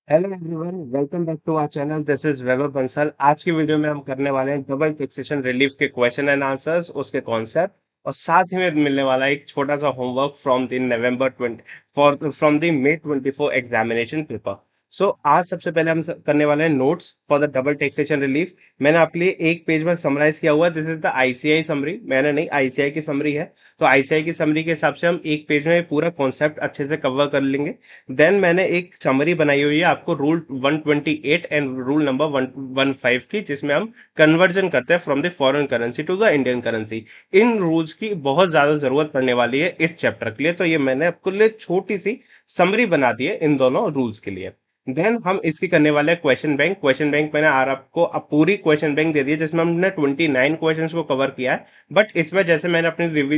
Hello everyone, welcome back to our channel. This is Vaibhav Bansal. आज की video में हम करने वाले हैं डबल टैक्सेशन रिलीफ के क्वेश्चन एंड आंसर्स, उसके कॉन्सेप्ट और साथ ही में मिलने वाला है एक छोटा सा homework from the November 20 for from the May 24 examination paper. So आज सबसे पहले हम करने वाले हैं notes for the double taxation relief. मैंने आपके लिए एक पेज में समराइज किया हुआ है। This is the ICI summary, मैंने नहीं, आईसीआई की समरी है। तो आईसीआई की समरी के हिसाब से हम एक पेज में पूरा कॉन्सेप्ट अच्छे से कवर कर लेंगे। देन मैंने एक समरी बनाई हुई है आपको रूल 128 एंड रूल नंबर 115 की, जिसमें हम कन्वर्जन करते हैं from the foreign currency to the Indian currency. इन रूल्स की बहुत ज्यादा जरूरत पड़ने वाली है इस चैप्टर के लिए, तो ये मैंने आपको लिए छोटी सी समरी बना दी है इन दोनों रूल्स के लिए। देन हम इसकी करने वाले हैं क्वेश्चन बैंक। क्वेश्चन बैंक मैंने आपको अब पूरी क्वेश्चन बैंक दे दी है, जिसमें हमने 29 क्वेश्चंस को कवर किया है। बट इसमें जैसे मैंने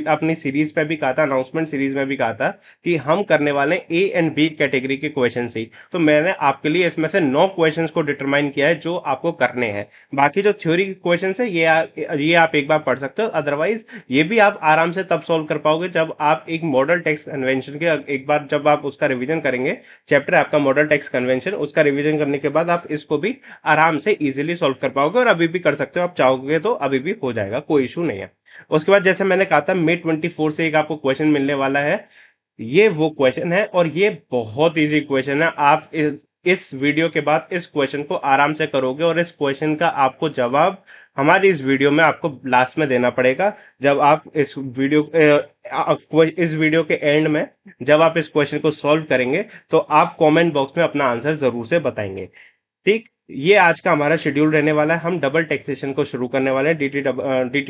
अपनी सीरीज पे भी कहा था, अनाउंसमेंट सीरीज में भी कहा था कि हम करने वाले हैं ए एंड बी कैटेगरी के क्वेश्चन ही। तो मैंने आपके लिए इसमें से 9 क्वेश्चंस को डिटरमाइन किया है जो आपको करने हैं। बाकी जो थ्योरी क्वेश्चंस है ये आप एक बार पढ़ सकते हो। अदरवाइज ये भी आप आराम से तब सॉल्व कर पाओगे जब आप एक मॉडल टेक्स्ट कन्वेंशन के एक बार जब आप उसका रिवीजन करेंगे। चैप्टर आपका मॉडल टेक्स्ट कन्वेंशन, उसका रिवीजन करने के बाद आप इसको भी आराम से इजीली सॉल्व कर पाओगे, और अभी भी कर सकते हो, आप चाहोगे तो अभी भी हो जाएगा, कोई इशू नहीं है। उसके बाद जैसे मैंने कहा था मे 24 से एक आपको क्वेश्चन मिलने वाला है। ये वो क्वेश्चन है और ये बहुत इजी क्वेश्चन है। आप इस वीडियो के बाद इस क्वेश्चन को आराम से करोगे और इस क्वेश्चन का आपको जवाब हमारी इस वीडियो में आपको लास्ट में देना पड़ेगा। जब आप इस वीडियो के एंड में जब आप इस क्वेश्चन को सॉल्व करेंगे तो आप कमेंट बॉक्स में अपना आंसर जरूर से बताएंगे। ठीक, ये आज का हमारा शेड्यूल रहने वाला है। हम डबल टैक्सेशन को शुरू करने वाले हैं। DT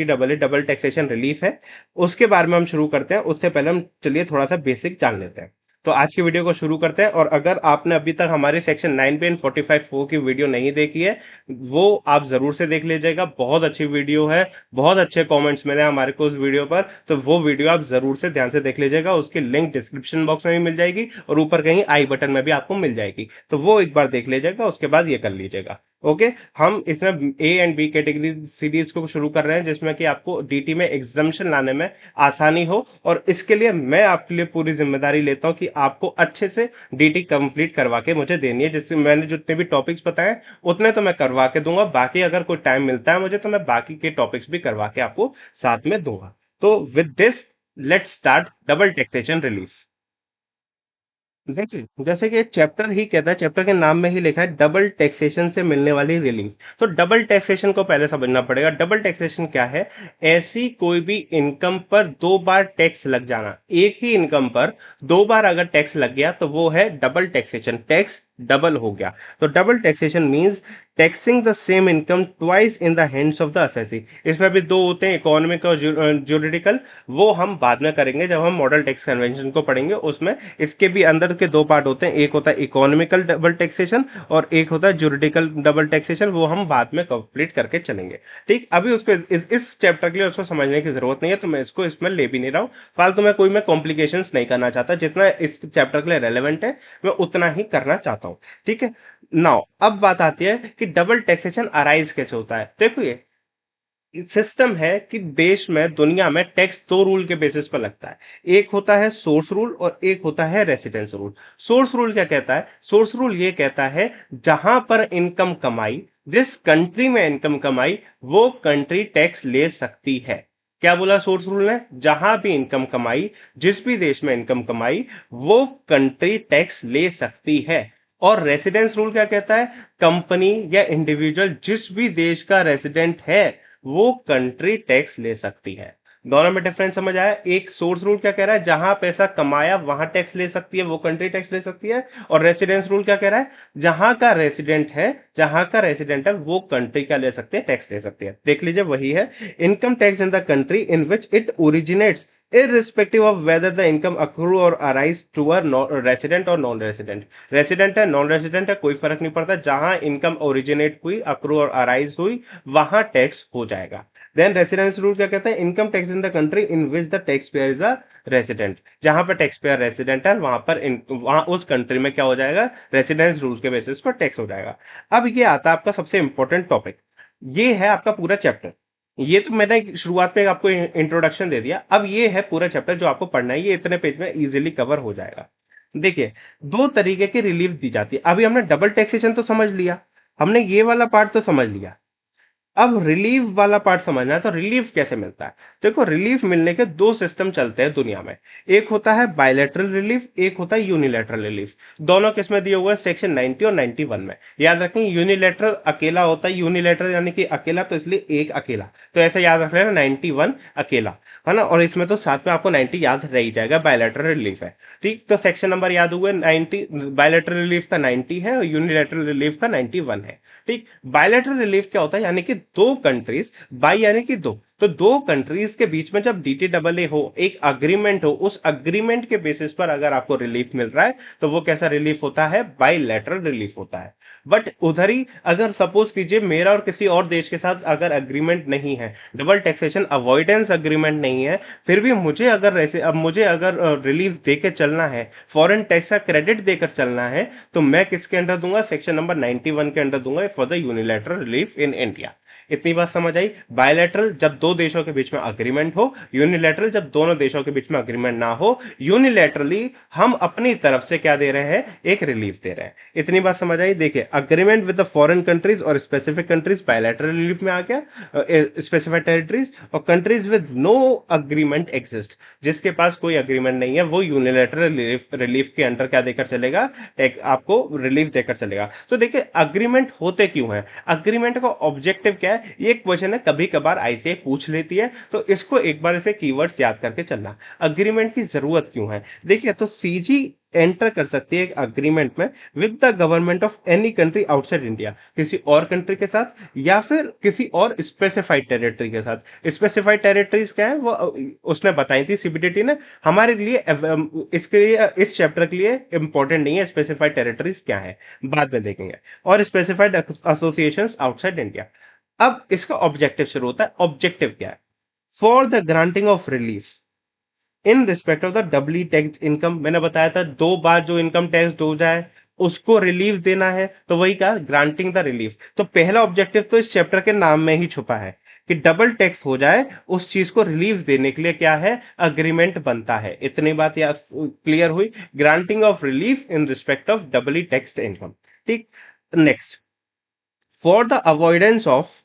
double A double taxation relief है, उसके बारे में हम शुरू करते हैं। उससे पहले हम चलिए थोड़ा सा बेसिक जान लेते हैं। तो आज की वीडियो को शुरू करते हैं। और अगर आपने अभी तक हमारे सेक्शन 9 पे 45 की वीडियो नहीं देखी है, वो आप जरूर से देख लीजिएगा। बहुत अच्छी वीडियो है, बहुत अच्छे कमेंट्स मिले हमारे को उस वीडियो पर, तो वो वीडियो आप जरूर से ध्यान से देख लीजिएगा। उसकी लिंक डिस्क्रिप्शन बॉक्स में भी मिल जाएगी और ऊपर कहीं आई बटन में भी आपको मिल जाएगी, तो वो एक बार देख लीजिएगा, उसके बाद ये कर लीजिएगा। ओके, हम इसमें A and B category series को शुरू कर रहे हैं, जिसमें कि आपको डीटी में एग्जाम्शन लाने में आसानी हो, और इसके लिए मैं आपके लिए पूरी जिम्मेदारी लेता हूं कि आपको अच्छे से डीटी कंप्लीट करवा के मुझे देनी है। जिससे मैंने जितने भी टॉपिक्स बताए उतने तो मैं करवा के दूंगा, बाकी अगर कोई टाइम मिलता है मुझे तो मैं बाकी के टॉपिक्स भी करवा के आपको साथ में दूंगा। तो with this, let's start double taxation relief. देखिए, जैसे कि चैप्टर ही कहता है, चैप्टर के नाम में ही लिखा है डबल टैक्सेशन से मिलने वाली रिलीफ। तो डबल टैक्सेशन को पहले समझना पड़ेगा। डबल टैक्सेशन क्या है? ऐसी कोई भी इनकम पर दो बार टैक्स लग जाना। एक ही इनकम पर दो बार अगर टैक्स लग गया तो वो है डबल टैक्सेशन। टैक्स डबल हो गया। तो double taxation means taxing the same income twice in the hands of the assessee. इसमें भी दो होते हैं, इकोनॉमिक और ज्यूरिडिकल। वो हम बाद में करेंगे जब हम मॉडल टैक्स कन्वेंशन को पढ़ेंगे। उसमें इसके भी अंदर के दो पार्ट होते हैं, एक होता है इकोनॉमिकल डबल टैक्सेशन और एक होता है ज्यूरिडिकल डबल टैक्सेशन। वो हम बाद में कंप्लीट करके चलेंगे। ठीक, अभी उसको इस चैप्टर के लिए उसको समझने की जरूरत नहीं है, तो मैं इसको इसमें ले भी नहीं रहा हूँ। फालतू में कोई मैं कॉम्प्लिकेशंस नहीं करना चाहता। जितना इस चैप्टर के लिए रेलेवेंट है मैं उतना ही करना चाहता हूँ। ठीक है, नाउ अब बात आती है कि डबल टैक्सेशन अराइज कैसे होता है। देखो, ये सिस्टम है कि देश में, दुनिया में टैक्स दो रूल के बेसिस पर लगता है। एक होता है सोर्स रूल और एक होता है रेसिडेंस रूल। सोर्स रूल क्या कहता है? सोर्स रूल ये कहता है जहां पर इनकम कमाई, जिस कंट्री में इनकम कमाई, वो कंट्री टैक्स ले सकती है। क्या बोला सोर्स रूल ने? जहां भी इनकम कमाई, जिस भी देश में इनकम कमाई, वो कंट्री टैक्स ले सकती है। और रेसिडेंस रूल क्या कहता है? कंपनी या इंडिविजुअल जिस भी देश का रेसिडेंट है वो कंट्री टैक्स ले सकती है। दोनों में डिफरेंस समझ आया? एक सोर्स रूल क्या कह रहा है, जहां पैसा कमाया वहां टैक्स ले सकती है, वो कंट्री टैक्स ले सकती है। और रेसिडेंस रूल क्या कह रहा है, जहां का रेसिडेंट है वो कंट्री क्या ले सकते हैं, टैक्स ले सकते हैं। देख लीजिए, वही है income tax in the country in which it originates, irrespective of whether the income accrue or arise to a resident or non resident। Resident है, नॉन रेसिडेंट है, कोई फर्क नहीं पड़ता। जहां इनकम ओरिजिनेट हुई, अक्रू और अराइज हुई, वहां टैक्स हो जाएगा। देन रेसिडेंस रूल क्या कहता है? Income tax in the country in which the tax payer is a resident. जहां पर टैक्स पेयर रेसिडेंट है वहां उस कंट्री में क्या हो जाएगा, रेसिडेंस रूल के बेसिस पर टैक्स हो जाएगा। अब ये आता है आपका सबसे इंपॉर्टेंट टॉपिक। ये है आपका पूरा चैप्टर। ये तो मैंने शुरुआत में आपको इंट्रोडक्शन दे दिया। अब ये है पूरा चैप्टर जो आपको पढ़ना है। ये इतने पेज में इजीली कवर हो जाएगा। देखिए, दो तरीके की रिलीफ दी जाती है। अभी हमने डबल टैक्सेशन तो समझ लिया, हमने ये वाला पार्ट तो समझ लिया। अब रिलीफ वाला पार्ट समझना है, तो रिलीफ कैसे मिलता है। देखो, रिलीफ मिलने के दो सिस्टम चलते हैं दुनिया में। एक होता है बायलैटरल रिलीफ, एक होता है यूनिलैटरल रिलीफ। दोनों किस में दिए हुए हैं, सेक्शन 90 और 91 में। याद रखें, यूनिलैटरल अकेला होता है, यूनिलैटरल यानी कि अकेला, तो इसलिए एक अकेला, तो ऐसे याद रख लेना 91 अकेला, है ना। और इसमें तो साथ में आपको 90 याद रह ही जाएगा, बायलैटरल रिलीफ है। ठीक, तो सेक्शन नंबर याद हुए 90, बायलैटरल रिलीफ का 90 है और यूनिलैटरल रिलीफ का 91 है। ठीक, बायलैटरल रिलीफ क्या होता है, यानी कि दो कंट्रीज, बाई यानी कि दो, तो दो कंट्रीज के बीच में जब डीटीडब्ल्यूए हो, एक अग्रीमेंट हो, उस अग्रीमेंट के बेसिस पर अगर आपको रिलीफ मिल रहा है तो वो कैसा रिलीफ होता है, बायलैटरल रिलीफ होता है। बट उधर ही अगर सपोज कीजिए मेरा और किसी और देश के साथ अगर अग्रीमेंट नहीं है, डबल टैक्सेशन अवॉइडेंस अग्रीमेंट नहीं है, फिर भी मुझे अगर ऐसे, अब मुझे अगर रिलीफ देकर चलना है, फॉरेन टैक्स का क्रेडिट देकर चलना है, तो मैं किसके अंडर दूंगा, सेक्शन नंबर 91 के अंडर दूंगा, for the unilateral relief in India. इतनी बात समझ आई। बायलैटरल जब दो देशों के बीच में अग्रीमेंट हो, यूनिलैटरल जब दोनों देशों के बीच में अग्रीमेंट ना हो। यूनिलैटरली हम अपनी तरफ से क्या दे रहे हैं, एक रिलीफ दे रहे हैं। इतनी बात समझ आई। देखिए, agreement with the foreign countries और स्पेसिफिक कंट्रीज बायलैटरल रिलीफ में आ गया, स्पेसिफाइड टेरिटरीज, और countries with no agreement exist, जिसके पास कोई अग्रीमेंट नहीं है, वो यूनिलैटरल रिलीफ के अंडर क्या देकर चलेगा, आपको रिलीफ देकर चलेगा। तो देखिए, अग्रीमेंट होते क्यों है, अग्रीमेंट का ऑब्जेक्टिव क्या है, ये क्वेश्चन है, कभी कभार आईसीए पूछ लेती है, तो इसको एक बार इसे कीवर्ड्स याद करके चलना। अग्रीमेंट की जरूरत क्यों है, देखिए, तो सीजी एंटर कर सकती है एक अग्रीमेंट में with the government of any country outside India, किसी और कंट्री के साथ, या फिर किसी और स्पेसिफाइड टेरिटरी के साथ। स्पेसिफाइड टेरिटरीज क्या है, वो उसने बताई थी सीबीडीटी ने, हमारे लिए इसके लिए, इस चैप्टर के लिए इंपॉर्टेंट नहीं है स्पेसिफाइड टेरिटरीज क्या है, बाद में देखेंगे। और स्पेसिफाइड एसोसिएशंस आउटसाइड इंडिया। अब इसका ऑब्जेक्टिव शुरू होता है। ऑब्जेक्टिव क्या है, for the granting of relief in respect of the doubly tax income. मैंने बताया था, दो बार जो इनकम टैक्स हो जाए उसको रिलीफ देना है, तो वही कहा, ग्रांटिंग द रिलीफ। तो पहला ऑब्जेक्टिव तो इस चैप्टर के नाम में ही छुपा है कि डबल टैक्स हो जाए, उस चीज को रिलीफ देने के लिए क्या है, अग्रीमेंट बनता है। इतनी बात या क्लियर हुई, granting of relief in respect of doubly taxed income. ठीक, next, for the avoidance of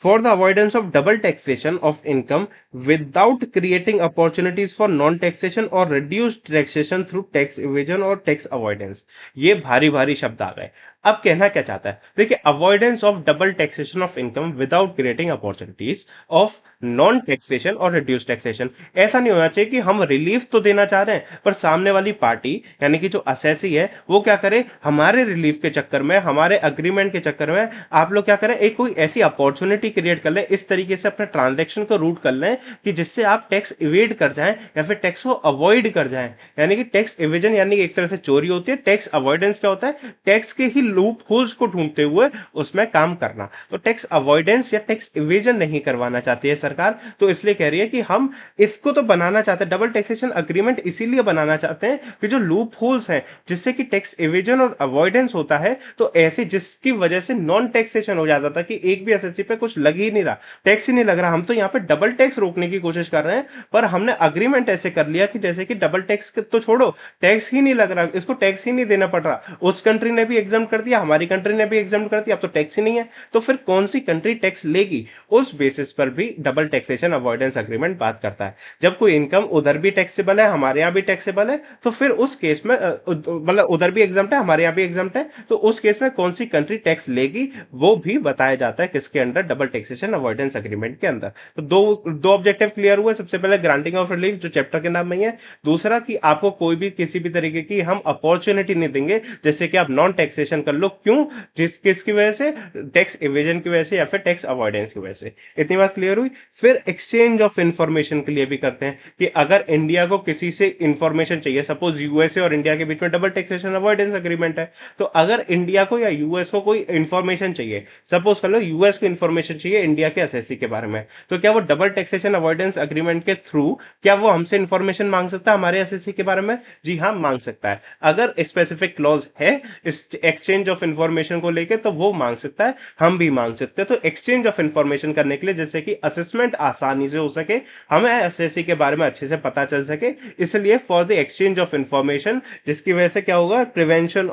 for the avoidance of double taxation of income without creating opportunities for non-taxation or reduced taxation through tax evasion or tax avoidance। ये भारी भारी शब्द आ गए। अब कहना क्या चाहता है, देखिए, avoidance of double taxation of income without creating opportunities of non taxation और रिड्यूस टैक्सेशन। ऐसा नहीं होना चाहिए कि हम रिलीफ तो देना चाह रहे हैं, पर सामने वाली पार्टी यानी कि जो असेसी है वो क्या करे, हमारे रिलीफ के चक्कर में, हमारे अग्रीमेंट के चक्कर में आप लोग क्या करें, एक कोई ऐसी अपॉर्चुनिटी क्रिएट कर लें, इस तरीके से अपने ट्रांजेक्शन को रूट कर लें कि जिससे आप टैक्स इवेड कर जाएं या फिर टैक्स को अवॉइड कर जाएं। यानी कि टैक्स इवेजन यानी कि एक तरह से चोरी होती है, टैक्स अवॉइडेंस क्या होता है, टैक्स के ही लूप होल्स को ढूंढते हुए उसमें काम करना। तो टैक्स अवॉइडेंस या टैक्स इवेजन नहीं करवाना चाहती है सरकार, तो इसलिए कह रही है कि हम इसको तो बनाना चाहते हैं, डबल टैक्सेशन अग्रीमेंट इसीलिए बनाना चाहते हैं कि जो लूप होल्स हैं जिससे कि टैक्स इवेजन और अवॉइडेंस होता है, तो ऐसे जिसकी वजह से नॉन टैक्सेशन हो जाता था कि एक भी एसएससी पे कुछ लग ही नहीं रहा, टैक्स ही नहीं लग रहा, हम तो यहाँ पे डबल टैक्स रोकने की कोशिश कर रहे हैं, पर हमने अग्रीमेंट ऐसे कर लिया कि जैसे कि डबल टैक्स तो छोड़ो, टैक्स ही नहीं लग रहा, इसको टैक्स ही नहीं देना पड़ रहा। उस कंट्री ने भी एग्जाम कर दिया, हमारी कंट्री ने भी एग्जाम कर दिया, अब तो टैक्स ही नहीं है, तो फिर कौन सी कंट्री टैक्स लेगी, उस बेसिस पर भी डबल टैक्सेशन अवॉइडेंस अग्रीमेंट बात करता है। जब कोई इनकम उधर भी टैक्सेबल है, हमारे यहाँ भी टैक्सेबल है, तो फिर उस केस में मतलब उधर भी एग्जाम है, हमारे यहाँ भी एग्जाम है, तो उस केस में कौन सी कंट्री टैक्स लेगी वो भी बताया जाता है किसके under, double taxation avoidance agreement के अंदर। तो दो ऑब्जेक्टिव क्लियर हुए। सबसे पहले ग्रांटिंग ऑफ रिलीफ जो चैप्टर के नाम में है, दूसरा कि आपको कोई भी किसी भी तरीके की हम अपॉर्चुनिटी नहीं देंगे जैसे कि आप नॉन टैक्सेशन कर लो, क्यों, किसकी वजह से, टैक्स इवेजन की वजह से या फिर टैक्स अवॉइडेंस की वजह से। इतनी बात क्लियर हुई। फिर एक्सचेंज ऑफ इंफॉर्मेशन के लिए भी करते हैं कि अगर इंडिया को किसी से इंफॉर्मेशन चाहिए, सपोज यूएसए और इंडिया के बीच में डबल टैक्सेशन अवॉइडेंस अग्रीमेंट है, तो अगर इंडिया को या यूएस को कोई इंफॉर्मेशन चाहिए, सपोज कर लो यूएस को इंफॉर्मेशन चाहिए इंडिया के एसएससी के बारे में, तो क्या वो डबल टैक्सेशन अवॉइडेंस अग्रीमेंट के थ्रू क्या वो हमसे इंफॉर्मेशन मांग सकता है हमारे एसएससी के बारे में? जी हाँ, मांग सकता है। अगर स्पेसिफिक क्लॉज है इस एक्सचेंज ऑफ इंफॉर्मेशन को लेकर तो वो मांग सकता है, हम भी मांग सकते हैं। तो एक्सचेंज ऑफ इंफॉर्मेशन करने के लिए, जैसे कि असेसमेंट डिस्बर्समेंट आसानी से हो सके, हमें एसएससी के बारे में अच्छे से पता चल सके, इसलिए for the exchange of information, जिसकी वजह से क्या होगा, prevention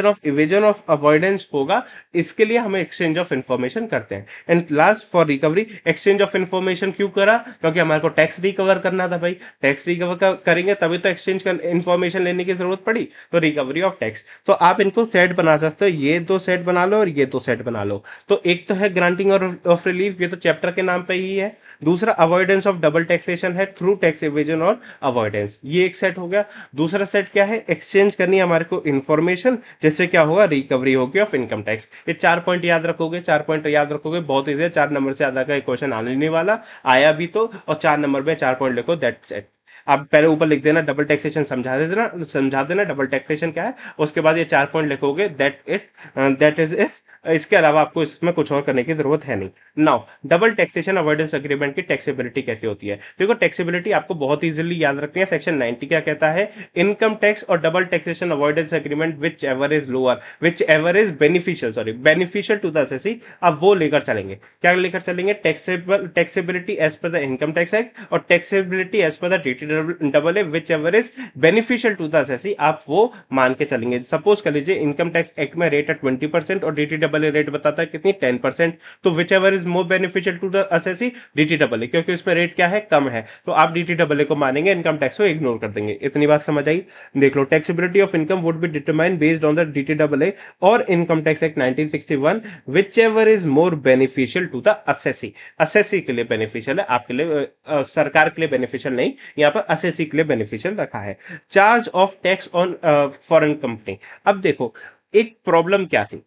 of evasion of avoidance होगा, इसके लिए हमें एक्सचेंज ऑफ इन्फॉर्मेशन करते हैं। And last for recovery, exchange of information क्यों करा, क्योंकि हमारे को टैक्स रिकवर करना था भाई, टैक्स रिकवर करेंगे तभी तो एक्सचेंज कर इन्फॉर्मेशन लेने की जरूरत पड़ी, तो रिकवरी ऑफ टैक्स। तो आप इनको सेट बना सकते हो, ये दो सेट बना लो और ये दो सेट बना लो। तो एक तो है ग्रांटिंग ऑफ रिलीफ, ये तो चैप्टर के नाम पे ही है। दूसरा अवॉइडेंस ऑफ डबल टैक्सेशन है थ्रू टैक्स इवेजन और अवॉइडेंस, ये एक सेट हो गया। दूसरा सेट क्या है, एक्सचेंज करनी है हमारे को इन्फॉर्मेशन, जैसे क्या होगा, रिकवरी होगी ऑफ इनकम टैक्स। ये 4 पॉइंट याद रखोगे, 4 पॉइंट याद रखोगे, बहुत इजी है, 4 नंबर से ज्यादा का क्वेश्चन आने नहीं वाला, आया भी तो, और 4 नंबर में 4 पॉइंट लिखो, दैट्स इट। आप पहले ऊपर लिख देना डबल टैक्सेशन, समझा देना डबल टैक्सेशन क्या है, उसके बाद ये 4 पॉइंट लिखोगे, दैट इज इस, इसके अलावा आपको इसमें कुछ और करने की जरूरत है नहीं। Now double taxation avoidance agreement की टैक्सेबिलिटी कैसे होती है, देखो टैक्सेबिलिटी आपको बहुत इजीली याद रखनी है। सेक्शन 90 क्या कहता है, इनकम टैक्स और double taxation avoidance agreement whichever is lower, whichever is beneficial to the assessee, अब वो लेकर चलेंगे। क्या लेकर चलेंगे, taxability as per the income tax act और टैक्सेबिलिटी एज पर द डीटीडब्ल्यूए whichever is beneficial to the assessee, आप वो मान के चलेंगे। सपोज कर लीजिए इनकम टैक्स एक्ट में रेट है 20% और डीटीडब्ल्यूए रेट बताता है कितनी, 10%, तो whichever is more beneficial to the assessee, डीटीडब्ल्यूए, क्योंकि उसमें रेट क्या है, कम है, तो आप डीटीडब्ल्यूए को मानेंगे, इनकम टैक्स को इग्नोर कर देंगे। इतनी बात समझ आई। देख लो, taxability of income would be determined based on the डीटीडब्ल्यूए और income tax act 1961, whichever is more beneficial to the assessee. Assessee के लिए बेनिफिशियल है, आपके लिए सरकार के लिए बेनिफिशियल नहीं, यहाँ पर एसएससी के लिए बेनिफिशियल रखा है। Charge of tax on foreign company, अब देखो एक प्रॉब्लम क्या थी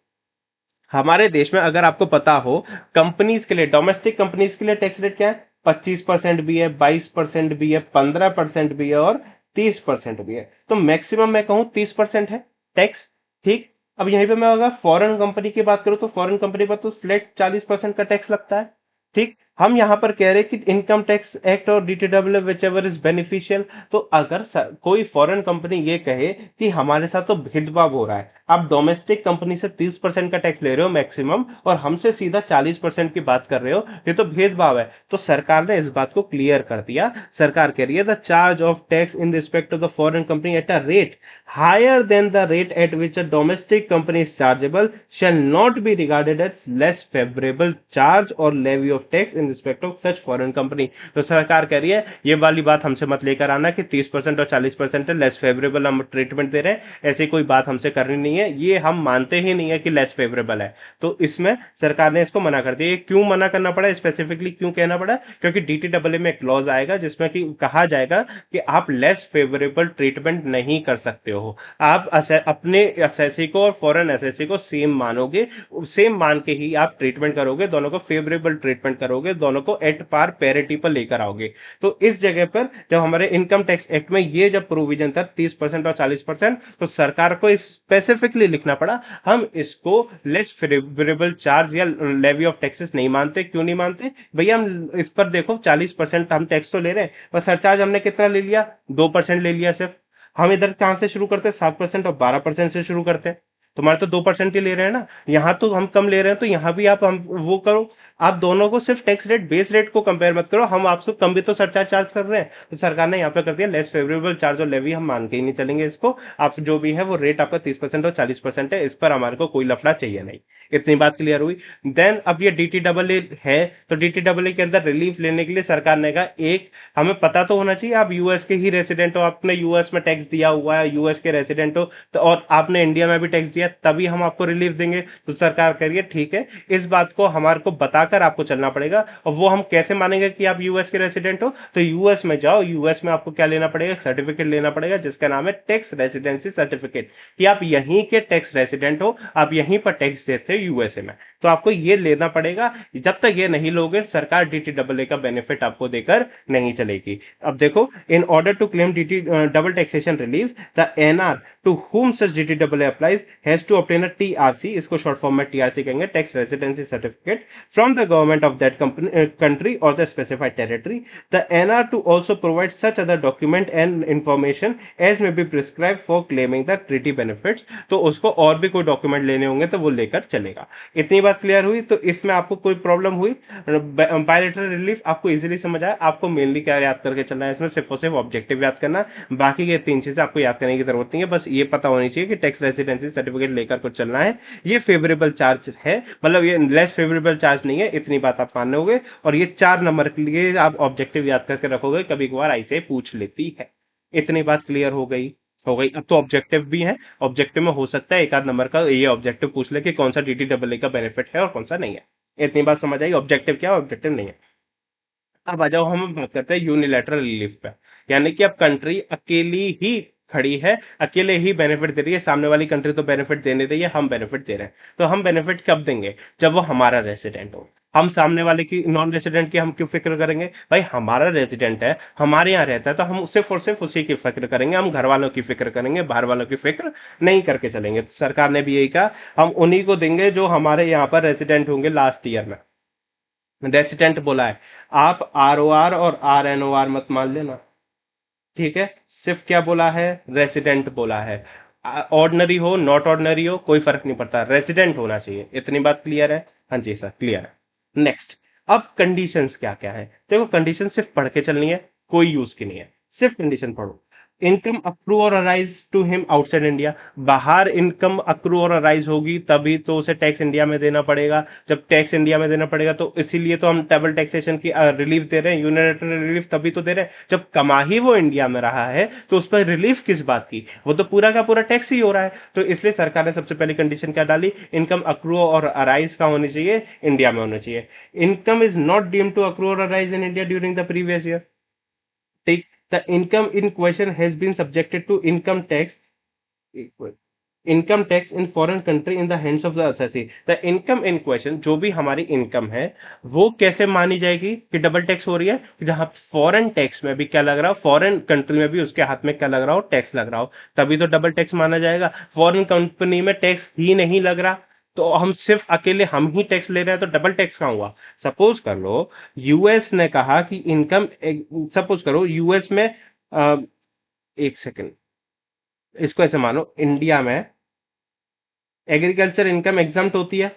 हमारे देश में, अगर आपको पता हो, कंपनीज के लिए, डोमेस्टिक कंपनीज के लिए टैक्स रेट क्या है, 25% भी है, 22% भी है, 15% भी है और 30% भी है। तो मैक्सिमम मैं कहूं 30% है टैक्स, ठीक। अब यहीं पे मैं अगर फॉरेन कंपनी की बात करूं तो फॉरेन कंपनी पर तो फ्लैट 40% का टैक्स लगता है, ठीक। हम यहां पर कह रहे हैं कि इनकम टैक्स एक्ट और DTW which ever is beneficial, तो अगर कोई फॉरेन कंपनी ये कहे कि हमारे साथ तो भेदभाव हो रहा है, आप डोमेस्टिक कंपनी से 30% का टैक्स ले रहे हो मैक्सिमम और हमसे सीधा 40% की बात कर रहे हो, ये तो भेदभाव है, तो सरकार ने इस बात को क्लियर कर दिया। सरकार कह रही है the charge of tax in respect of the foreign company at a rate higher than the rate at which a domestic company is chargeable shall not be regarded as less favorable charge or levy of tax in respect of such foreign company। तो सरकार कह रही है ये वाली बात हमसे मत लेकर आना कि 30% और 40% है लेस फेवरेबल हम ट्रीटमेंट दे रहे हैं, ऐसी कोई बात हमसे करनी नहीं है, ये हम मानते ही नहीं है कि लेस फेवरेबल है। तो इसमें सरकार ने इसको मना कर दिया। क्यों मना करना पड़ा, स्पेसिफिकली क्यों कहना पड़ा, क्योंकि डीटीडब्ल्यू में एक क्लॉज आएगा जिसमें कि कहा जाएगा कि आप लेस फेवरेबल ट्रीटमेंट नहीं कर सकते हो, आप अपने एसएससी को और फॉरेन एसएससी को सेम मानोगे, सेम मान के ही आप ट्रीटमेंट करोगे, दोनों को फेवरेबल ट्रीटमेंट करोगे, दोनों को एट पार पैरिटी पर लेकर आओगे। तो इस जगह पर जब हमारे इनकम टैक्स एक्ट में ये जब प्रोविजन था 30% और 40%, तो सरकार को स्पेसिफिकली लिखना पड़ा हम इसको लेस फेवरेबल चार्ज या लेवी ऑफ टैक्सेस नहीं मानते। क्यों नहीं मानते भैया, हम इस पर देखो 40% हम टैक्स तो ले रहे हैं, पर सरचार्ज हमने कितना ले लिया, 2% ले लिया सिर्फ। हम इधर कहां से शुरू करते हैं, 7% और 12% से शुरू करते हैं, तुम्हारे तो 2% ही ले रहे हैं ना, यहाँ तो हम कम ले रहे हैं, तो यहाँ भी आप हम वो करो, आप दोनों को सिर्फ टैक्स रेट बेस रेट को कंपेयर मत करो, हम आपसे कम भी तो सरचार्ज चार्ज कर रहे हैं। तो सरकार ने यहाँ पे कर दिया लेस फेवरेबल चार्ज और लेवी हम मान के ही नहीं चलेंगे इसको, आप जो भी है वो रेट आपका 30% और 40% है, इस पर हमारे को कोई लफड़ा चाहिए नहीं। इतनी बात क्लियर हुई। देन अब ये डीटीडब्ल्यू है, तो डीटीडब्ल्यू के अंदर रिलीफ लेने के लिए सरकार ने कहा एक हमें पता तो होना चाहिए आप यूएस के ही रेसिडेंट हो, आपने यूएस में टैक्स दिया हुआ है, यूएस के रेसिडेंट हो, तो और आपने इंडिया में भी टैक्स दिया, तभी हम आपको रिलीफ देंगे। तो सरकार कह रही है ठीक है, इस बात को हमारे को बताकर आपको चलना पड़ेगा। और वो हम कैसे मानेंगे कि आप यूएस के रेसिडेंट हो, तो यूएस में जाओ, यूएस में आपको क्या लेना पड़ेगा, सर्टिफिकेट लेना पड़ेगा जिसका नाम है टैक्स रेसिडेंसी सर्टिफिकेट, कि आप यहीं के टैक्स रेसिडेंट हो, आप यहीं पर टैक्स देते हो यूएसए में, तो आपको ये लेना पड़ेगा। जब तक ये नहीं लोगे सरकार डीटीडब्ल्यू का बेनिफिट आपको देकर नहीं चलेगी। अब देखो, in order to claim DT double taxation relief, the NR to whom such DTAA applies has to obtain a TRC, इसको शॉर्ट फॉर्म में TRC कहेंगे, tax residency certificate, from the the government of that country or the specified territory. The NR to also provide such other document and information as may be prescribed for claiming the treaty benefits. तो उसको और भी कोई document लेने होंगे तो वो लेकर चलेगा। इतनी बात क्लियर हुई? तो इसमें आपको कोई प्रॉब्लम हुई? बायलैटरल रिलीफ आपको इजीली समझ आया? आपको मेनली क्या याद करके चलना है इसमें? सिर्फ और सिर्फ ऑब्जेक्टिव याद करना, बाकी के 3 चीजें आपको याद करने की जरूरत नहीं है। बस ये पता होनी चाहिए कि टैक्स रेसिडेंसी सर्टिफिकेट लेकर कुछ चलना है, ये फेवरेबल चार्ज है, मतलब ये लेस फेवरेबल चार्ज नहीं है, इतनी बात आप मानोगे। और ये 4 नंबर के लिए आप ऑब्जेक्टिव याद करके रखोगे, कभी कभार ऐसे पूछ लेती है। इतनी बात क्लियर हो गई? हो गई। अब तो ऑब्जेक्टिव भी है, ऑब्जेक्टिव में हो सकता है एक आध नंबर का ये ऑब्जेक्टिव पूछ ले कि कौन सा DTAA का बेनिफिट है और कौन सा नहीं है। इतनी बात समझ आई? ऑब्जेक्टिव क्या है, ऑब्जेक्टिव नहीं है। अब आ जाओ, हम बात करते हैं यूनिलैटरल रिलीफ पे। यानी कि अब कंट्री अकेली ही खड़ी है, अकेले ही बेनिफिट दे रही है, सामने वाली कंट्री तो बेनिफिट दे नहीं रही है, हम बेनिफिट दे रहे हैं। तो हम बेनिफिट कब देंगे? जब वो हमारा रेसिडेंट हो। हम सामने वाले की नॉन रेसिडेंट की हम क्यों फिक्र करेंगे? भाई हमारा रेसिडेंट है, हमारे यहाँ रहता है, तो हम सिर्फ और सिर्फ उसी की फिक्र करेंगे, हम घर वालों की फिक्र करेंगे, बाहर वालों की फिक्र नहीं करके चलेंगे। तो सरकार ने भी यही कहा, हम उन्हीं को देंगे जो हमारे यहाँ पर रेसिडेंट होंगे लास्ट ईयर में। रेसिडेंट बोला है, आप ROR और RNOR मत मान लेना, ठीक है? सिर्फ क्या बोला है? रेसिडेंट बोला है। ऑर्डनरी हो नॉट ऑर्डनरी हो कोई फर्क नहीं पड़ता, रेसिडेंट होना चाहिए। इतनी बात क्लियर है? हाँ जी सर, क्लियर है। नेक्स्ट, अब कंडीशंस क्या क्या है? देखो कंडीशन सिर्फ पढ़ के चलनी है, कोई यूज की नहीं है, सिर्फ कंडीशन पढ़ो। इनकम अक्रू और arise to him outside India. बाहर इनकम अक्रू और अराइज होगी तभी तो उसे टैक्स इंडिया में देना पड़ेगा। जब टैक्स इंडिया में देना पड़ेगा तो इसीलिए तो हम डबल टैक्सेशन की रिलीफ दे रहे हैं, यूनिलैटरल रिलीफ तभी तो दे रहे हैं। जब कमा ही वो इंडिया में रहा है तो उस पर रिलीफ किस बात की? वो तो पूरा का पूरा टैक्स ही हो रहा है। तो इसलिए सरकार ने सबसे पहली कंडीशन क्या डाली? इनकम अक्रू और अराइज का होनी चाहिए, इंडिया में होना चाहिए। Income is not deemed to accrue और arise in India during the previous year. Take the income in question has been subjected to income tax in foreign country in the hands of the assessee. The income in question, जो भी हमारी income है, वो कैसे मानी जाएगी कि double tax हो रही है? जहां फॉरेन टैक्स में भी क्या लग रहा हो, फॉरेन कंट्री में भी उसके हाथ में क्या लग रहा हो? टैक्स लग रहा हो, तभी तो डबल टैक्स माना जाएगा। फॉरेन कंपनी में टैक्स ही नहीं लग रहा, तो हम सिर्फ अकेले हम ही टैक्स ले रहे हैं, तो डबल टैक्स कहां हुआ? सपोज कर लो यूएस ने कहा कि इनकम, सपोज करो यूएस में एक सेकेंड, इसको ऐसे मानो इंडिया में एग्रीकल्चर इनकम एग्जाम्प्ट होती है।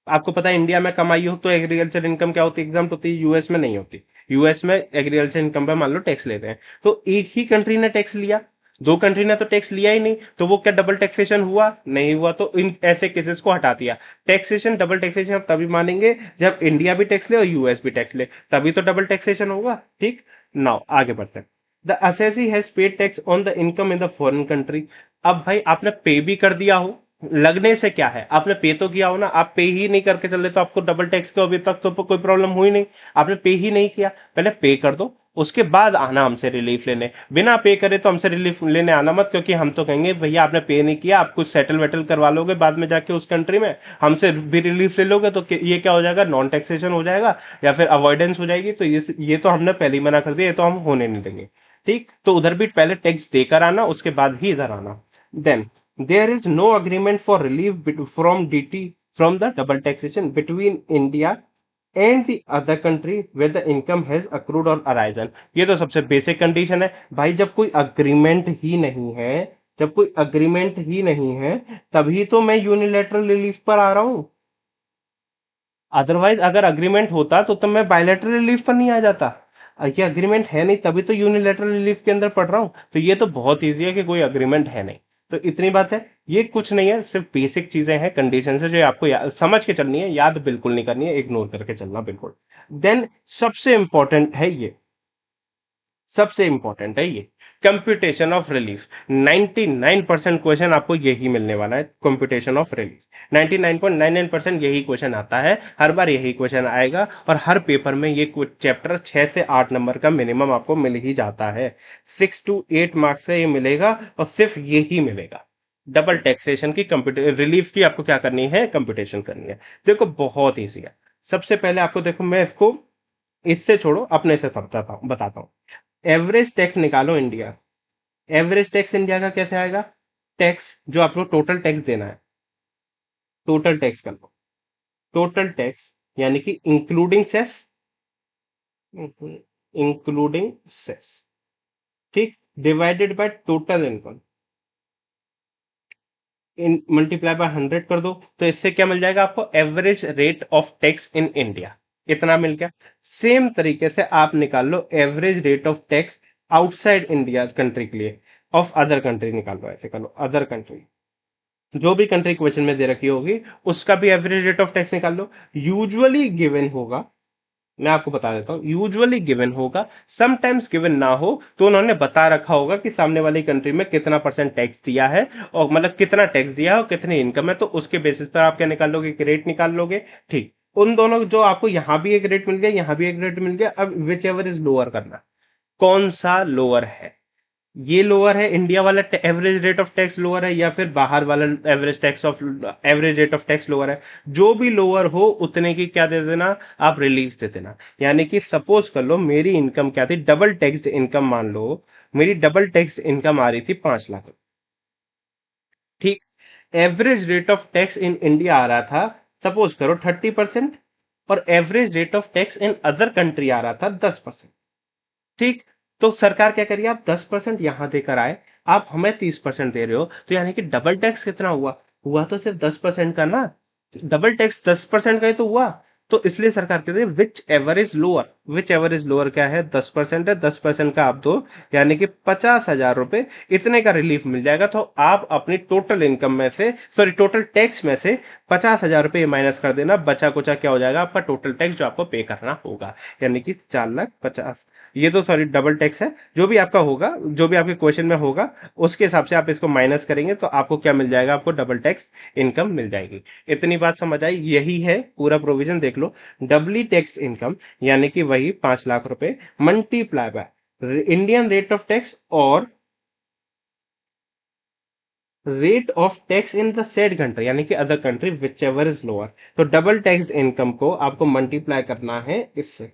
आपको पता है इंडिया में कमाई हो तो एग्रीकल्चर इनकम क्या होती है? एग्जाम्प्ट होती है। यूएस में नहीं होती। यूएस में एग्रीकल्चर इनकम पे मान लो टैक्स लेते हैं, तो एक ही कंट्री ने टैक्स लिया, दो कंट्री ने तो टैक्स लिया ही नहीं, तो वो क्या डबल टैक्सेशन हुआ? नहीं हुआ। तो इन ऐसे केसेस को हटा दिया। टैक्सेशन, डबल टैक्सेशन अब तभी मानेंगे जब इंडिया भी टैक्स ले और यूएस भी टैक्स ले, तभी तो डबल टैक्सेशन होगा। ठीक, नाउ आगे बढ़ते हैं। The assessee has paid tax on the income in the foreign country. अब भाई आपने पे भी कर दिया हो, लगने से क्या है, आपने पे तो किया हो ना। आप पे ही नहीं करके चले तो आपको डबल टैक्स को अभी तक तो कोई प्रॉब्लम हुई नहीं। आपने पे ही नहीं किया, पहले पे कर दो, उसके बाद आना हमसे रिलीफ लेने। बिना पे करे तो हमसे रिलीफ लेने आना मत, क्योंकि हम तो कहेंगे भैया आपने पे नहीं किया, आप कुछ सेटल वेटल करवा लोगे बाद में जाके उस कंट्री में, हमसे भी रिलीफ ले लोगे तो ये क्या हो जाएगा? नॉन टैक्सेशन हो जाएगा या फिर अवॉइडेंस हो जाएगी। तो ये तो हमने पहले ही मना कर दिया, ये तो हम होने नहीं देंगे। ठीक, तो उधर भी पहले टैक्स देकर आना, उसके बाद ही इधर आना। Then there is no agreement for relief from DT from the double taxation between India and the other country where the income has accrued or arisen. ये तो सबसे बेसिक कंडीशन है भाई। जब कोई अग्रीमेंट ही नहीं है, जब कोई अग्रीमेंट ही नहीं है, तभी तो मैं यूनिलैटरल रिलीफ पर आ रहा हूं। अदरवाइज अगर अग्रीमेंट होता तो मैं बायलैटरल रिलीफ पर नहीं आ जाता। ये अग्रीमेंट है नहीं तभी तो यूनिलैटरल रिलीफ के अंदर पढ़ रहा हूं। तो ये तो बहुत ईजी है कि कोई अग्रीमेंट है नहीं। तो इतनी बात है, ये कुछ नहीं है, सिर्फ बेसिक चीजें हैं, कंडीशन है जो आपको समझ के चलनी है, याद बिल्कुल नहीं करनी है, इग्नोर करके चलना बिल्कुल। देन सबसे इंपॉर्टेंट है ये, सबसे इंपॉर्टेंट है ये कंप्यूटेशन ऑफ रिलीफ। 99% क्वेश्चन आपको यही मिलने वाला है, कंप्यूटेशन ऑफ रिलीफ। 99.99% यही क्वेश्चन आता है, हर बार यही क्वेश्चन आएगा, और हर पेपर में ये चैप्टर 6 से 8 नंबर का मिनिमम आपको मिल ही जाता है। 6 to 8 मार्क्स से ये मिलेगा, और सिर्फ यही मिलेगा। डबल टैक्सेशन की कंप्यूटर रिलीफ की आपको क्या करनी है? कंप्यूटेशन करनी है। देखो बहुत ईजी है। सबसे पहले आपको, देखो मैं इसको इससे छोड़ो, अपने से बताता हूँ। एवरेज टैक्स निकालो इंडिया। एवरेज टैक्स इंडिया का कैसे आएगा? टैक्स जो आपको टोटल टैक्स देना है, टोटल टैक्स कर लो। टोटल टैक्स यानी कि इंक्लूडिंग सेस, इंक्लूडिंग सेस, ठीक, डिवाइडेड बाय टोटल इनकम, इन मल्टीप्लाई बाय 100 कर दो, तो इससे क्या मिल जाएगा आपको, average rate of tax in India, इतना मिल गया। सेम तरीके से आप निकाल लो average rate of tax outside India country के लिए, ऑफ अदर कंट्री निकाल लो, ऐसे कर लो, अदर कंट्री, जो भी कंट्री क्वेश्चन में दे रखी होगी उसका भी एवरेज रेट ऑफ टैक्स निकाल लो। यूजुअली गिवन होगा, मैं आपको बता देता हूँ, यूजुअली गिवन होगा, समटाइम्स गिवन ना हो तो उन्होंने बता रखा होगा कि सामने वाली कंट्री में कितना परसेंट टैक्स दिया है, और मतलब कितना टैक्स दिया है और कितनी इनकम है, तो उसके बेसिस पर आप क्या निकाल लोगे, एक रेट निकाल लोगे। ठीक, उन दोनों जो आपको यहाँ भी एक रेट मिल गया, यहाँ भी एक रेट मिल गया, अब विच एवर इज लोअर करना, कौन सा लोअर है, ये लोअर है, इंडिया वाला average rate of tax lower है, या फिर बाहर वाला average rate of tax lower है, जो भी लोअर हो उतने की क्या दे देना, आप रिलीफ दे देना। यानी कि सपोज कर लो मेरी इनकम क्या थी, डबल टैक्स्ड इनकम मान लो, मेरी डबल टैक्स इनकम आ रही थी 5 लाख, ठीक, average rate of tax in India आ रहा था, सपोज करो 30%, और average rate of tax in other country आ रहा था 10%, ठीक। तो सरकार क्या करिए, आप 10% यहां देकर आए, आप हमें 30% दे रहे हो, तो यानी कि डबल टैक्स कितना हुआ, हुआ तो सिर्फ 10% का ना, डबल टैक्स 10% का ही तो हुआ। तो इसलिए सरकार कह रही है which ever is lower, whichever is lower क्या है, 10% है, 10% का आप दो, यानी कि 50,000 रुपए, इतने का रिलीफ मिल जाएगा। तो आप अपनी टोटल इनकम में से, सॉरी टोटल टैक्स में से 50,000 रुपए माइनस कर देना, बचा कुचा क्या हो जाएगा आपका टोटल टैक्स जो आपको पे करना होगा, यानी कि 4,50,000। ये तो सॉरी डबल टैक्स है, जो भी आपका होगा, जो भी आपके क्वेश्चन में होगा उसके हिसाब से आप इसको माइनस करेंगे, तो आपको क्या मिल जाएगा, आपको डबल टैक्स इनकम मिल जाएगी। इतनी बात समझ आई, यही है पूरा प्रोविजन, देख लो, डबली टैक्स इनकम, यानी कि वही 5 लाख रुपए multiply by Indian rate of tax, और rate of tax in the said country, यानी कि other country whichever is lower. तो डबल टैक्स इनकम को आपको मल्टीप्लाई करना है इससे,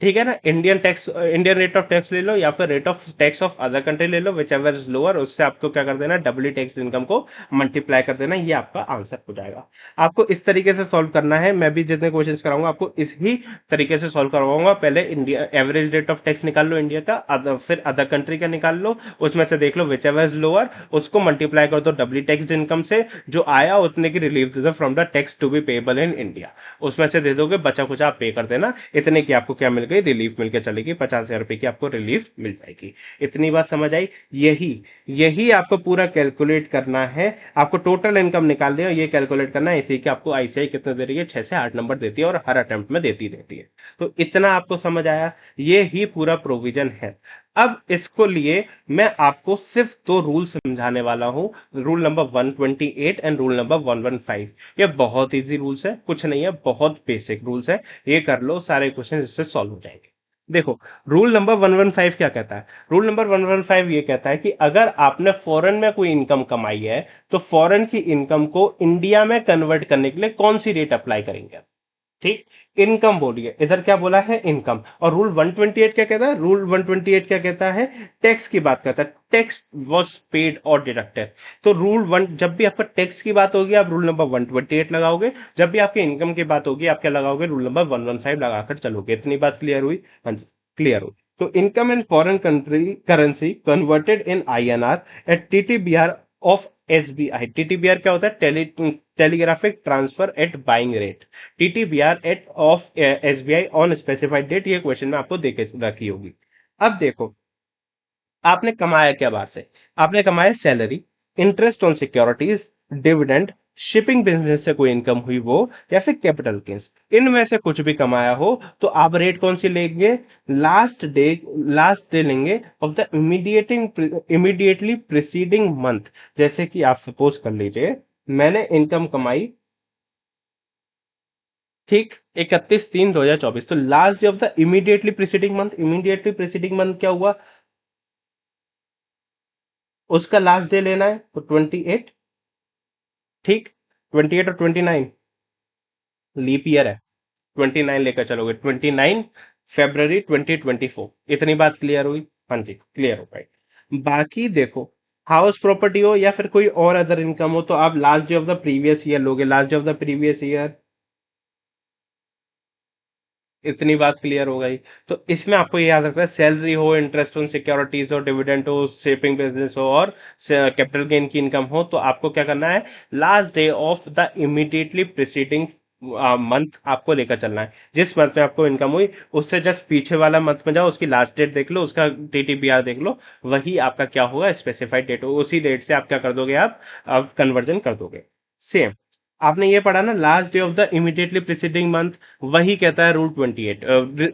ठीक है ना, Indian tax, Indian rate of tax ले लो, या फिर rate of tax of other country ले लो, विच एवर इज लोअर, उससे आपको क्या कर देना, डबली टैक्स इनकम को मल्टीप्लाई कर देना, ये आपका आंसर हो जाएगा। आपको इस तरीके से सॉल्व करना है, मैं भी जितने क्वेश्चंस कराऊंगा आपको इसी तरीके से सॉल्व करवाऊंगा। पहले India average rate of tax निकाल लो इंडिया का, फिर अदर कंट्री का निकाल लो, उसमें से देख लो विच एवर इज लोअर, उसको मल्टीप्लाई कर दो डबली टैक्स इनकम से, जो आया उतने की रिलीफ दे दो from the tax to be payable in India, उसमें से दे दोगे, बचा कुछ आप पे कर देना, इतने की आपको क्या मिल गई, रिलीफ मिलकर चलेगी, 50,000 रुपए की आपको रिलीफ मिल जाएगी। इतनी बात समझ आई, यही यही आपको पूरा कैलकुलेट करना है, आपको टोटल इनकम निकालनी है, ये कैलकुलेट करना है, इसी के आपको आईसीआई कितने दे रही है, 6 से 8 नंबर देती है, और हर अटेम्प्ट में देती रहती है। तो इतना आपको समझ आया, ये ही पूरा प्रोविजन है। अब इसको लिए मैं आपको सिर्फ दो रूल समझाने वाला हूं, rule number 128 and rule number 115। ये बहुत इजी रूल्स है, कुछ नहीं है, बहुत बेसिक रूल्स है, ये कर लो, सारे क्वेश्चन इससे सॉल्व हो जाएंगे। देखो, रूल नंबर 115 क्या कहता है, रूल नंबर 115 ये कहता है कि अगर आपने फॉरेन में कोई इनकम कमाई है, तो फॉरेन की इनकम को इंडिया में कन्वर्ट करने के लिए कौन सी रेट अप्लाई करेंगे, ठीक, इनकम बोलिए, इधर क्या बोला है, इनकम। और रूल 128 क्या कहता है, रूल 128 क्या कहता है, टैक्स की बात करता है, टैक्स वॉज पेड और डिडक्टेड। तो रूल वन, जब भी आपका टैक्स की बात होगी आप रूल नंबर 128 लगाओगे, जब भी आपकी इनकम की बात होगी आप क्या लगाओगे, रूल नंबर 115 लगाकर चलोगे। इतनी बात क्लियर हुई, हाँ जी क्लियर हुई। तो income in foreign country currency converted in INR at TTBR of SBI, TTBR क्या होता है, telegraphic transfer at buying rate, TTBR at of SBI on specified date, ये क्वेश्चन में आपको देके रखी होगी। अब देखो, आपने कमाया क्या बाहर से, आपने कमाया salary, interest on securities, dividend, shipping business से कोई इनकम हुई वो, या फिर कैपिटल गेन्स, इनमें से कुछ भी कमाया हो, तो आप रेट कौन सी लेंगे, लास्ट डे लेंगे of the immediately preceding month. जैसे कि आप सपोज कर लीजिए मैंने इनकम कमाई, ठीक, 31/3/2024, तो last day of the immediately preceding month, immediately preceding month क्या हुआ, उसका लास्ट डे लेना है, तो 28, ठीक, 28 और 29 लीप ईयर है, 29 लेकर चलोगे, 29 फरवरी 2024। इतनी बात क्लियर हुई, हाँ जी क्लियर हो पाई। बाकी देखो, हाउस प्रॉपर्टी हो या फिर कोई और अदर इनकम हो, तो आप last day of the previous year लोगे, last day of the previous year, इतनी बात क्लियर हो गई। तो इसमें आपको ये याद रखना है, सैलरी हो, इंटरेस्ट ऑन सिक्योरिटीज हो, डिविडेंड हो, शिपिंग बिजनेस हो और कैपिटल गेन की इनकम हो, तो आपको क्या करना है, last day of the immediately preceding month आपको लेकर चलना है। जिस मंथ में आपको इनकम हुई उससे जस्ट पीछे वाला मंथ में जाओ, उसकी लास्ट डेट देख लो, उसका टीटीबीआर देख लो, वही आपका क्या होगा, स्पेसिफाइड डेट हो, उसी डेट से आप क्या कर दोगे, आप कन्वर्जन कर दोगे। सेम आपने ये पढ़ा ना, last day of the immediately preceding month, वही कहता है रूल 28,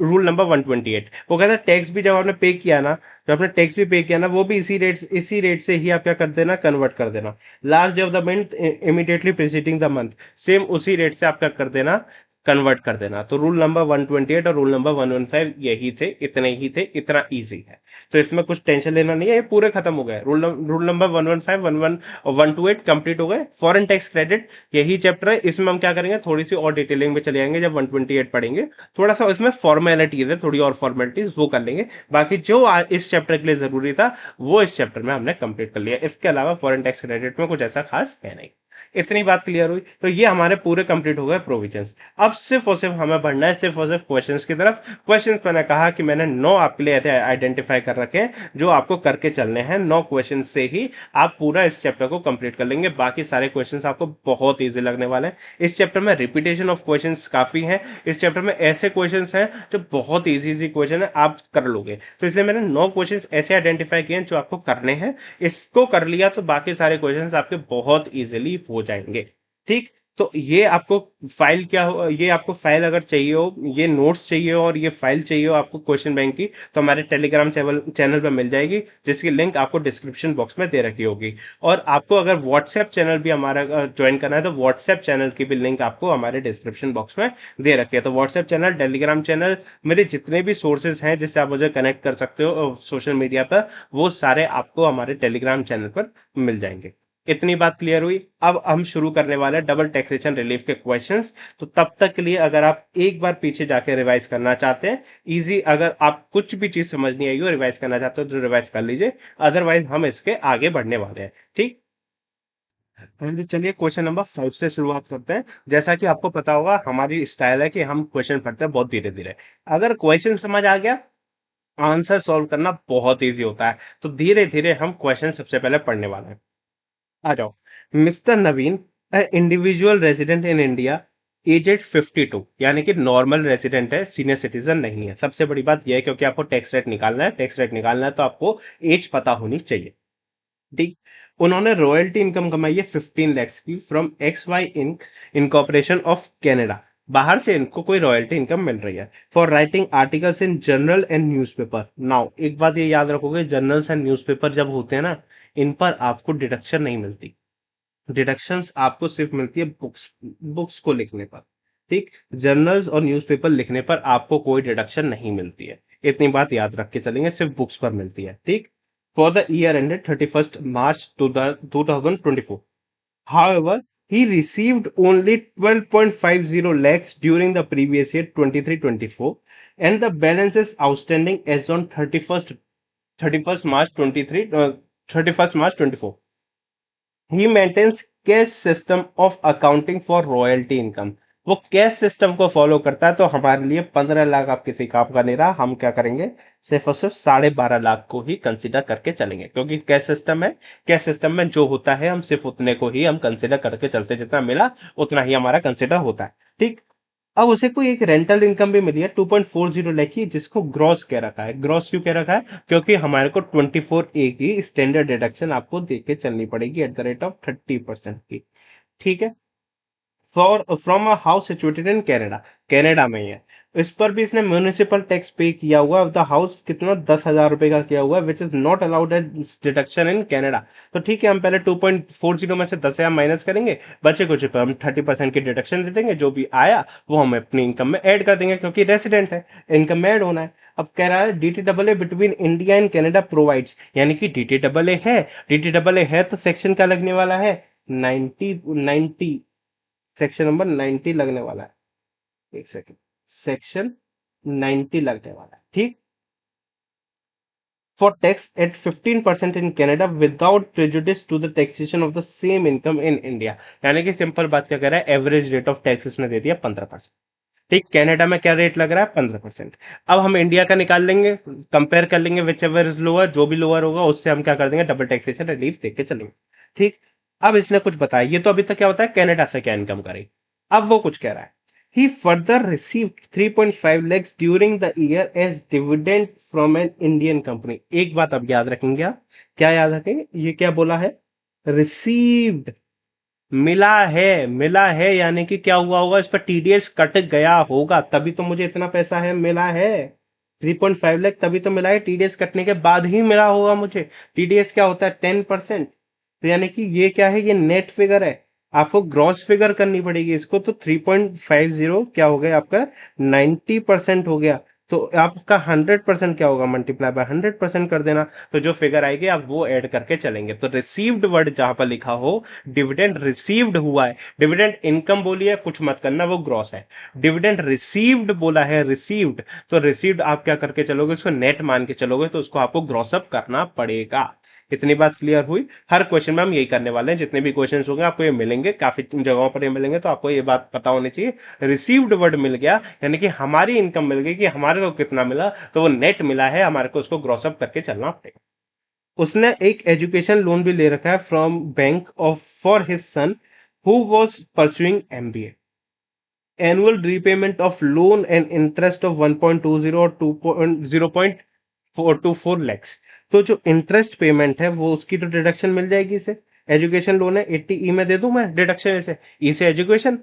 रूल नंबर 128। वो कहता है टैक्स भी जब आपने पे किया ना, जब आपने टैक्स भी पे किया ना, वो भी इसी रेट से ही आप क्या कर देना, कन्वर्ट कर देना। Last day of the month immediately preceding the month, same उसी रेट से आप क्या कर देना, कन्वर्ट कर देना। तो रूल नंबर 128 और रूल नंबर 115 यही थे, इतने ही थे, इतना इजी है। तो इसमें कुछ टेंशन लेना नहीं है, ये पूरे खत्म हो गए। रूल नंबर 115, 11 और 128 कंप्लीट हो गए। फॉरेन टैक्स क्रेडिट यही चैप्टर है, इसमें हम क्या करेंगे, थोड़ी सी और डिटेलिंग में चले जाएंगे जब 128 पढ़ेंगे। थोड़ा सा इसमें फॉर्मेलिटीज है, थोड़ी और फॉर्मेलिटीज वो कर लेंगे। बाकी जो इस चैप्टर के लिए जरूरी था वो इस चैप्टर में हमने कंप्लीट कर लिया। इसके अलावा फॉरेन टैक्स क्रेडिट में कुछ ऐसा खास है नहीं। इतनी बात क्लियर हुई, तो ये हमारे पूरे कंप्लीट हो गए प्रोविजंस। अब सिर्फ और सिर्फ हमें बढ़ना है सिर्फ और सिर्फ क्वेश्चंस की तरफ। क्वेश्चंस मैंने कहा कि मैंने 9 आपके लिए ऐसे आइडेंटिफाई कर रखे हैं जो आपको करके चलने हैं। 9 क्वेश्चन से ही आप पूरा इस चैप्टर को कंप्लीट कर लेंगे। बाकी सारे क्वेश्चंस आपको बहुत ईजी लगने वाले हैं। इस चैप्टर में रिपीटेशन ऑफ क्वेश्चंस काफी हैं। इस चैप्टर में ऐसे क्वेश्चंस हैं जो बहुत ईजी क्वेश्चन है, आप कर लोगे। तो इसलिए मैंने 9 क्वेश्चंस ऐसे आइडेंटिफाई किए हैं जो आपको करने हैं। इसको कर लिया तो बाकी सारे क्वेश्चंस आपके बहुत इजीली हो जाएंगे। ठीक, तो ये आपको फाइल क्या हो, ये आपको फाइल अगर चाहिए हो, ये नोट्स चाहिए हो और ये फाइल चाहिए हो आपको क्वेश्चन बैंक की, तो हमारे टेलीग्राम चैनल पर मिल जाएगी, जिसकी लिंक आपको डिस्क्रिप्शन बॉक्स में दे रखी होगी। और आपको अगर व्हाट्सएप चैनल भी हमारा ज्वाइन करना है तो व्हाट्सएप चैनल की भी लिंक आपको हमारे डिस्क्रिप्शन बॉक्स में दे रखी है। तो व्हाट्सएप चैनल, टेलीग्राम चैनल, मेरे जितने भी सोर्सेज हैं जिससे आप मुझे कनेक्ट कर सकते हो सोशल मीडिया पर, वो सारे आपको हमारे टेलीग्राम चैनल पर मिल जाएंगे। इतनी बात क्लियर हुई। अब हम शुरू करने वाले हैं डबल टैक्सेशन रिलीफ के क्वेश्चंस। तो तब तक के लिए अगर आप एक बार पीछे जाके रिवाइज करना चाहते हैं, इजी, अगर आप कुछ भी चीज समझ नहीं आई हो, रिवाइज करना चाहते हो तो रिवाइज कर लीजिए, अदरवाइज हम इसके आगे बढ़ने वाले हैं। ठीक, तो चलिए क्वेश्चन नंबर 5 से शुरुआत करते हैं। जैसा कि आपको पता होगा हमारी स्टाइल है कि हम क्वेश्चन पढ़ते हैं बहुत धीरे धीरे। अगर क्वेश्चन समझ आ गया, आंसर सॉल्व करना बहुत ईजी होता है। तो धीरे धीरे हम क्वेश्चन सबसे पहले पढ़ने वाले हैं। आ जाओ। Mister Naveen, individual resident in India, aged 52, यानी कि नॉर्मल रेजिडेंट है, सीनियर सिटीजन नहीं है। सबसे बड़ी बात यह है क्योंकि आपको टैक्स रेट निकालना है, टैक्स रेट निकालना है तो आपको एज पता होनी चाहिए। ठीक, उन्होंने रॉयल्टी इनकम कमाई है 15 लैक्स की from X Y Inc incorporation of Canada. बाहर से इनको कोई रॉयल्टी इनकम मिल रही है for writing articles in journal and newspaper. Now एक बात ये याद रखोगे, जर्नल्स एंड न्यूज़पेपर जब होते हैं ना, इन पर आपको डिडक्शन नहीं मिलती। डिडक्शंस आपको सिर्फ मिलती है बुक्स बुक्स को लिखने पर। ठीक, जर्नल्स और न्यूज़पेपर लिखने पर आपको कोई डिडक्शन नहीं मिलती है। इतनी बात याद रख के चलेंगे, सिर्फ बुक्स पर मिलती है। ठीक, for the year ended 31st March 2024, however, he received only 12.50 lakhs during the previous year 23-24, and the balance is outstanding as on 31st March 23 31st March 24। He maintains cash system of accounting for royalty income. वो cash system को follow करता है। तो हमारे लिए 15 लाख आप किसी काम का नहीं रहा, हम क्या करेंगे, सिर्फ और सिर्फ 12.5 लाख को ही कंसिडर करके चलेंगे, क्योंकि कैश सिस्टम है। कैश सिस्टम में जो होता है हम सिर्फ उतने को ही हम कंसिडर करके चलते, जितना मिला उतना ही हमारा कंसिडर होता है। ठीक, अब उसे कोई एक रेंटल इनकम भी मिली है 2.40 लाख की, जिसको ग्रॉस कह रखा है। ग्रॉस क्यों कह रखा है, क्योंकि हमारे को 24A की स्टैंडर्ड डिडक्शन आपको देख के चलनी पड़ेगी एट द रेट ऑफ 30% की। ठीक है, for from a house situated in Canada, Canada में ही है। इस पर भी इसने म्यूनिसिपल टैक्स पे किया हुआ है। द हाउस कितना, 10,000 रुपए का किया हुआ है, which is not allowed as deduction in Canada. तो ठीक है, हम पहले 2.40 में से 10,000 माइनस करेंगे, बचे कुछ पर हम 30% की डिडक्शन दे देंगे। जो भी आया वो हम अपनी इनकम में ऐड कर देंगे, क्योंकि रेसिडेंट है, इनकम में ऐड होना है। अब कह रहा है DTAA between India and Canada provides, यानी कि DTAA है। DTAA है तो सेक्शन क्या लगने वाला है, 90, सेक्शन नंबर 90 लगने वाला है। एक सेकंड, सेक्शन 90 लगने वाला है। ठीक, for tax at 15% in Canada without prejudice to the taxation of the same income in India. यानी कि सिंपल बात क्या कह रहा है, एवरेज रेट ऑफ टैक्स इसने दे दिया 15%। ठीक, कनाडा में क्या रेट लग रहा है? 15%। अब हम इंडिया का निकाल लेंगे, कंपेयर कर लेंगे, विच एवर इज लोअर, जो भी लोअर होगा उससे हम क्या कर देंगे, डबल टैक्सेशन रिलीफ देख के चलेंगे। ठीक। अब इसने कुछ बताया, ये तो अभी तक क्या होता है, कनाडा से क्या इनकम करे। अब वो कुछ कह रहा है, he further received 3.5 lakhs during the year as dividend from an Indian company. एक बात अब याद रखेंगे आप, क्या याद रखेंगे, ये क्या बोला है, रिसीव्ड, मिला है, यानी कि क्या हुआ होगा, इस पर टीडीएस कट गया होगा, तभी तो मुझे इतना पैसा है मिला है। 3.5 लाख तभी तो मिला है, टीडीएस कटने के बाद ही मिला होगा मुझे। टीडीएस क्या होता है? 10%। तो यानी कि ये क्या है, ये नेट फिगर है, आपको ग्रॉस फिगर करनी पड़ेगी इसको। तो 3.50 क्या हो गया आपका, 90% हो गया। तो आपका 100% क्या होगा, मल्टीप्लाई बाय 100% कर देना। तो जो फिगर आएगी आप वो ऐड करके चलेंगे। तो रिसीव्ड वर्ड जहां पर लिखा हो, डिविडेंड रिसीव्ड हुआ है, डिविडेंड इनकम बोली है, कुछ मत करना, वो ग्रॉस है। डिविडेंड रिसीव्ड बोला है, रिसीव्ड, तो रिसीव्ड आप क्या करके चलोगे, उसको नेट मान के चलोगे, तो उसको आपको ग्रॉस अप करना पड़ेगा। इतनी बात क्लियर हुई। हर क्वेश्चन में हम यही करने वाले हैं, जितने भी क्वेश्चन होंगे आपको ये मिलेंगे, काफी जगहों पर ये मिलेंगे, तो आपको ये बात पता होनी चाहिए। रिसीव्ड वर्ड मिल गया, यानी कि हमारी इनकम मिल गई, कि हमारे को कितना मिला, तो वो नेट मिला है, हमारे को उसको ग्रॉस अप करके चलना पड़ेगा। उसने एक एजुकेशन लोन भी ले रखा है from bank of for his son who was pursuing MBA. Annual repayment of loan and interest of 1.20 और 2.0.424 लैक्स। तो जो इंटरेस्ट पेमेंट है वो उसकी तो डिडक्शन मिल जाएगी इसे। एजुकेशन लोन है, 80 ई में दे दूं मैं डिडक्शन इसे, ई से एजुकेशन।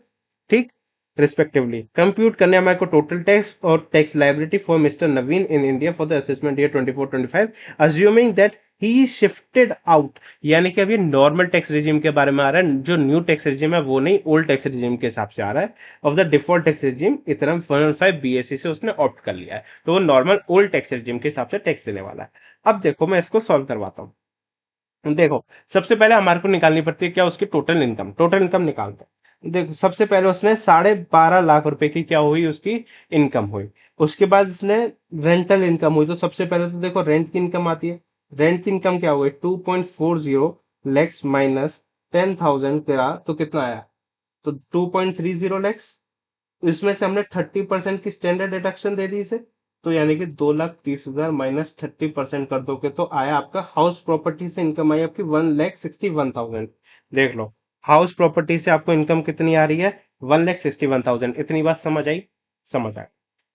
ठीक, रिस्पेक्टिवली कंप्यूट करने हमारे को टोटल टैक्स और tax liability for mister Naveen in India for the assessment year 24-25, assuming that he shifted out. यानी कि अभी नॉर्मल टैक्स रिजीम के बारे में आ रहा है, जो न्यू टैक्स रिजीम है वो नहीं, ओल्ड टैक्स रिजीम के हिसाब से आ रहा है। Of the default tax regime इतरम 115 बीएससी से उसने ऑप्ट कर लिया है, तो वो नॉर्मल ओल्ड टैक्स रिजीम के हिसाब से टैक्स देने वाला है। अब देखो मैं इसको सॉल्व करवाता हूँ। देखो, सबसे पहले हमारे को निकालनी पड़ती है क्या, उसकी टोटल इनकम। टोटल इनकम निकालते हैं। देखो सबसे पहले उसने 12.5 लाख रुपए की क्या हुई, उसकी इनकम हुई। उसके बाद इसने रेंटल इनकम हुई। तो सबसे पहले तो देखो रेंट की इनकम आती है। रेंट की इनकम क्या हो गई, 2.40 लैक्स माइनस 10,000 करा तो कितना आया, तो 2.30 लैक्स। इसमें से हमने 30% की स्टैंडर्ड डिडक्शन दे दी इसे। तो यानी कि 2,30,000 माइनस 30% कर दोगे तो आया आपका हाउस प्रॉपर्टी से इनकम आई आपकी 1,61,000। देख लो, हाउस प्रॉपर्टी से आपको इनकम कितनी आ रही है, 1,61,000। इतनी बात समझ आई? समझ आए।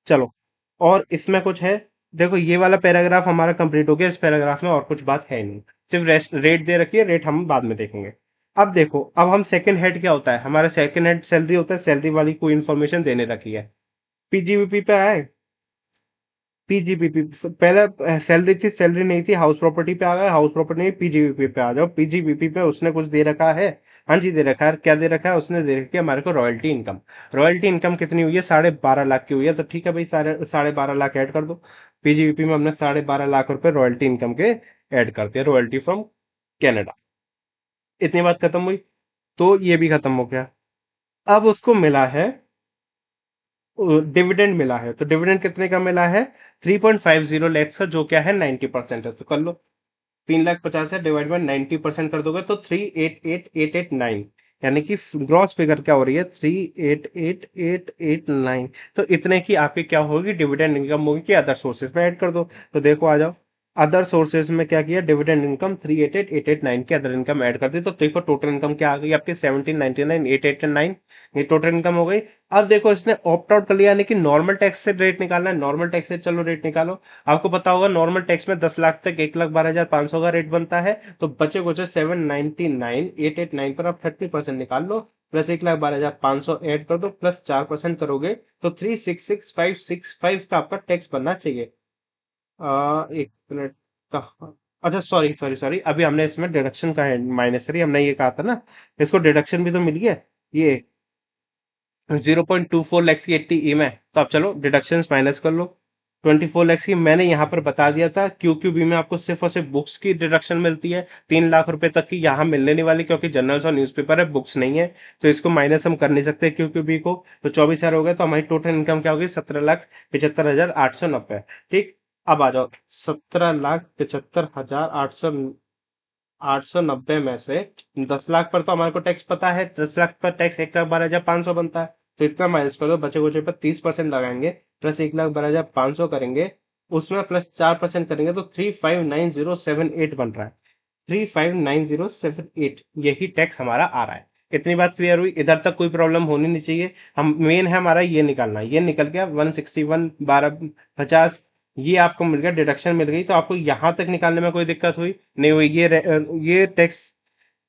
चलो, और इसमें कुछ है। देखो ये वाला पैराग्राफ हमारा कंप्लीट हो गया, इस पैराग्राफ में और कुछ बात है नहीं, सिर्फ रेट दे रखी है, रेट हम बाद में देखेंगे। अब देखो, अब हम सेकंड हेड क्या होता है, हमारा सेकंड हेड सैलरी होता है, सैलरी वाली कोई इन्फॉर्मेशन देने रखी है। पीजीबीपी पे आए, पीजीबीपी पहले सैलरी थी, सैलरी नहीं थी, हाउस प्रॉपर्टी पे आ गए, हाउस प्रॉपर्टी नहीं, पीजीबीपी पे आ जाओ। पीजीबीपी पे उसने कुछ दे रखा है। हाँ जी दे रखा है, क्या दे रखा है, उसने दे रखी है हमारे को रॉयल्टी इनकम। रॉयल्टी इनकम कितनी हुई है, 12.5 लाख की हुई है। तो ठीक है भाई, 12.5 लाख ऐड कर दो। पीजीबीपी में हमने 12.5 लाख रुपए रॉयल्टी इनकम के ऐड कर दिया, रॉयल्टी फ्रॉम कैनेडा। इतनी बात खत्म हुई, तो ये भी खत्म हो गया। अब उसको मिला है, डिविडेंड मिला है। तो डिविडेंड कितने का मिला है, 3.50 लैक्स का, जो क्या है 90% है। तो कर लो, 3,50,000 है डिवाइड बाय 90% कर दोगे तो 388,889, यानी कि ग्रॉस फिगर क्या हो रही है, 388,889। तो इतने की आपकी क्या होगी, डिविडेंड इनकम होगी, कि अदर सोर्सेज में ऐड कर दो। तो देखो आ जाओ, अदर सोर्सेज में क्या किया, डिविडेंड इनकम 388,889 की अदर इनकम ऐड कर दी। तो देखो टोटल इनकम क्या आ गई आपकी, 1799,889, ये टोटल इनकम हो गई। अब देखो इसने ऑप्ट आउट कर लिया, यानी कि नॉर्मल टैक्स से रेट निकालना है, नॉर्मल टैक्स से चलो रेट निकालो। आपको पता होगा नॉर्मल टैक्स में 10 लाख तक 1,12,500 का रेट बनता है। तो बचे कुछ 799,889 पर आप 30% निकाल लो, प्लस 1,12,500 ऐड कर दो, प्लस 4% करोगे, तो 366,565 का आपका टैक्स बनना चाहिए। एक मिनट का, अच्छा सॉरी सॉरी सॉरी, अभी हमने इसमें डिडक्शन का है माइनस करी, हमने ये कहा था ना, इसको डिडक्शन भी तो मिल गया। ये 0.24 लैक्स की 80 में, तो आप चलो डिडक्शन माइनस कर लो। 24 लैक्स की मैंने यहाँ पर बता दिया था, क्यूक्यूबी में आपको सिर्फ और सिर्फ बुक्स की डिडक्शन मिलती है, 3 लाख रुपए तक की यहाँ मिलने नहीं वाली, क्योंकि जर्नल्स और न्यूज़पेपर है, बुक्स नहीं है। तो इसको माइनस हम कर नहीं सकते क्यूक्यूबी को। तो 24,000 हो गया, तो हमारी टोटल इनकम क्या होगी, 17,75,890। ठीक, अब आ जाओ, 17,75,890 में से 10 लाख पर तो हमारे को टैक्स पता है, 10 लाख पर टैक्स 1,12,500 बनता है। तो इतना माइनस कर दो, बचे कुचे पर 30% लगाएंगे, प्लस 1,12,500 करेंगे, उसमें प्लस 4% करेंगे तो 359,078 बन रहा है। 359,078 यही टैक्स हमारा आ रहा है। इतनी बात क्लियर हुई, इधर तक कोई प्रॉब्लम होनी नहीं चाहिए। हम मेन है हमारा ये निकालना, ये निकल गया 161 1250, ये आपको मिल गया, डिडक्शन मिल गई, तो आपको यहां तक निकालने में कोई दिक्कत हुई नहीं हुई। ये टैक्स,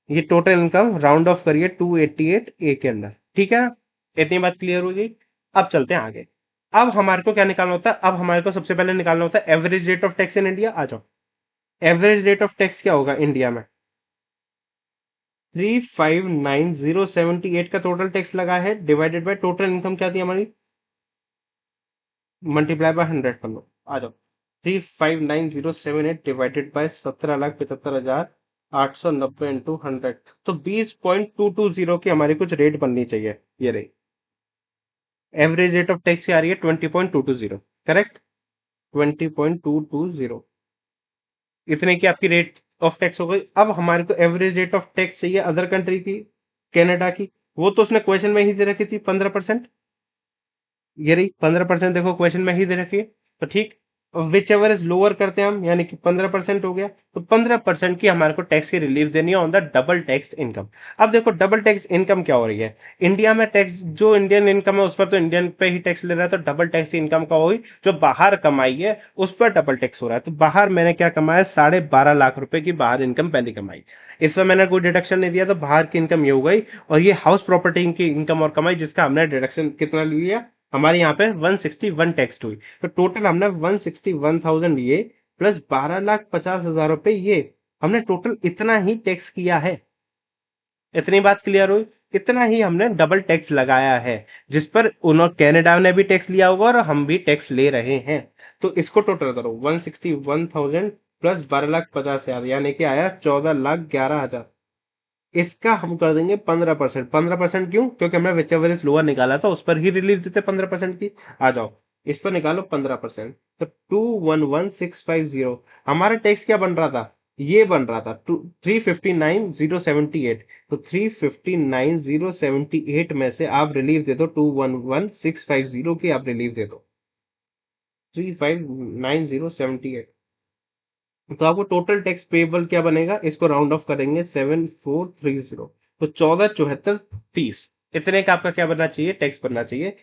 ये टोटल इनकम राउंड ऑफ करिए 288 ए के अंदर, ठीक है ना? इतनी बात क्लियर हो गई। अब चलते हैं आगे। अब हमारे को क्या निकालना होता है? अब हमारे को सबसे पहले निकालना होता है average rate of tax in India. आ जाओ, एवरेज रेट ऑफ टैक्स क्या होगा इंडिया में? 359,078 का टोटल टैक्स लगा है, डिवाइडेड बाय टोटल इनकम क्या थी हमारी, मल्टीप्लाई बाय 100 कर लो। आ जाओ, 359,078 डिवाइडेड बाय 17,75,890 इंटू 100, तो 20.220 की हमारी कुछ रेट बननी चाहिए। ये रही एवरेज रेट ऑफ टैक्स, आ रही है 20.220, करेक्ट? 20.220, इतने की आपकी रेट ऑफ टैक्स हो गई। अब हमारे को एवरेज रेट ऑफ टैक्स चाहिए अदर कंट्री की, कनाडा की। वो तो उसने क्वेश्चन में ही दे रखी थी 15%। ये रही 15%, देखो क्वेश्चन में ही दे रखी है। तो ठीक, विच एवर इज लोअर करते हैं हम, यानी कि 15% हो गया, तो 15% की हमारे को टैक्स की रिलीफ देनी है on the double tax income. अब देखो डबल टैक्स इनकम क्या हो रही है इंडिया में, टैक्स जो इंडियन इनकम है उस पर तो इंडियन पे ही टैक्स ले रहा है, तो डबल टैक्स इनकम का हुई जो बाहर कमाई है उस पर डबल टैक्स हो रहा है। तो बाहर मैंने क्या कमाया, 12.5 लाख रुपए की बाहर इनकम पहले कमाई, इस पर मैंने कोई डिडक्शन नहीं दिया, तो बाहर की इनकम ये हो गई। और ये हाउस प्रॉपर्टी की इनकम और कमाई, जिसका हमने डिडक्शन कितना लिया, हमारे यहाँ पे 161 टैक्स हुई। तो टोटल हमने 161,000 ये प्लस 12,50,000 रुपए ये, हमने टोटल इतना ही टैक्स किया है। इतनी बात क्लियर हुई? इतना ही हमने डबल टैक्स लगाया है, जिस पर उन्होंने कनाडा ने भी टैक्स लिया होगा और हम भी टैक्स ले रहे हैं। तो इसको टोटल करो, 161,000 प्लस 12,50,000, यानी कि आया 14,11,000। इसका हम कर देंगे 15%। 15% क्यों? क्योंकि हमने विच एवर इज लोअर निकाला था, उस पर ही रिलीफ देते 15% की। आ जाओ, इस पर निकालो 15%, तो 211,650। हमारा टैक्स क्या बन रहा था? ये बन रहा था 359,078। तो 359,078 में से आप रिलीफ दे दो 211,650 की, आप रिलीफ दे दो 359,078। तो आपको टोटल टैक्स पेबल क्या बनेगा, इसको राउंड ऑफ करेंगे 7,430, तो 14,74,30, इतने का आपका क्या बनना चाहिए, टैक्स बनना चाहिए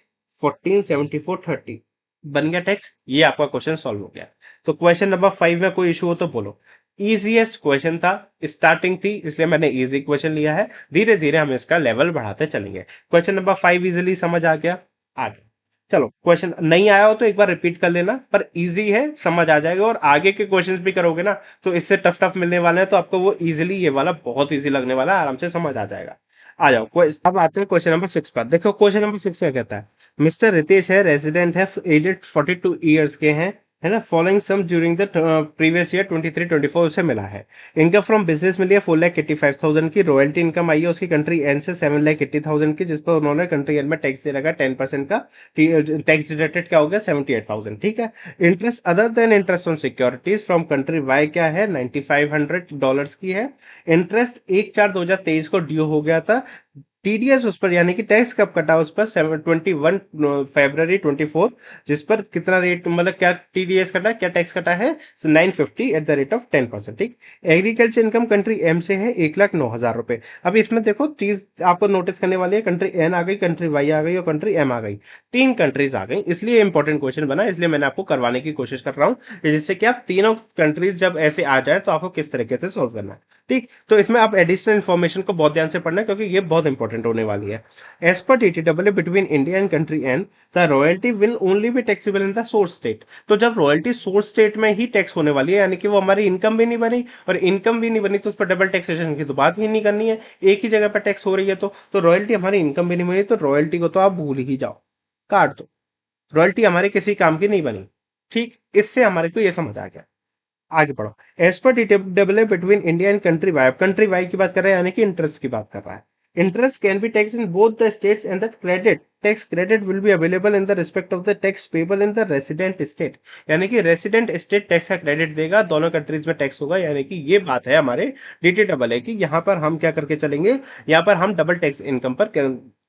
14,74,30। बन गया टैक्स, ये आपका क्वेश्चन सॉल्व हो गया। तो क्वेश्चन नंबर 5 में कोई इशू हो तो बोलो। इजीएस्ट क्वेश्चन था, स्टार्टिंग थी, इसलिए मैंने इजी क्वेश्चन लिया है, धीरे धीरे हम इसका लेवल बढ़ाते चलेंगे। क्वेश्चन नंबर 5 इजिली समझ आ गया? आगे चलो, क्वेश्चन नहीं आया हो तो एक बार रिपीट कर लेना, पर इजी है, समझ आ जाएगा। और आगे के क्वेश्चंस भी करोगे ना तो इससे टफ टफ मिलने वाले हैं, तो आपको वो इजीली, ये वाला बहुत इजी लगने वाला है, आराम से समझ आ जाएगा। आ जाओ, अब आते हैं क्वेश्चन नंबर 6 पर। देखो क्वेश्चन नंबर 6 क्या कहता है, मिस्टर रितेश है, रेजिडेंट है, एजेड 42 ईयर्स के हैं, है ना, following sum during the previous year 23-24 से मिला है। इनकम फ्रॉम बिजनेस मिली है 4,85,000 की, रॉयल्टी इनकम आई है उसकी कंट्री एन से 7,80,000 की, जिस पर उन्होंने कंट्री एन में टैक्स दे रखा है 10% का, टैक्स डिडक्टेड क्या हो गया 78,000, ठीक है। Interest other than interest on securities from country Y क्या है, $9,500 की है। इंटरेस्ट 1/4/2023 को ड्यू हो गया था। टीडीएस उस पर, यानी कि टैक्स कब कटा उस पर, 21 फरवरी 24, जिस पर कितना रेट, मतलब क्या टीडीएस कटा, क्या टैक्स कटा है, 950 एट द रेट ऑफ 10%, ठीक। एग्रीकल्चर इनकम कंट्री एम से है 1,09,000 रुपए। अब इसमें देखो चीज आपको नोटिस करने वाली है, कंट्री एन आ गई, कंट्री वाई आ गई और कंट्री एम आ गई, तीन कंट्रीज आ गई, इसलिए इंपॉर्टेंट क्वेश्चन बना, इसलिए मैंने आपको करवाने की कोशिश कर रहा हूँ, जिससे कि आप तीनों कंट्रीज जब ऐसे आ जाए तो आपको किस तरीके से सोल्व करना है, ठीक। तो इसमें आप एडिशनल इन्फॉर्मेशन को बहुत ध्यान से पढ़ना है, क्योंकि ये बहुत इंपॉर्टेंट होने वाली है। एज पर टीटीडब्ल्यू between India and country N, the royalty will only be taxable in the source state. तो जब रॉयल्टी सोर्स स्टेट में ही टैक्स होने वाली है, यानी कि वो हमारी इनकम भी नहीं बनी, और इनकम भी नहीं बनी तो उस पर डबल टैक्सेशन की तो बात ही नहीं करनी है, एक ही जगह पर टैक्स हो रही है। तो रॉयल्टी हमारी इनकम भी नहीं बनी, तो रॉयल्टी को तो आप भूल ही जाओ, काट दो, रॉयल्टी हमारे किसी काम की नहीं बनी, ठीक। इससे हमारे को ये समझ आ गया। आगे बढ़ो। एज पर टीटीडब्ल्यू between India and country Y, country Y की बात कर रहा है, यानी कि इंटरेस्ट की बात कर रहा है। Interest can be taxed in both the states and the tax credit will be available in the respect of the tax payable in the resident state। यानी कि रेसिडेंट स्टेट टैक्स का क्रेडिट देगा, दोनों कंट्रीज में tax होगा। यानी कि ये बात है हमारे डीटी डबल है कि यहाँ पर हम क्या करके चलेंगे, यहाँ पर हम डबल टैक्स इनकम पर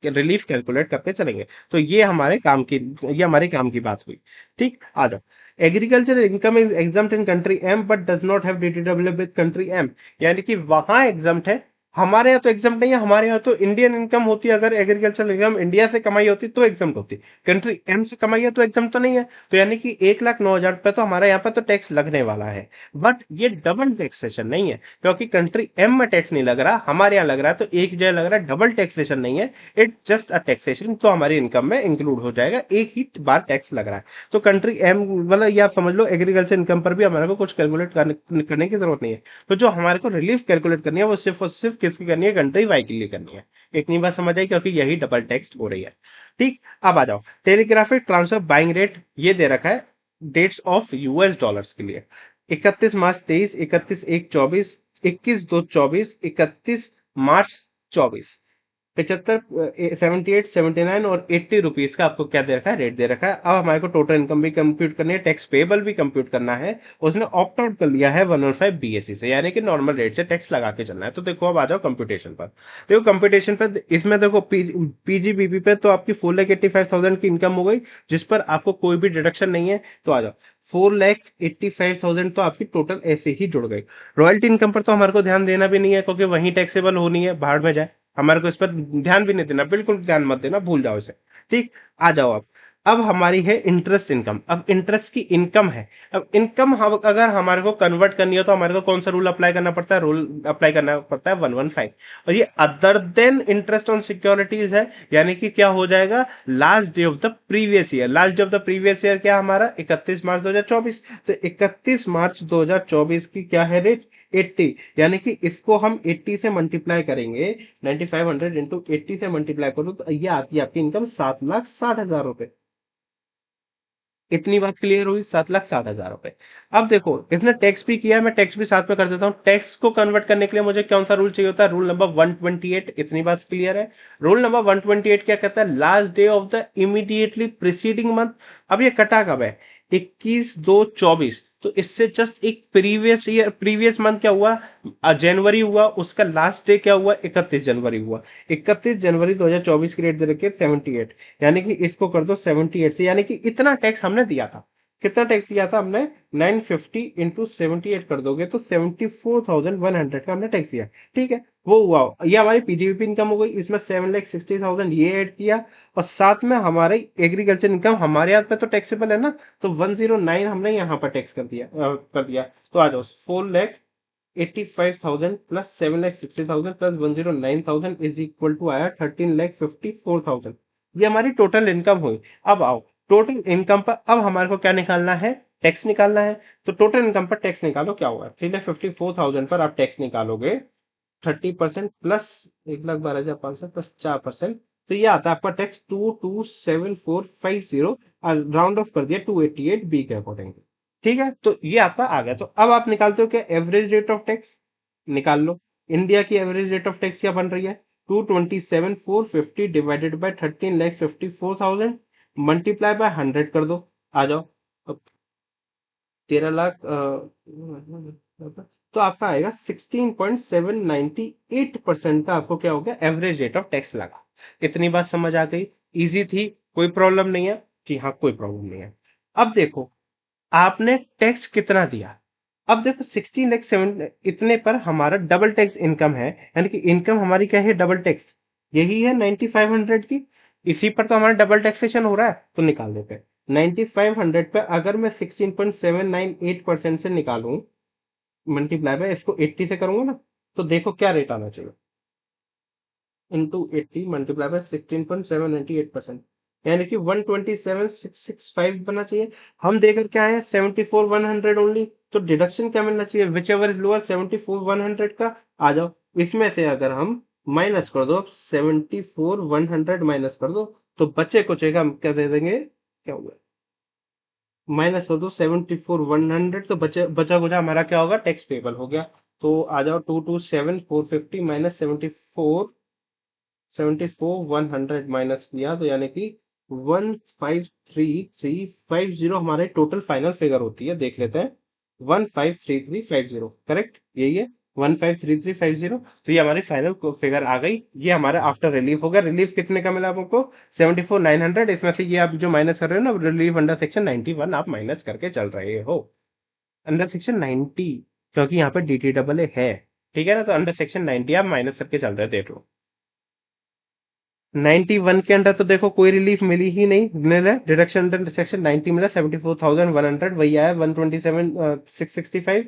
रिलीफ कैलकुलेट करके चलेंगे। तो ये हमारे काम की बात हुई। ठीक, आ जाओ। Agriculture income is exempt in country M but does not have DTW with country M. यानी कि वहां एग्जम्प्ट है, हमारे यहाँ तो एग्जाम नहीं है। हमारे यहाँ तो इंडियन इनकम होती है, अगर एग्रीकल्चर इनकम इंडिया से कमाई होती तो एग्जाम होती, कंट्री एम से कमाई है तो एग्जाम तो नहीं है। तो यानी कि 1,09,000 रुपए तो हमारे यहाँ पर तो टैक्स लगने वाला है। बट ये डबल टैक्सेशन नहीं है, क्योंकि कंट्री एम में टैक्स नहीं लग रहा, हमारे यहाँ लग रहा है। तो एक जगह लग रहा है, डबल टैक्सेशन नहीं है, इट जस्ट अ टैक्सेशन। तो हमारी इनकम में इंक्लूड हो जाएगा, एक ही बार टैक्स लग रहा है। तो कंट्री एम मतलब ये आप समझ लो, एग्रीकल्चर इनकम पर भी हमारे को कुछ कैलकुलेट करने की जरूरत नहीं है। तो जो हमारे को रिलीफ कैलकुलेट करनी है वो सिर्फ और सिर्फ किसकी करनी है, कंट्री वाई के लिए करनी है। इतनी बात समझ आई, क्योंकि यही डबल टैक्स हो रही है। ठीक, अब आ जाओ। टेलीग्राफिक ट्रांसफर बाइंग रेट ये दे रखा है डेट्स ऑफ यूएस डॉलर्स के लिए। 31 मार्च 23, 31 1 24, 21 2 24, 31 मार्च 24, 75, 78, 79 और 80 रुपीज का आपको क्या दे रखा है, रेट दे रखा है। अब हमारे को टोटल इनकम भी कंप्यूट करनी है, टैक्स पेबल भी कंप्यूट करना है। उसने ऑप्ट आउट कर लिया है 115 बीएससी से, यानी कि नॉर्मल रेट से टैक्स लगा के चलना है। तो देखो अब आ जाओ कंप्यूटेशन पर। देखो कंप्यूटेशन पर, इसमें देखो पीजीबीपी पे तो आपकी 4,85,000 की इनकम हो गई, जिस पर आपको कोई भी डिडक्शन नहीं है। तो आ जाओ, 4,85,000 तो आपकी टोटल ऐसे ही जुड़ गई। रॉयल्टी इनकम पर तो हमारे को ध्यान देना भी नहीं है, क्योंकि वही टैक्सेबल होनी है, बाहर में जाए। हमारे को इस पर ध्यान भी नहीं देना, बिल्कुल ध्यान मत देना, भूल जाओ इसे। ठीक, आ जाओ। अब हमारी है इंटरेस्ट इनकम। अब इंटरेस्ट की इनकम है। अब इनकम अगर हमारे को कन्वर्ट करनी हो तो हमारे को कौन सा रूल अप्लाई करना पड़ता है, रूल अप्लाई करना पड़ता है 115। और ये other than interest on securities है। यानी कि क्या हो जाएगा, last day of the previous year. Last day of the previous year क्या हमारा, 31 मार्च 2024। तो 31 मार्च 2024 की क्या है रेट, 80। यानी कि इसको हम 80 से मल्टीप्लाई करेंगे, 9500 इंटू 80 से मल्टीप्लाई करो तो ये आती है आपकी इनकम 7,60,000 रुपए। इतनी बात क्लियर हुई, 7,60,000 रुपए। अब देखो इसने टैक्स भी किया, मैं टैक्स भी साथ में कर देता हूँ। टैक्स को कन्वर्ट करने के लिए मुझे कौन सा रूल चाहिए होता है, रूल नंबर 128। इतनी बात क्लियर है। रूल नंबर 128 क्या कहता है, last day of the immediately preceding month. अब ये कटा कब है, 21/2/24। तो इससे जस्ट एक प्रीवियस ईयर, प्रीवियस मंथ क्या हुआ, जनवरी हुआ, उसका लास्ट डे क्या हुआ, 31 जनवरी हुआ। 31 जनवरी 2024 की रेट दे रखी है 78। यानी कि इसको कर दो 78 से, यानी कि इतना टैक्स हमने दिया था। कितना टैक्स दिया था हमने, 950 इंटू 78 कर दोगे तो 74,100 का हमने टैक्स दिया। ठीक है, वो हुआ। ये हमारी पीजीबीपी इनकम हो गई, इसमें 7,60,000 ये ऐड किया। और साथ में हमारे एग्रीकल्चर इनकम हमारे यहाँ पे तो टैक्सेबल है ना, तो 109 हमने यहाँ पर टैक्स कर दिया। तो आ जाओ, 4,85,000 plus 7,60,000 plus 109,000 is equal to आया 13,54,000। ये हमारी टोटल इनकम हुई। अब आओ, टोटल इनकम पर अब हमारे को क्या निकालना है, टैक्स निकालना है। तो टोटल इनकम पर टैक्स निकालो, क्या होगा, 3,54,000 पर आप टैक्स निकालोगे 30% प्लस 1,12,500 प्लस 4%। तो ये आता है आपका टैक्स 227,450, राउंड ऑफ कर दिया 288 बी के अकॉर्डिंग। ठीक है, तो ये आपका आ गया। तो अब आप निकालते हो क्या, एवरेज रेट ऑफ टैक्स निकाल लो। इंडिया की एवरेज रेट ऑफ टैक्स क्या बन रही है, 227,450 डिवाइडेड बाय 13,54,000 मल्टीप्लाई बाय 100 कर दो। आ जाओ, अब 13 लाख तो आपका आएगा 16.798% का आपको क्या हो गया, एवरेज रेट ऑफ टैक्स लगा। इतनी बात समझ आ गई, इजी थी, कोई प्रॉब्लम नहीं है। जी हाँ, कोई प्रॉब्लम नहीं है। अब देखो आपने टैक्स कितना दिया। अब देखो 16,07 इतने पर हमारा डबल टैक्स इनकम है, यानी कि इनकम हमारी क्या है, डबल टैक्स यही है 9,500 की। इसी पर तो हमारा डबल टैक्सेशन हो रहा है, तो निकाल देते हैं। 9,500 पे अगर मैं 16.798% से निकालूं, मल्टीप्लाई बाय इसको 80 से करूंगा ना, तो देखो क्या रेट आना चाहिए, इंटू 80 मल्टीप्लाई बाय 16.798%, यानी कि 127,665 बनना चाहिए। हम देकर क्या है, 74,100 ओनली। तो डिडक्शन क्या मिलना चाहिए, विच एवर इज लोअर, 74,100 का। आ जाओ, इसमें से अगर हम माइनस कर दो, 74,100 माइनस कर दो, तो बचे कुछ हम क्या दे देंगे, क्या हुआ, माइनस कर दो 74,100, तो बचा कुचा हमारा क्या होगा, टैक्स पेबल हो गया। तो आ जाओ, 227,450 माइनस 74 74,100 माइनस किया तो यानी कि 153350 हमारे टोटल फाइनल फिगर होती है, देख लेते हैं। 153350 करेक्ट, यही है 153350। तो ये हमारी फाइनल फिगर आ गई, ये हमारा आफ्टर रिलीफ होगा। रिलीफ कितने का मिला आपको? 74,900। इसमें से ये आप जो माइनस कर रहे हो ना, रिलीफ अंडर सेक्शन 91 आप माइनस करके चल रहे हो, अंडर सेक्शन 90, क्योंकि यहाँ पे डी टी डबल ए है, ठीक है ना। तो अंडर सेक्शन 90 आप माइनस करके चल रहे हो, देख लो। 91 के अंडर तो देखो कोई रिलीफ मिली ही नहीं, निल है। डिडक्शन अंडर सेक्शन 90 मिला 74,100, वही आया 127,665,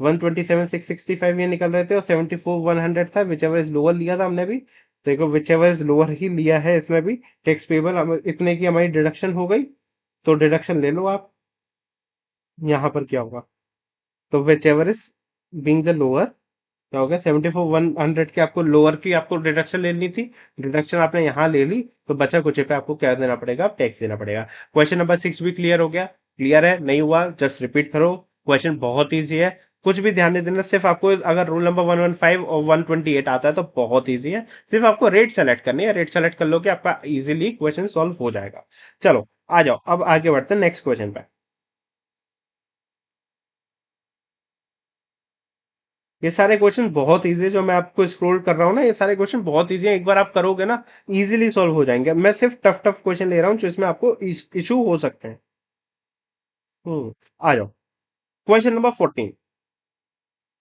127,665 ये निकल रहे थे, और 74,100 था, विच एवर इज लोअर लिया था हमने भी। देखो विच एवर इज लोअर ही लिया है इसमें भी। टैक्स पेबल इतने की हमारी डिडक्शन हो गई, तो डिडक्शन ले लो आप। यहाँ पर क्या होगा? तो whichever is being the lower, क्या हो गया? 74,100 के आपको लोअर की आपको डिडक्शन लेनी थी, डिडक्शन आपने यहाँ ले ली, तो बचा कुछ पे आपको क्या देना पड़ेगा? टैक्स देना पड़ेगा। क्वेश्चन नंबर 6 भी क्लियर हो गया? क्लियर है? नहीं हुआ जस्ट रिपीट करो, क्वेश्चन बहुत ईजी है। कुछ भी ध्यान नहीं देना, सिर्फ आपको अगर रूल नंबर 115 और 128 आता है तो बहुत ईजी है। सिर्फ आपको रेट सेलेक्ट करनी है, रेट सेलेक्ट कर लो कि आपका इजीली क्वेश्चन सॉल्व हो जाएगा। चलो आ जाओ, अब आगे बढ़ते हैं नेक्स्ट क्वेश्चन पे। ये सारे क्वेश्चन बहुत इजी है, जो मैं आपको स्क्रोल कर रहा हूँ ना, ये सारे क्वेश्चन बहुत इजी है, एक बार आप करोगे ना इजीली सॉल्व हो जाएंगे। मैं सिर्फ टफ टफ क्वेश्चन ले रहा हूँ जो इसमें आपको इशू हो सकते हैं। आ जाओ, क्वेश्चन नंबर 14।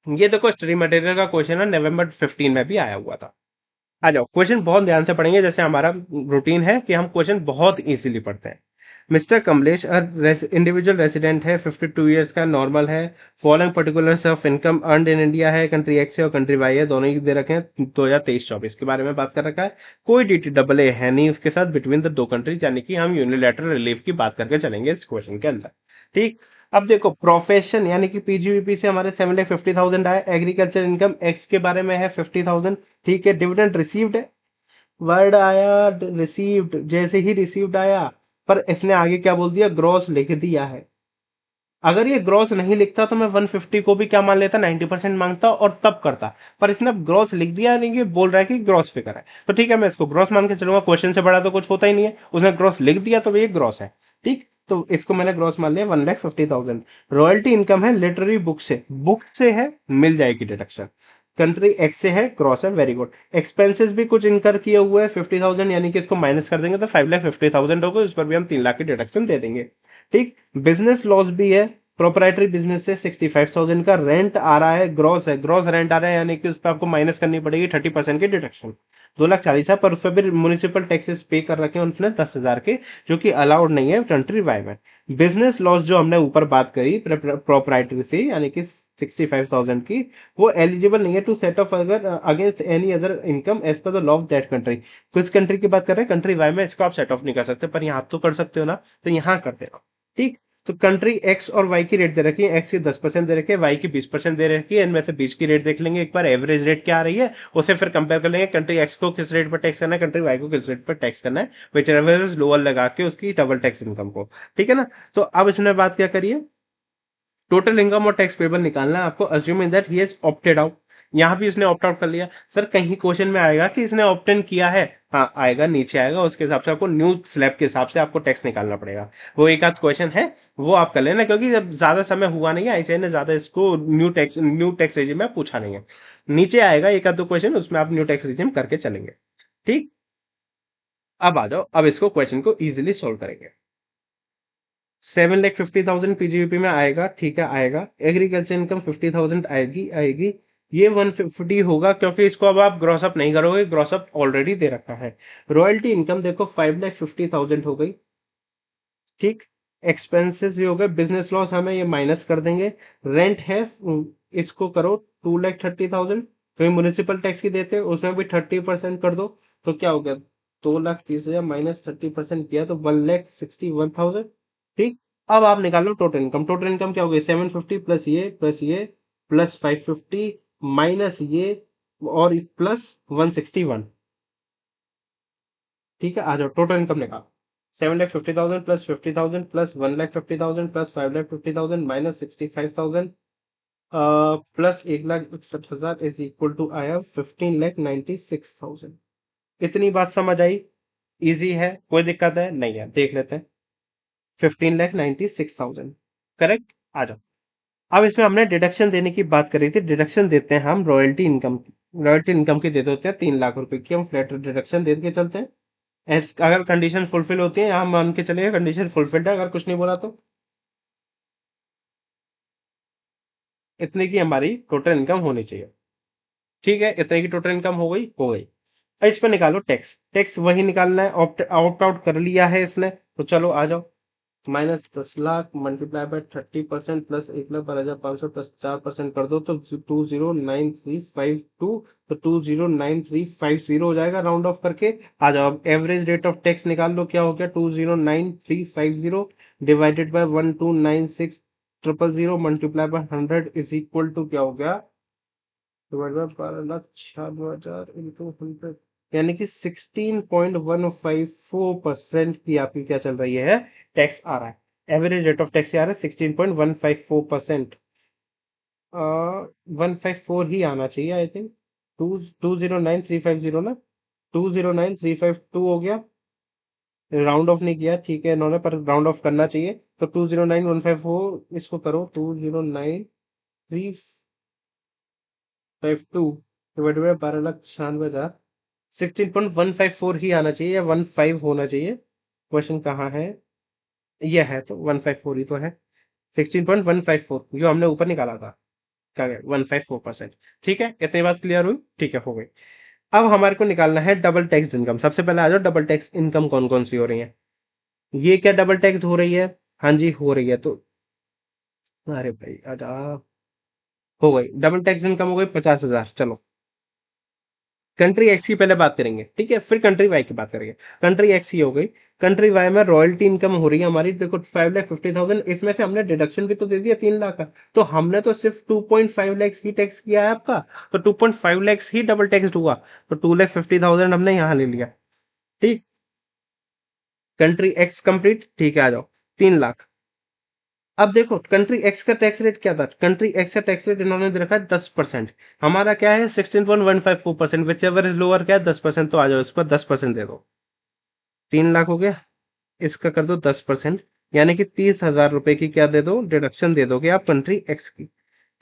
ये देखो स्टडी मटेरियल का क्वेश्चन है, नवंबर 15 में भी आया हुआ था। आ जाओ, क्वेश्चन बहुत ध्यान से पढ़ेंगे, जैसे हमारा रूटीन है कि हम क्वेश्चन बहुत इजीली पढ़ते हैं। मिस्टर कमलेश इंडिविजुअल रेसिडेंट है, 52 ईयर्स का, नॉर्मल है। Following particulars of income earned in India है, कंट्री एक्स है और कंट्री वाई है, दोनों ही दे रखे हैं। 2023-24 के बारे में बात कर रखा है। कोई डी टी डबल ए है नहीं उसके साथ बिटवीन द दो कंट्रीज, यानी कि हम यूनिलेटरल रिलीफ की बात करके चलेंगे इस क्वेश्चन के अंदर। ठीक। अब देखो प्रोफेशन यानी कि पीजीवीपी से हमारे 7,50,000 आए। एग्रीकल्चर इनकम एक्स के बारे में है 50,000। ठीक है, डिविडेंड रिसीव्ड है, वर्ड आया रिसीव्ड, जैसे ही रिसीव्ड आया, पर इसने आगे क्या बोल दिया? ग्रॉस लिख दिया है। अगर ये ग्रॉस नहीं लिखता तो मैं 150 को भी क्या मान लेता? 90% मांगता और तब करता। पर इसने अब ग्रॉस लिख दिया, नहीं कि बोल रहा है कि ग्रॉस फिगर है, तो ठीक है मैं इसको ग्रॉस मान के चलूंगा। क्वेश्चन से बड़ा तो कुछ होता ही नहीं है, उसने ग्रॉस लिख दिया तो ये ग्रॉस है। ठीक, तो इसको मैंने ग्रॉस मान लिया 1,50,000। रॉयल्टी इनकम है लिटरेरी बुक से है, मिल जाएगी डिडक्शन। कंट्री एक्स से है, क्रॉस है, वेरी गुड। एक्सपेंसेस भी कुछ इनकर किए हुए हैं 50,000, यानी कि इसको माइनस कर देंगे तो 5,50,000 होगा, उस पर भी हम 3 लाख की डिडक्शन दे देंगे। ठीक। बिजनेस लॉस भी है, प्रोपराइटरी बिजनेस से 65,000 का। रेंट आ रहा है, ग्रॉस है, ग्रॉस रेंट आ रहा है, यानी कि उस पर आपको माइनस करनी पड़ेगी 30% की डिडक्शन। 2,40,000 है, पर उस पर भी म्यूनिसिपल टैक्सेस पे कर रखे हैं उन्होंने 10,000 के, जो कि अलाउड नहीं है कंट्री वाई में। बिजनेस लॉस जो हमने ऊपर बात करी प्रोपराइटरी से, यानी कि 65,000 की, वो एलिजिबल नहीं है टू सेट ऑफ अगर against any other income as per the law of that country. किस कंट्री की बात कर रहे हैं? कंट्री वाई में इसको आप सेट ऑफ नहीं कर सकते, पर यहाँ तो कर सकते हो ना, तो यहाँ कर देना। ठीक। तो कंट्री एक्स और वाई की रेट दे रखी है, एक्स की 10% दे रखी है, वाई की 20% दे रखी है। इनमें से बीच की रेट देख लेंगे एक बार, एवरेज रेट क्या आ रही है, उसे फिर कंपेयर कर लेंगे। कंट्री एक्स को किस रेट पर टैक्स करना है, कंट्री वाई को किस रेट पर टैक्स करना है, विच एवर इज लोअर लगा के उसकी डबल टैक्स इनकम को। ठीक है ना। तो अब इसमें बात क्या करिए, टोटल इनकम और टैक्स पेबल निकालना है आपको, assuming that he has opted out. यहां भी इसने ऑप्ट आउट कर लिया। सर कहीं क्वेश्चन में आएगा कि इसने ऑप्ट इन किया है? हाँ आएगा, नीचे आएगा, उसके हिसाब से आपको न्यू स्लैब के हिसाब से आपको टैक्स निकालना पड़ेगा। वो एक आध क्वेश्चन है, वो आप कर लेना, क्योंकि जब ज्यादा समय हुआ नहीं है ऐसे ने ज्यादा इसको न्यू टैक्स रेजिम में पूछा नहीं है। नीचे आएगा एक आध दो क्वेश्चन, उसमें आप न्यू टैक्स रेजिम करके चलेंगे। ठीक। अब आ जाओ, अब इसको क्वेश्चन को इजिली सोल्व करेंगे। 7,50,000 पीजीबीपी में आएगा, ठीक है आएगा। एग्रीकल्चर इनकम 50,000 आएगी आएगी। ये 150 होगा, क्योंकि इसको अब आप ग्रॉस अप नहीं करोगे, ग्रॉस अप ऑलरेडी दे रखा है। रॉयल्टी इनकम देखो 5,50,000 हो गई। ठीक। एक्सपेंसेस भी हो गए, बिजनेस लॉस हमें ये माइनस कर देंगे। रेंट है, इसको करो 2,30,000, तो म्यूनिसिपल टैक्स की देते हैं उसमें भी 30% कर दो, तो क्या हो गया? 2,30,000 माइनस 30% किया तो 1,61,000। ठीक। अब आप निकालो टोटल इनकम। टोटल इनकम क्या हो गई? 750 प्लस ये प्लस 550 माइनस ये और प्लस 161। ठीक है, आ जाओ टोटल इनकम निकालो। 7,50,000 plus 50,000 plus 1,50,000 plus 5,50,000 minus 65,000 plus 1,61,000 is equal to आया 15,96,000। इतनी बात समझ आई? इजी है, कोई दिक्कत है नहीं है? देख लेते हैं। 15,96,000 करेक्ट। आ जाओ। अब इसमें हमने डिडक्शन देने की बात करी थी, डिडक्शन देते हैं हम रॉयल्टी इनकम की। रॉयल्टी इनकम की दे देते हैं 3 लाख रुपए की, हम फ्लैट डिडक्शन दे के चलते हैं। अगर कंडीशन फुलफिल होती है, यहाँ मान के चलिए कंडीशन फुलफिल्ड है, अगर कुछ नहीं बोला तो इतने की हमारी टोटल इनकम होनी चाहिए। ठीक है, इतने की टोटल इनकम हो गई, हो गई। अब इस पर निकालो टैक्स, टैक्स वही निकालना है, ऑप्ट ऑप्ट आउट कर लिया है इसने, तो चलो आ जाओ। -10 lakh multiply by 30% plus 1,12,500 plus 4% कर दो तो 209,352, तो 209,350 हो जाएगा राउंड ऑफ करके। आ जाओ, अब एवरेज रेट ऑफ टैक्स निकाल लो, क्या हो गया? 209,350 divided by 129,600 multiply by 100 is equal to क्या हो गया? डिवाइड बाय 12,96,000 इंटू 100, यानी कि 16.154% की आपकी क्या चल रही है? टैक्स आ रहा है। एवरेज रेट ऑफ टैक्स आ रहा है 16.154%। 154 ही आना चाहिए आई थिंक। टू 209,350 ना, 209,352 हो गया। राउंड ऑफ नहीं किया, ठीक है इन्होंने, पर राउंड ऑफ करना चाहिए। तो 209,154 इसको करो, 209,352 डिवाइडेड बाय 12,96,000, 16.154 ही आना चाहिए या 15 होना चाहिए। क्वेश्चन कहाँ है? यह है, तो 154 ही तो है। 16.154 जो हमने ऊपर निकाला था, क्या गया? 154%। ठीक है, इतनी बात क्लियर हुई? ठीक है, हो गई। अब हमारे को निकालना है डबल टैक्स इनकम। सबसे पहले आ जाओ, डबल टैक्स इनकम कौन कौन सी हो रही है? ये क्या डबल टैक्स हो रही है? हाँ जी, हो रही है तो, अरे भाई आजा, हो गई डबल टैक्स इनकम, हो गई 50,000। चलो, कंट्री एक्स की पहले बात करेंगे, ठीक है, फिर कंट्री वाई की बात करेंगे। कंट्री एक्स ही हो गई। कंट्री वाई में रॉयल्टी इनकम हो रही है हमारी, देखो 5,50,000, इसमें से हमने डिडक्शन भी तो दे दिया 3 लाख का, तो हमने तो सिर्फ 2.5 लाख ही टैक्स किया है आपका, तो 2.5 लाख ही डबल टैक्स हुआ, तो 2,50,000 हमने यहाँ ले लिया। ठीक, कंट्री एक्स कंप्लीट, ठीक है, आ जाओ। 3 लाख। अब देखो कंट्री एक्स का टैक्स रेट क्या था? कंट्री एक्स का टैक्स रेट इन्होंने दे रखा है 10%, हमारा क्या है 16.154%, विच एवर इज लोअर, क्या है 10%, तो आ जाओ इस पर 10% दे दो। 3 लाख हो गया, इसका कर दो 10%, यानी कि 30,000 रुपए की क्या दे दो? डिडक्शन दे दोगे आप कंट्री एक्स की।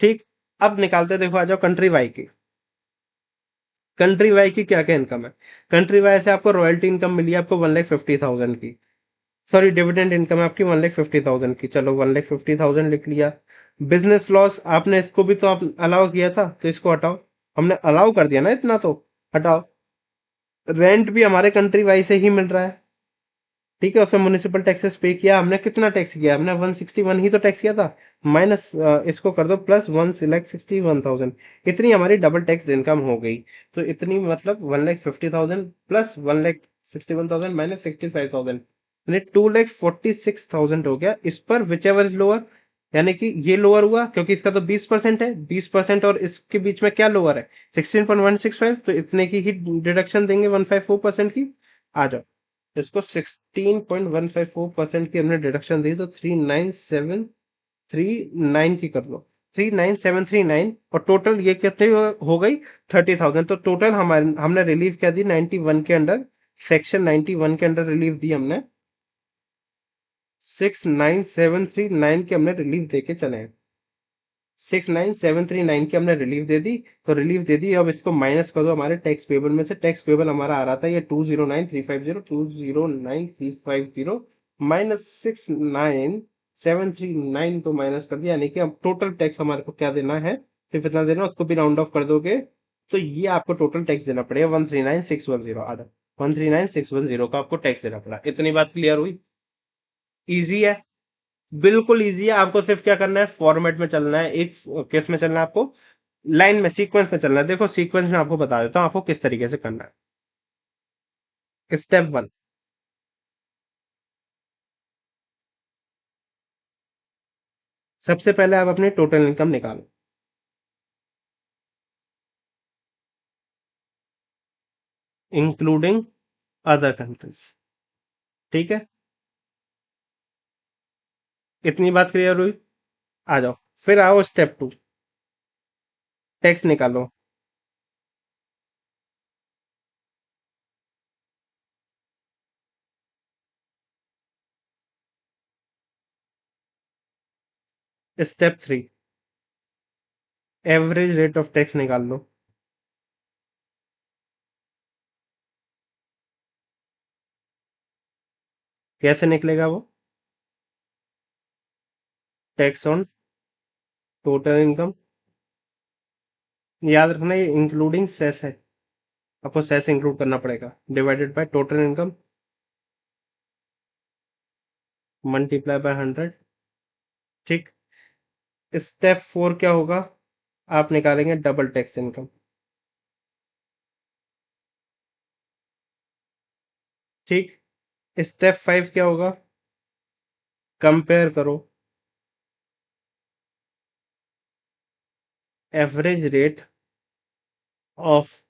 ठीक, अब निकालते देखो, आ जाओ कंट्री वाई की। कंट्री वाई की क्या क्या इनकम है? कंट्री वाई से आपको रॉयल्टी इनकम मिली है आपको 1,50,000 की, सॉरी डिविडेंड इनकम है आपकी 1,50,000 की, चलो 1,50,000 लिख लिया। बिजनेस लॉस आपने इसको भी तो आप अलाउ किया था, तो इसको हटाओ। हमने अलाउ कर दिया ना इतना, तो हटाओ। रेंट भी हमारे कंट्री वाइज से ही मिल रहा है, ठीक है, उसमें म्यूनिसिपल टैक्सेस पे किया हमने, कितना टैक्स किया हमने? 161 ही तो टैक्स किया था, माइनस इसको कर दो प्लस 1,61,000, इतनी हमारी डबल टैक्स इनकम हो गई। तो इतनी मतलब 1,50,000 प्लस 1,61,000 माइनस 65,000, यानी 2,46,000 हो गया। इस पर विच एवर इज लोअर, यानी कि ये लोअर हुआ क्योंकि इसका तो 20% है, 20% और इसके बीच में क्या लोअर है? 16.165, तो इतने की ही डिडक्शन देंगे 154% की। आ जाओ, इसको 16.154% की हमने डिडक्शन दी, तो 39739 की कर लो, 39739, और टोटल ये कितने हो गई? 30,000। तो टोटल हमारे हमने रिलीफ क्या दी? 91 के अंडर, सेक्शन 91 के अंडर रिलीफ दी हमने, 69739 की हमने रिलीफ दे के चले हैं। 69739 की हमने रिलीफ दे दी, तो रिलीफ दे दी। अब इसको माइनस कर दो हमारे टैक्स पेबल में से। टैक्स पेबल हमारा आ रहा था ये 209,350, माइनस 69739, तो माइनस कर दिया, यानी कि अब टोटल टैक्स हमारे को क्या देना है? सिर्फ इतना देना, उसको भी राउंड ऑफ कर दोगे तो ये आपको टोटल टैक्स देना पड़ेगा 139,610, आधा 139,610 का आपको टैक्स देना पड़ा। इतनी बात क्लियर हुई? इजी है, बिल्कुल इजी है। आपको सिर्फ क्या करना है? फॉर्मेट में चलना है, एक केस में चलना है आपको, लाइन में सीक्वेंस में चलना है। देखो सीक्वेंस में आपको बता देता हूँ आपको किस तरीके से करना है। स्टेप 1, सबसे पहले आप अपनी टोटल इनकम निकालो, इंक्लूडिंग अदर कंट्रीज। ठीक है, इतनी बात क्लियर हुई? आ जाओ, फिर आओ स्टेप 2, टैक्स निकालो। Step 3, average rate of tax निकाल लो। कैसे निकलेगा वो? टैक्स ऑन टोटल इनकम, याद रखना ये इंक्लूडिंग सेस है, आपको सेस इंक्लूड करना पड़ेगा, divided by total income multiply by 100। ठीक। स्टेप 4 क्या होगा? आप निकालेंगे डबल टैक्स इनकम। ठीक। स्टेप 5 क्या होगा? कंपेयर करो average rate of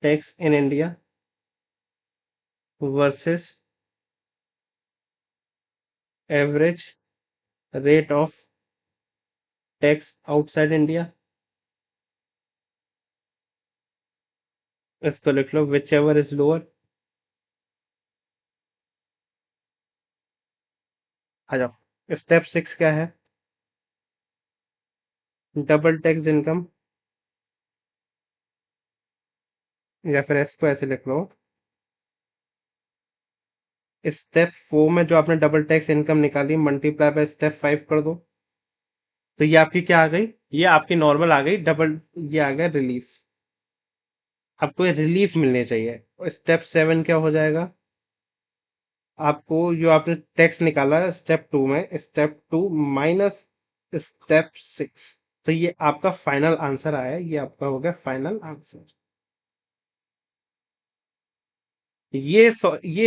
tax in India versus average rate of tax outside India. इसको लिख लो, विच एवर इज लोअर। आ जाओ, स्टेप 6 क्या है? डबल टैक्स इनकम, या फिर इसको ऐसे लिख लो, स्टेप 4 में जो आपने डबल टैक्स इनकम निकाली मल्टीप्लाई बाय स्टेप 5 कर दो, तो ये आपकी क्या आ गई? ये आपकी नॉर्मल आ गई, डबल ये आ गया रिलीफ। आपको ये रिलीफ मिलनी चाहिए। और स्टेप 7 क्या हो जाएगा? आपको जो आपने टैक्स निकाला स्टेप 2 में, स्टेप 2 माइनस स्टेप 6, तो ये आपका फाइनल आंसर आया, ये आपका हो गया फाइनल आंसर। ये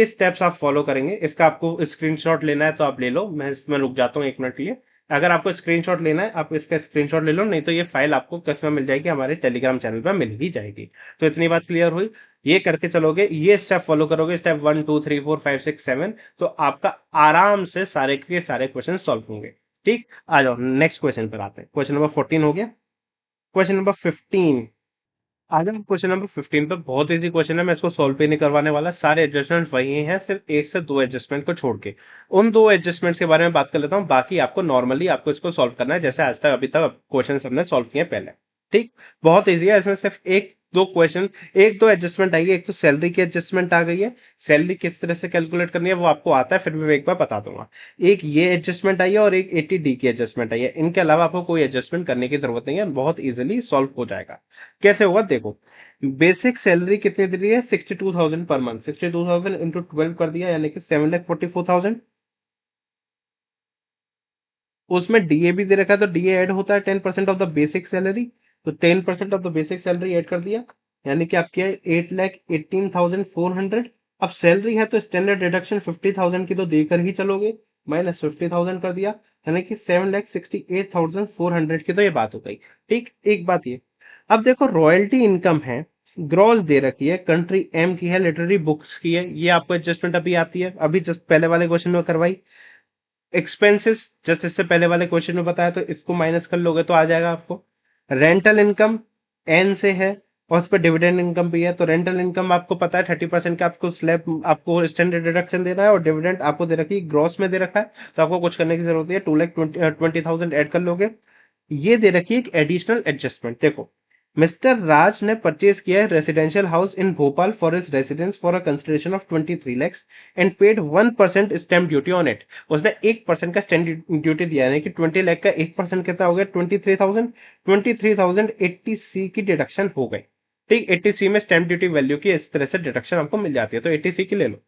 स्टेप्स आप फॉलो करेंगे, इसका आपको स्क्रीनशॉट लेना है तो आप ले लो, मैं इसमें रुक जाता हूँ 1 मिनट के लिए। अगर आपको स्क्रीनशॉट लेना है आप इसका स्क्रीनशॉट ले लो, नहीं तो ये फाइल आपको किसमें मिल जाएगी? हमारे टेलीग्राम चैनल पर मिल ही जाएगी। तो इतनी बात क्लियर हुई। ये करके चलोगे, ये स्टेप फॉलो करोगे, स्टेप 1 2 3 4 5 6 7, तो आपका आराम से सारे के सारे क्वेश्चन सॉल्व होंगे। ठीक। आ जाओ नेक्स्ट क्वेश्चन पर आते हैं। क्वेश्चन नंबर 14 हो गया। Question number 15। आ जाओ क्वेश्चन नंबर 15 पे। बहुत इजी क्वेश्चन है, मैं इसको सॉल्व भी नहीं करवाने वाला, सारे एडजस्टमेंट वही हैं, सिर्फ 1 से 2 एडजस्टमेंट को छोड़ के। उन 2 एडजस्टमेंट्स के बारे में बात कर लेता हूँ, बाकी आपको नॉर्मली आपको इसको सॉल्व करना है जैसे आज तक अभी तक क्वेश्चन हमने सॉल्व किए पहले। ठीक। बहुत इजी है, इसमें सिर्फ एक दो क्वेश्चन, एक दो एडजस्टमेंट आई है। एक तो सैलरी की एडजस्टमेंट आ गई है, सैलरी किस तरह से कैलकुलेट करनी है वो आपको आता है, फिर भी मैं एक बार बता दूंगा। एक ये एडजस्टमेंट आई है और एक 80D की एडजस्टमेंट आई है। इनके अलावा आपको कोई एडजस्टमेंट करने की जरूरत नहीं है, बहुत इजीली सॉल्व हो जाएगा। कैसे होगा देखो। बेसिक सैलरी कितनी दे रही है? 62,000 पर मंथ। 62,000 इंटू 12 कर दिया, यानी कि 7,44,000। उसमें डीए भी दे रखा है, तो डीए ऐड होता है 10% ऑफ द बेसिक सैलरी, तो 10% of the basic salary add कर दिया, यानी कि आपकी 8,18,400। अब सैलरी है तो स्टैंडर्ड डिडक्शन 50,000 की तो देकर ही चलोगे, माइनस 50,000 कर दिया, यानी कि 7,68,400 की तो ये बात हो गई। ठीक। एक बात ये, अब देखो रॉयल्टी इनकम है, ग्रॉस दे रखी है, कंट्री एम की है, लिटरेरी बुक्स की है, ये आपको एडजस्टमेंट अभी आती है, अभी जस्ट पहले वाले क्वेश्चन में करवाई। एक्सपेंसेस जस्ट इससे पहले वाले क्वेश्चन में बताया, तो इसको माइनस कर लोगे तो आ जाएगा आपको। रेंटल इनकम एन से है, और उस पर डिविडेंड इनकम भी है, तो रेंटल इनकम आपको पता है 30% का आपको स्लैब आपको स्टैंडर्ड डिडक्शन देना है, और डिविडेंड आपको दे रखी ग्रॉस में दे रखा है, तो आपको कुछ करने की जरूरत है, 2,20,000 ऐड कर लोगे। ये दे रखी है एक एडिशनल एडजस्टमेंट। देखो, मिस्टर राज ने परचेज किया है residential house in Bhopal for his residence for a consideration of 23 lakhs and paid 1% stamp duty on it. उसने 1% का स्टैम्प ड्यूटी दिया, यानी कि 20 लाख का 1% कितना हो गया? 23,000। 23,000 80C की डिडक्शन हो गई। ठीक। 80C में स्टैम्प ड्यूटी वैल्यू की इस तरह से डिडक्शन आपको मिल जाती है, तो 80C की ले लो।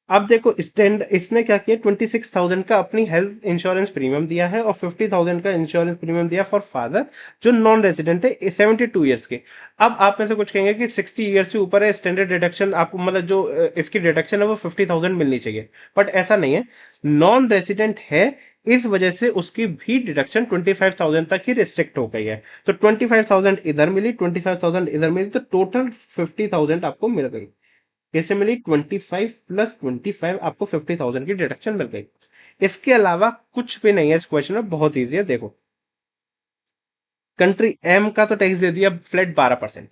अब देखो स्टैंड इसने क्या किया, 26,000 का अपनी हेल्थ इंश्योरेंस प्रीमियम दिया है, और 50,000 का इंश्योरेंस प्रीमियम दिया फॉर फादर जो नॉन रेजिडेंट है 72 ईयर्स के। अब आप में से कुछ कहेंगे कि 60 ईयर्स से ऊपर है, स्टैंडर्ड डिडक्शन आपको मतलब जो इसकी डिडक्शन है वो 50,000 मिलनी चाहिए, बट ऐसा नहीं है। नॉन रेजिडेंट है, इस वजह से उसकी भी डिडक्शन 25,000 तक ही रिस्ट्रिक्ट हो गई है, तो 25,000 इधर मिली, 25,000 इधर मिली, तो टोटल 50,000 आपको मिल गई। कैसे मिली? 25 प्लस 25 आपको 50,000 की डिडक्शन मिल गई। इसके अलावा कुछ भी नहीं है इस क्वेश्चन में, बहुत ईजी है। देखो, कंट्री एम का तो टैक्स दे दिया फ्लैट 12%।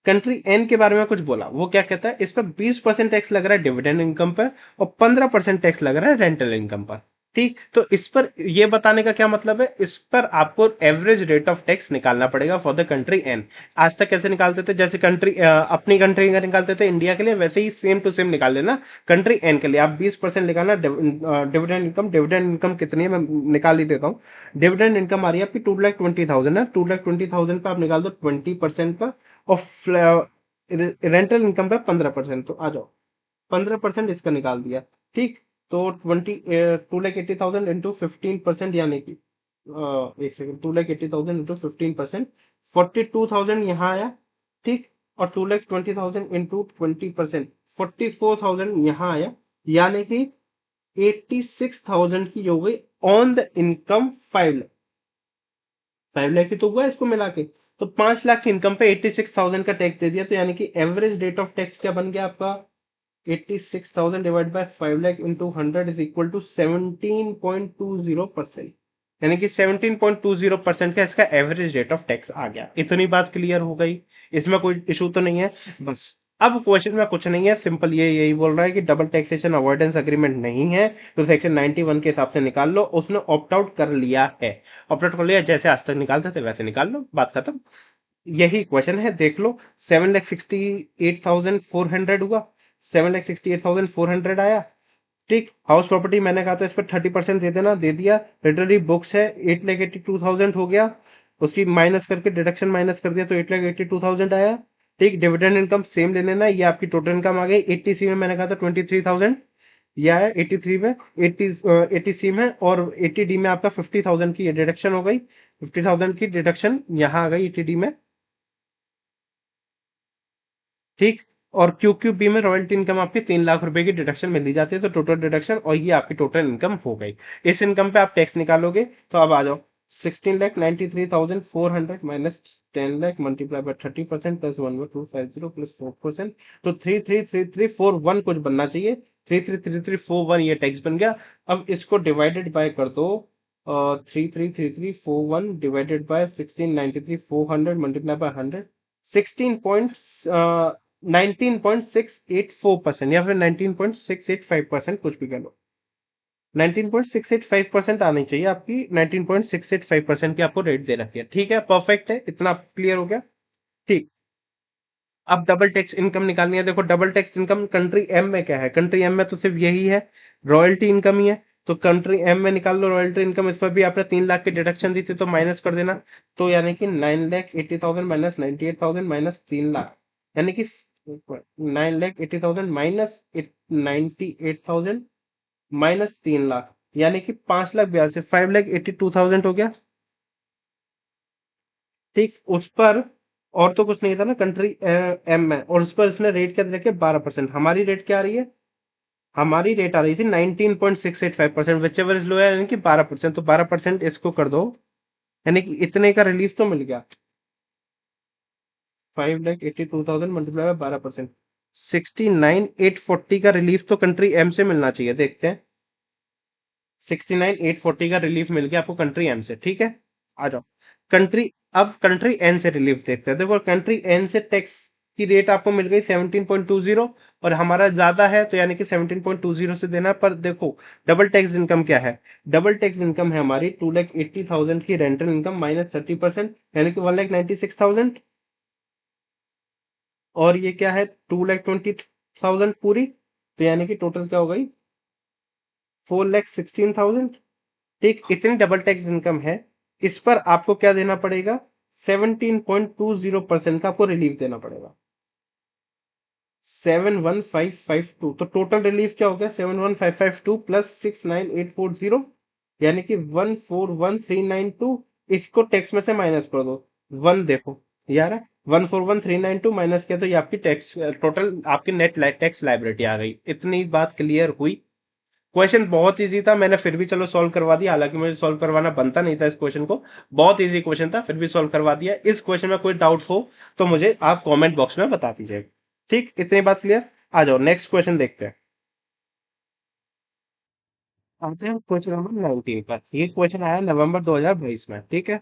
कंट्री एन के बारे में कुछ बोला, वो क्या कहता है, इस पर 20% टैक्स लग रहा है डिविडेंड इनकम पर, और 15% टैक्स लग रहा है रेंटल इनकम पर। ठीक, तो इस पर ये बताने का क्या मतलब है, इस पर आपको एवरेज रेट ऑफ टैक्स निकालना पड़ेगा फॉर द कंट्री एन। आज तक कैसे निकालते थे, जैसे कंट्री अपनी कंट्री का निकालते थे इंडिया के लिए, वैसे ही सेम टू सेम निकाल लेना कंट्री एन के लिए। आप 20% निकालना डिविडेंड इनकम। डिविडेंड इनकम कितनी है मैं निकाल ही देता हूँ। डिविडेंड इनकम आ रही है आपकी 2,20,000 है। 2,20,000 पे आप निकाल दो 20% पर, और रेंटल इनकम पे 15%। तो आ जाओ 15% इसका निकाल दिया। ठीक, तो 2,80,000 इंटू 15%, यानी कि एक सेकंड, 2,80,000 इंटू 15%, 42,000 यहाँ आया। ठीक, और 2,20,000 इंटू 20%, 44,000 यहाँ आया, यानी कि 86,000 की हो गई on the income 5 lakh. 5 lakh की तो हुआ इसको मिला के। तो 5 लाख की इनकम पे 86,000 का टैक्स दे दिया, तो यानी कि एवरेज रेट ऑफ टैक्स क्या बन गया आपका, 86,000 divide by 5 lakh into 100 is equal to 17.20%। यानी कि 17.20% का इसका एवरेज रेट ऑफ टैक्स आ गया। इतनी बात क्लियर हो गई, इसमें कोई इशू तो नहीं है। बस अब क्वेश्चन में कुछ नहीं है, सिंपल ये यही बोल रहा है कि डबल टैक्सेशन अवॉइडेंस एग्रीमेंट नहीं है, तो सेक्शन 91 के हिसाब से निकाल लो। उसने ऑप्ट आउट कर लिया है, ऑप्ट आउट कर लिया, जैसे आज तक निकालते थे वैसे निकाल लो, बात खत्म। यही क्वेश्चन है, देख लो। 7,68,400 हुआ, 7,68,400 आया। ठीक, हाउस प्रॉपर्टी मैंने कहा था इस पर 30% दे देना, दे दिया। लिटरेरी बुक्स है 8,82,000 हो गया, उसकी माइनस करके डिडक्शन माइनस कर दिया, तो 8,82,000 आया। ठीक, डिविडेंड इनकम सेम ले लेना, ये आपकी टोटल इनकम आ गई। 80 सी में मैंने कहा था 23,000, यह है 83 में, 80 सी में, और 80 डी में आपका 50,000 की डिडक्शन हो गई। 50,000 की डिडक्शन यहाँ आ गई 80 डी में। ठीक, और क्यू क्यू बी में रॉयल्टी इनकम आपकी 3 लाख रुपए की डिडक्शन मिल दी जाती है, तो टोटल डिडक्शन, और ये आपकी टोटल इनकम हो गई। इस इनकम पे आप टैक्स निकालोगे, तो अब आ जाओ 16,93,400 minus 10 lakh multiply by 30% plus 1,250 plus 4%, तो 3,33,3,4,1 कुछ बनना चाहिए। 3,33,3,4,1 ये टैक्स बन गया। अब इसको डिवाइडेड बाय कर दो, 3,33,3,4,1 डिवाइडेड बाय 16,93,400 मल्टीप्लाई बाय 100, 19.684% या फिर 19.685%, कुछ भी कर लो। 19.685% आनी चाहिए आपकी, 19.685% की आपको रेट दे रखी है। ठीक है, परफेक्ट है, इतना क्लियर हो गया। ठीक, अब डबल टैक्स इनकम निकालनी है। देखो double tax income country M में क्या है, कंट्री एम में तो सिर्फ यही है, रॉयल्टी इनकम ही है। तो कंट्री एम में निकाल लो रॉयल्टी इनकम। इस पर भी आपने 3 लाख की डिडक्शन दी थी, तो माइनस कर देना। तो यानी कि 9,80,000 माइनस 98,000 माइनस 3 लाख, यानी कि 9,80,000 माइनस 98,000 माइनस 3 लाख, यानी कि 5,82,000, 5,82,000 हो गया। ठीक, उस पर और तो कुछ नहीं था ना कंट्री एम में, और उस पर इसने रेट क्या दे रखी है, 12%। हमारी रेट क्या आ रही है, हमारी रेट आ रही थी 19.685%, विच एवर इज लो है, यानी कि 12%। तो 12% इसको कर दो, यानी कि इतने का रिलीफ तो मिल गया। 5,82,000 मल्टीप्लाई बाय 12%, 69,840 का रिलीफ तो कंट्री एम से मिलना चाहिए। देखते हैं, 69,840 का रिलीफ मिल गया आपको कंट्री एम से। ठीक है, आ जाओ कंट्री, अब कंट्री एन से रिलीफ देखते हैं। देखो कंट्री एन से टैक्स की रेट आपको मिल गई 17.20, और हमारा ज्यादा है, तो यानी कि 17.20 से देना। पर देखो डबल टैक्स इनकम क्या है, डबल टैक्स इनकम है हमारी 2,80,000 की रेंटल इनकम माइनस 30%, यानी कि 1,96,000, और ये क्या है 2,20,000 पूरी, तो यानी कि टोटल क्या हो गई 4,16,000। ठीक, इतनी डबल टैक्स इनकम है, इस पर आपको क्या देना पड़ेगा, 17.20% का आपको रिलीफ देना पड़ेगा। 71552, तो टोटल रिलीफ क्या हो गया 71552 प्लस 69840, यानी कि 141392। इसको टैक्स में से माइनस कर दो, वन देखो यार, 141392 माइनस किया, तो ये आपकी टैक्स टोटल आपकी नेट टैक्स लाइबिलिटी आ गई। इतनी बात क्लियर हुई। क्वेश्चन बहुत इजी था, मैंने फिर भी चलो सॉल्व करवा दिया, हालांकि मुझे सॉल्व करवाना बनता नहीं था इस क्वेश्चन को। बहुत इजी क्वेश्चन था, फिर भी सॉल्व करवा दिया। इस क्वेश्चन में कोई डाउट हो तो मुझे आप कमेंट बॉक्स में बता दीजिएगा। ठीक, इतनी बात क्लियर। आ जाओ नेक्स्ट क्वेश्चन देखते हैं। आते हैं क्वेश्चन नंबर 19 पर। ये क्वेश्चन आया नवंबर 2022 में। ठीक है,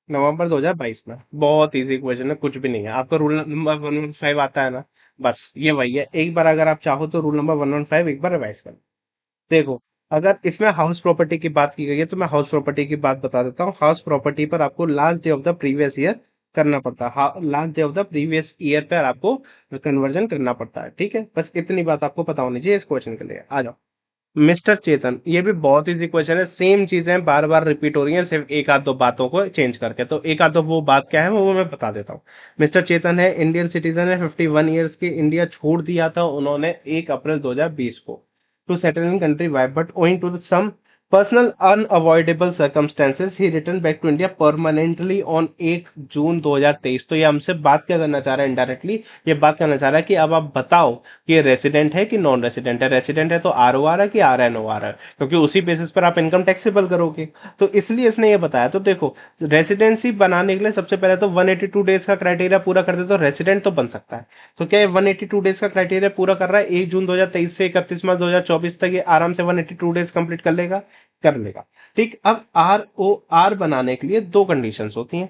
नवंबर 2022 में, बहुत इजी क्वेश्चन है, कुछ भी नहीं है। आपका रूल नंबर 115 आता है ना, बस ये वही है। एक बार अगर आप चाहो तो रूल नंबर 115 एक बार रिवाइज कर देखो। अगर इसमें हाउस प्रॉपर्टी की बात की गई है तो मैं हाउस प्रॉपर्टी की बात बता देता हूँ। हाउस प्रॉपर्टी पर आपको last day of the previous year करना पड़ता है, last day of the previous year पर आपको कन्वर्जन करना पड़ता है। ठीक है, बस इतनी बात आपको पता होनी चाहिए इस क्वेश्चन के लिए। आ जाओ। मिस्टर चेतन, ये भी बहुत इजी क्वेश्चन है, सेम चीजें बार बार रिपीट हो रही हैं, सिर्फ एक आध दो बातों को चेंज करके। तो एक आध दो वो बात क्या है वो मैं बता देता हूँ। मिस्टर चेतन है, इंडियन सिटीजन है, 51 ईयर्स की, इंडिया छोड़ दिया था उन्होंने 1 अप्रैल 2020 को to settle in country wide, but owing to some personal unavoidable circumstances he return back to India permanently on 1 June 2023। तो ये हमसे बात क्या करना चाह रहा है इनडायरेक्टली, ये बात करना चाह रहा है कि अब आप बताओ कि ये रेसिडेंट है कि नॉन रेसिडेंट है। रेसिडेंट है तो ROR है कि RNOR है, क्योंकि उसी बेसिस पर आप इनकम टैक्सेबल करोगे। तो इसलिए इसने ये बताया। तो देखो, रेसिडेंसी बनाने के लिए सबसे पहले तो 182 डेज का क्राइटेरिया पूरा कर दे तो रेसिडेंट तो बन सकता है। तो क्या ये 182 डेज का क्राइटेरिया पूरा कर रहा है? 1 जून 2023 से 31 मार्च 2024 तक ये आराम से 182 डेज कंप्लीट कर लेगा? कर लेगा। ठीक, अब ROR बनाने के लिए दो कंडीशंस होती हैं,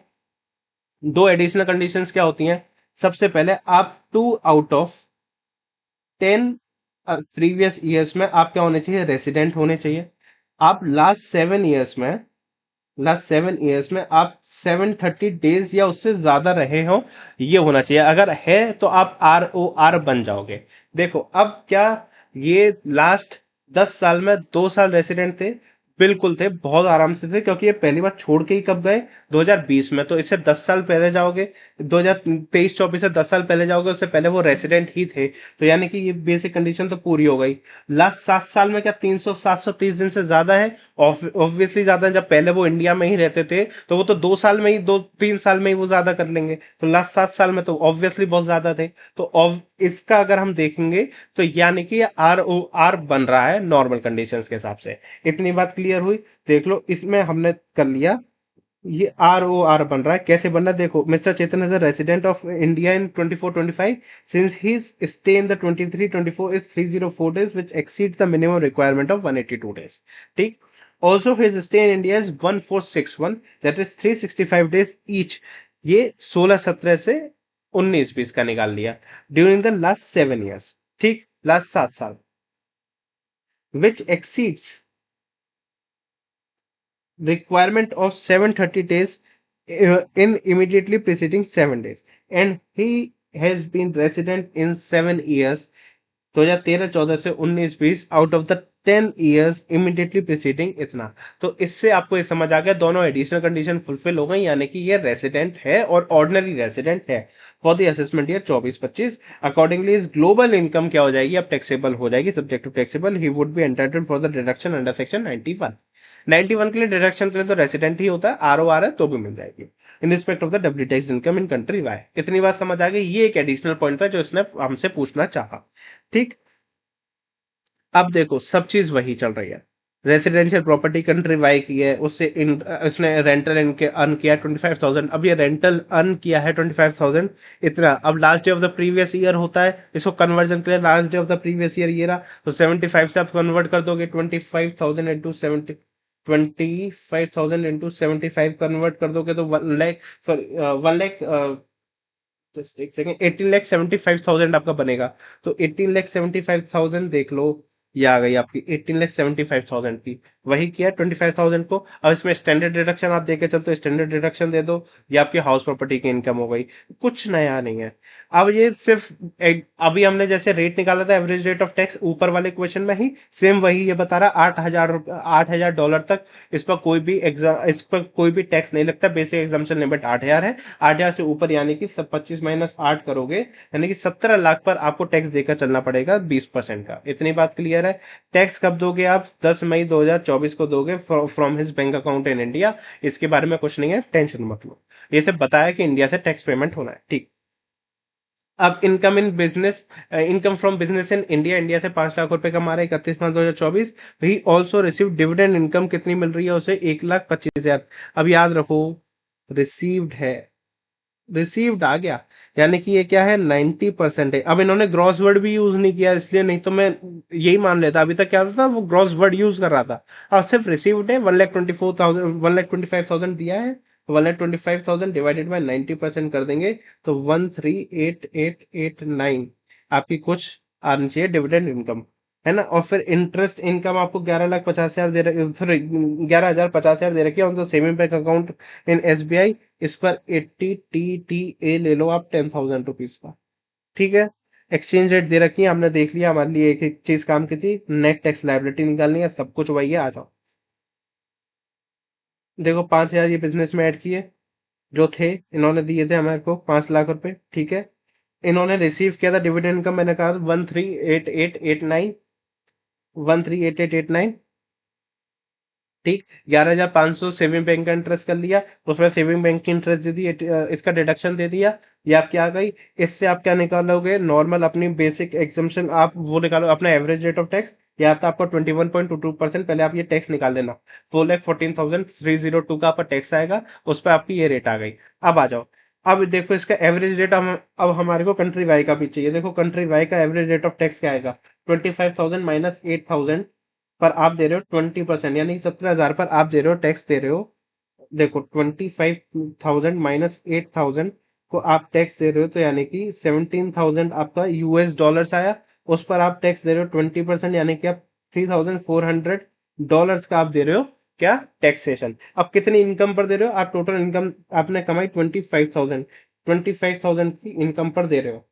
दो एडिशनल कंडीशंस क्या होती हैं? सबसे पहले आप 2 आउट ऑफ 10 प्रीवियस ईयर्स में आप क्या होने चाहिए? रेसिडेंट होने चाहिए। आप लास्ट 7 ईयर्स में आप 730 डेज या उससे ज्यादा रहे हो, ये होना चाहिए। अगर है तो आप ROR बन जाओगे। देखो अब क्या, ये लास्ट 10 साल में 2 साल रेसिडेंट थे? बिल्कुल थे, बहुत आराम से थे, क्योंकि ये पहली बार छोड़ के ही कब गए? 2020 में। तो इससे 10 साल पहले जाओगे, 2023-24 से 10 साल पहले जाओगे, उससे पहले वो रेसिडेंट ही थे। तो यानी कि ये बेसिक कंडीशन तो पूरी हो गई। लास्ट 7 साल में क्या 300 730 दिन से ज्यादा है? ऑब्वियसली ज्यादा है। जब पहले वो इंडिया में ही रहते थे तो वो तो 2 साल में ही, 2-3 साल में ही वो ज्यादा कर लेंगे। तो लास्ट 7 साल में तो ऑब्वियसली बहुत ज्यादा थे। तो इसका अगर हम देखेंगे तो यानी कि ROR बन रहा है नॉर्मल कंडीशंस के हिसाब से। इतनी बात क्लियर हुई? देख लो, इसमें हमने कर लिया, ये ROR बन रहा है। कैसे बन रहा है देखो, mister Chetan is a resident of India in 24-25 since his stay in the 23-24 is 304 days which exceed the minimum requirement of 182 days. ठीक, also his stay in India is 1461 that is 365 days each. ये 16-17 से 19-20 का निकाल लिया during the last 7 years. ठीक, last 7 साल which exceeds requirement of 730 days in immediately preceding 7 days, and he has been resident in 7 years 2013-14 से 19-20 out of the 10 years immediately preceding इतना। तो इससे आपको ये समझ आ गया, दोनों एडिशनल कंडीशन फुलफिल हो गई, यानी कि ये रेसिडेंट है और ऑर्डिनरी रेसिडेंट है for the assessment year 24-25। Accordingly इस ग्लोबल इनकम क्या हो जाएगी? अब टैक्सेबल हो जाएगी, subject to taxable. He would be entitled for the deduction under section 91। 91 के लिए डिडक्शन के लिए तो रेसिडेंट ही होता है, ROR है तो भी मिल जाएगी in respect of the W tax income in country Y. इतनी बात समझ आ गई? ये एक एडिशनल पॉइंट था जो इसने हमसे पूछना चाहा। ठीक, अब देखो सब चीज वही चल रही है। रेसिडेंशियल प्रॉपर्टी कंट्री वाई की है, उससे उसने रेंटल इनके अर्न किया 25,000। अब ये रेंटल अर्न किया है 25,000 इतना। अब last day of the previous year होता है, इसको कन्वर्जन के लिए last day of the previous year ये रहा, तो 75 से आप कन्वर्ट कर दोगे 25,000 इंटू 70, 25,000 इंटू 75 कन्वर्ट कर दोगे तो 1 लाख, सॉरी 1 लाख, जस्ट एक सेकेंड, 18,75,000 आपका बनेगा। तो 18,75,000 देख लो, ये आ गई आपकी 18,75,000 की। वही किया 25,000 को। अब इसमें स्टैंडर्ड डिडक्शन आप देके चलते, स्टैंडर्ड डिडक्शन दे दो, ये आपकी हाउस प्रॉपर्टी की इनकम हो गई। कुछ नया नहीं है। अब ये सिर्फ अभी हमने जैसे रेट निकाला था एवरेज रेट ऑफ टैक्स ऊपर वाले क्वेश्चन में ही, सेम वही ये बता रहा है। $8,000 तक इस पर कोई भी टैक्स नहीं लगता। बेसिक एग्जाम्पशन लिमिट 8,000 है। 8,000 से ऊपर यानी कि सब 25 माइनस 8 करोगे, यानी कि 17 लाख पर आपको टैक्स देकर चलना पड़ेगा 20% का। इतनी बात क्लियर है? टैक्स कब दोगे आप? 10 मई 2024 को दोगे from his bank account in India. इसके बारे में कुछ नहीं है, टेंशन मत लो। ये सब बताया कि इंडिया से टैक्स पेमेंट होना है। ठीक, अब income from business in India, India से 5 लाख रुपए कमा रहा है 31 मार्च 2024। He also receive dividend income, कितनी मिल रही है उसे? 1,25,000। अब याद रखो, रिसीव्ड है, रिसीव्ड आ गया, यानी कि ये क्या है? 90% है। अब इन्होंने ग्रॉस वर्ड भी यूज नहीं किया, इसलिए, नहीं तो मैं यही मान लेता। अभी तक क्या होता था, वो ग्रॉस वर्ड यूज कर रहा था। अब सिर्फ रिसीव्ड है, 1,24,000 दिया है, 1,25,000 डिवाइडेड बाई 90% कर देंगे तो 138889 आपकी कुछ आनी चाहिए डिविडेंड इनकम। है ना। और फिर इंटरेस्ट इनकम आपको 11,50,000 दे रखी, सॉरी 11,50,000 दे रखी है on the saving bank account in SBI। इस पर 80 TTA ले लो आप 10,000 रुपीज का। ठीक है। एक्सचेंज रेट दे रखी है, हमने देख लिया, हमारे लिए एक एक चीज काम की थी, नेट टैक्स लायबिलिटी निकालनी है, सब कुछ वही है। आ जाओ, देखो 5,000 ये बिजनेस में ऐड किए जो थे, इन्होंने दिए थे हमारे को 5 लाख रुपए। ठीक है। इन्होंने रिसीव किया था डिविडेंड का, मैंने कहा 138889, 138889। ठीक। 11,500 सेविंग बैंक का इंटरेस्ट कर लिया, उसमें सेविंग बैंक की इंटरेस्ट दे दी, इसका डिडक्शन दे दिया। ये आपकी आ गई। इससे आप क्या निकालोगे, नॉर्मल अपनी बेसिक एग्जाम्पशन आप वो निकालो, अपना एवरेज रेट ऑफ टैक्स। या तो आपको 21.22%, पहले आप ये टैक्स निकाल लेना। 4,14,302 का आपका टैक्स आएगा, उस पर आपकी ये रेट आ गई। अब आ जाओ, अब देखो इसका एवरेज रेट। हम अब हमारे को कंट्री वाई का भी चाहिए। देखो कंट्री वाई का एवरेज रेट ऑफ टैक्स क्या आएगा, 25,000 - 8,000 पर आप दे रहे हो 20%, यानी 17,000 पर आप दे रहे हो, टैक्स दे रहे हो। देखो 25,000 - 8,000 को आप टैक्स दे रहे हो, तो यानी कि 17,000 आपका US डॉलर्स आया। उस पर आप टैक्स दे रहे हो 20%, यानी कि आप $3,400 का आप दे रहे हो क्या, टैक्सेशन। अब कितनी इनकम पर दे रहे हो आप, टोटल इनकम आपने कमाई 25,000 की इनकम पर दे रहे हो,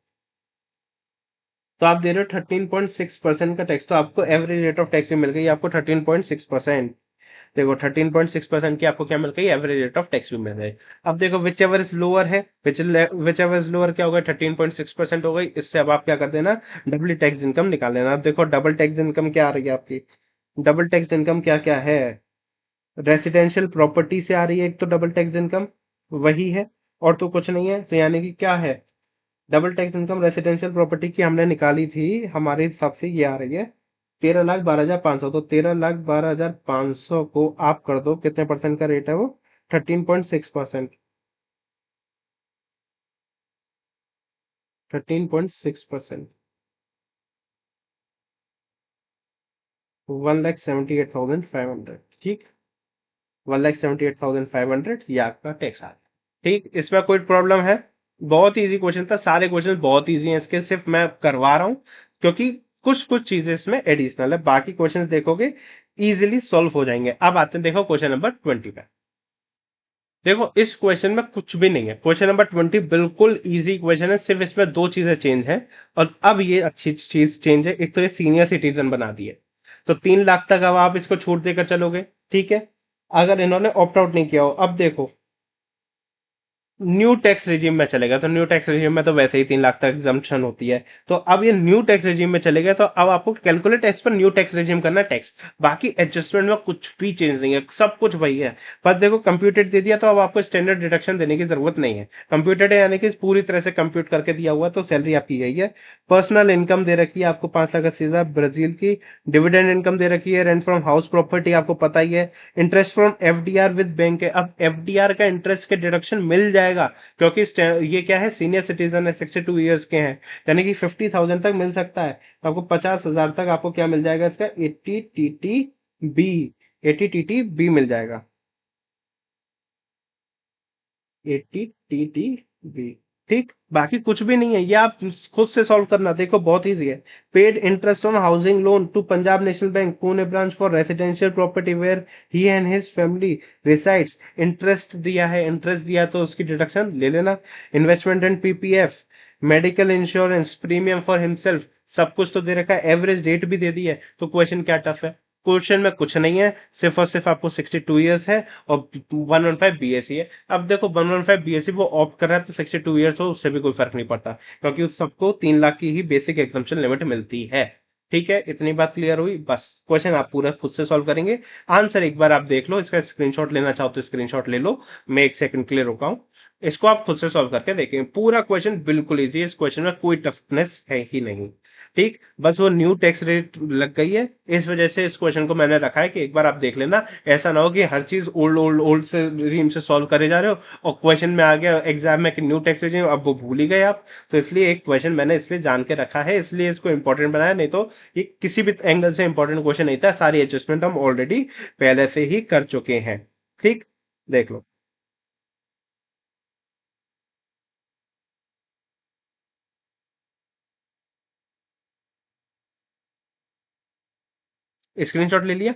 तो आप दे रहे हो 13.6% का टैक्स। तो आपको एवरेज रेट ऑफ टैक्स भी मिल गई आपको 13.6%। देखो 13.6% की आपको क्या मिल गई, एवरेज रेट ऑफ टैक्स भी मिल गई। अब देखो विच एवर इज लोअर है, विच एवर इज लोअर क्या होगा, 13.6% हो गई। इससे अब आप क्या कर देना, डबल टैक्स इनकम निकाल लेना। अब देखो डबल टैक्स इनकम क्या आ रही है आपकी, डबल टैक्स इनकम क्या क्या है, रेसिडेंशियल प्रॉपर्टी से आ रही है एक तो डबल टैक्स इनकम, वही है, और तो कुछ नहीं है। तो यानी कि क्या है, double tax income residential property की हमने निकाली थी, हमारे हिसाब से ये आ रही है 13,12,500। तो 13,12,500 को आप कर दो, कितने परसेंट का रेट है वो, 13.6%। 13.6%, 1,78,500। ठीक, 1,78,500 ये आपका टैक्स आ गया। ठीक, इसमें कोई प्रॉब्लम है, बहुत इजी क्वेश्चन था, सारे क्वेश्चन बहुत इजी हैं इसके, सिर्फ मैं करवा रहा हूं क्योंकि कुछ कुछ चीजें इसमें एडिशनल है, बाकी क्वेश्चंस देखोगे इजीली सॉल्व हो जाएंगे। अब आते हैं देखो क्वेश्चन नंबर 20 पे। देखो इस क्वेश्चन में कुछ भी नहीं है, क्वेश्चन नंबर 20 बिल्कुल इजी क्वेश्चन है, सिर्फ इसमें दो चीजें चेंज है। और अब ये अच्छी चीज चेंज है, एक तो ये सीनियर सिटीजन बना दिए, तो 3 लाख तक अब आप इसको छूट देकर चलोगे। ठीक है। अगर इन्होंने ऑप्ट आउट नहीं किया हो, अब देखो न्यू टैक्स रिजीम में चलेगा, तो न्यू टैक्स रिजीम में तो वैसे ही 3 लाख तक एग्जम्पशन होती है। तो अब ये न्यू टैक्स रिजीम में चलेगा, तो अब आपको कैलकुलेट टैक्स पर न्यू टैक्स रिजीम करना है टैक्स। बाकी एडजस्टमेंट में कुछ भी चेंज नहीं है, सब कुछ वही है। बस देखो कंप्यूटेड दे दिया, तो अब आपको स्टैंडर्ड डिडक्शन देने की जरूरत नहीं है। कंप्यूटेड है यानी कि पूरी तरह से कंप्यूट करके दिया हुआ, तो सैलरी आपकी यही है। पर्सनल इनकम दे रखी है आपको 5,80,000 ब्राजील की। डिविडेंड इनकम दे रखी है, रेंट फ्रॉम हाउस प्रॉपर्टी आपको पता ही है। Interest from FDR with bank है, अब FDR का इंटरेस्ट के डिडक्शन मिल जाएगा, क्योंकि ये क्या है, सीनियर सिटीजन है, 62 ईयर्स के हैं, यानी कि 50,000 तक मिल सकता है। तो आपको 50,000 तक आपको क्या मिल जाएगा, इसका 80 TTB, 80 TTB मिल जाएगा, 80 TTB। ठीक, बाकी कुछ भी नहीं है, ये आप खुद से सॉल्व करना, देखो बहुत इजी है। Paid interest on housing loan to Punjab National Bank Pune branch for residential property where he and his family resides. Interest दिया है, इंटरेस्ट दिया तो उसकी डिडक्शन ले लेना। Investment and PPF, medical insurance, premium for himself, सब कुछ तो दे रखा है, एवरेज डेट भी दे दी है। तो क्वेश्चन क्या टफ है, क्वेश्चन में कुछ नहीं है, सिर्फ और सिर्फ आपको 62 ईयर्स है और 115 BSc है। अब देखो 115 BSc वो ऑप्ट कर रहा है, तो 62 ईयर्स हो उससे भी कोई फर्क नहीं पड़ता, क्योंकि उस सबको 3 लाख की ही बेसिक एग्जाम्पशन लिमिट मिलती है। ठीक है, इतनी बात क्लियर हुई, बस क्वेश्चन आप पूरा खुद से सॉल्व करेंगे। आंसर एक बार आप देख लो, इसका स्क्रीनशॉट लेना चाहो तो स्क्रीनशॉट ले लो, मैं एक सेकंड के लिए रुका हूं। इसको आप खुद से सॉल्व करके देखेंगे, पूरा क्वेश्चन बिल्कुल इजी है, इस क्वेश्चन में कोई टफनेस है ही नहीं। ठीक, बस वो न्यू टैक्स रेट लग गई है, इस वजह से इस क्वेश्चन को मैंने रखा है कि एक बार आप देख लेना, ऐसा ना हो कि हर चीज ओल्ड ओल्ड ओल्ड से रिजीम से सॉल्व करे जा रहे हो और क्वेश्चन में आ गया एग्जाम में कि न्यू टैक्स रिजीम, अब वो भूल ही गए आप। तो इसलिए एक क्वेश्चन मैंने इसलिए जान के रखा है, इसलिए इसको इंपॉर्टेंट बनाया, नहीं तो ये किसी भी एंगल से इंपॉर्टेंट क्वेश्चन नहीं था, सारी एडजस्टमेंट हम ऑलरेडी पहले से ही कर चुके हैं। ठीक, देख लो। स्क्रीनशॉट ले लिया।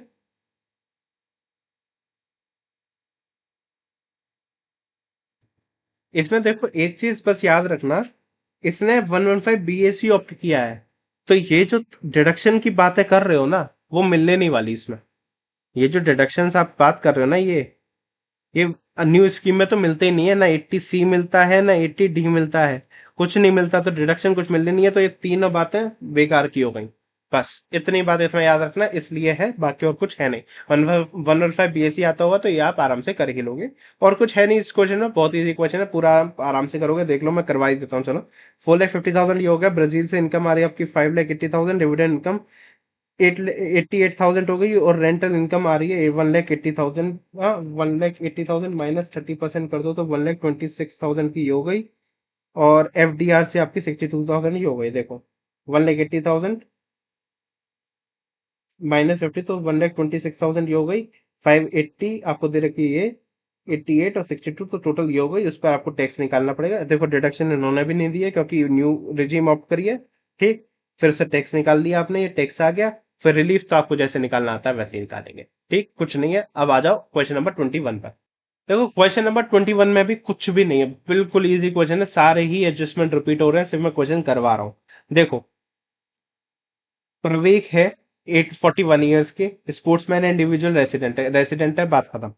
इसमें देखो एक चीज बस याद रखना, इसने 115 बीएससी ऑप्ट किया है, तो ये जो डिडक्शन की बातें कर रहे हो ना, वो मिलने नहीं वाली इसमें। ये जो डिडक्शन आप बात कर रहे हो ना, ये न्यू स्कीम में तो मिलते ही नहीं है ना। 80C मिलता है ना 80D मिलता है, कुछ नहीं मिलता, तो डिडक्शन कुछ मिलने नहीं है, तो ये तीनों बातें बेकार की हो गई। बस इतनी बात इसमें याद रखना, इसलिए है, बाकी और कुछ है नहीं। 115 बीएससी आता होगा तो ये आप आराम से कर ही लोगे। और कुछ है नहीं इस क्वेश्चन में, बहुत इजी क्वेश्चन है, पूरा आराम से करोगे, देख लो, मैं करवा ही देता हूँ। चलो, 4,50,000 ये हो गया। ब्राजील से इनकम आ रही है आपकी 5,80,000, डिविडेंड इनकम 88,000 हो गई, और रेंटल इनकम आ रही है 1,80,000। 1,80,000 -30% कर दो तो 1,26,000 की ये हो गई। और FDR से आपकी 62,000 ही हो गई। देखो, 1,80,000 -50 तो 1,26,000 ये हो गई। 580 आपको दे रखी है ये, 88 और 62 तो टोटल ये हो गई। उस पर आपको टैक्स निकालना पड़ेगा। देखो, डिडक्शन इन्होंने भी नहीं दी है क्योंकि न्यू रिजीम ऑप्ट करी है। ठीक, फिर से टैक्स निकाल दिया आपने, ये टैक्स आ गया। फिर रिलीफ तो आपको जैसे निकालना आता है वैसे ही निकालेंगे। ठीक, कुछ नहीं है। अब आ जाओ क्वेश्चन नंबर 21 पर। देखो, क्वेश्चन नंबर 21 में भी कुछ भी नहीं है, बिल्कुल इजी क्वेश्चन है, सारे ही एडजस्टमेंट रिपीट हो रहे हैं, सिर्फ मैं क्वेश्चन करवा रहा हूँ। देखो, प्रवेक है 841 ईयर्स के, स्पोर्ट्समैन है, इंडिविजुअल रेसिडेंट है, बात खत्म।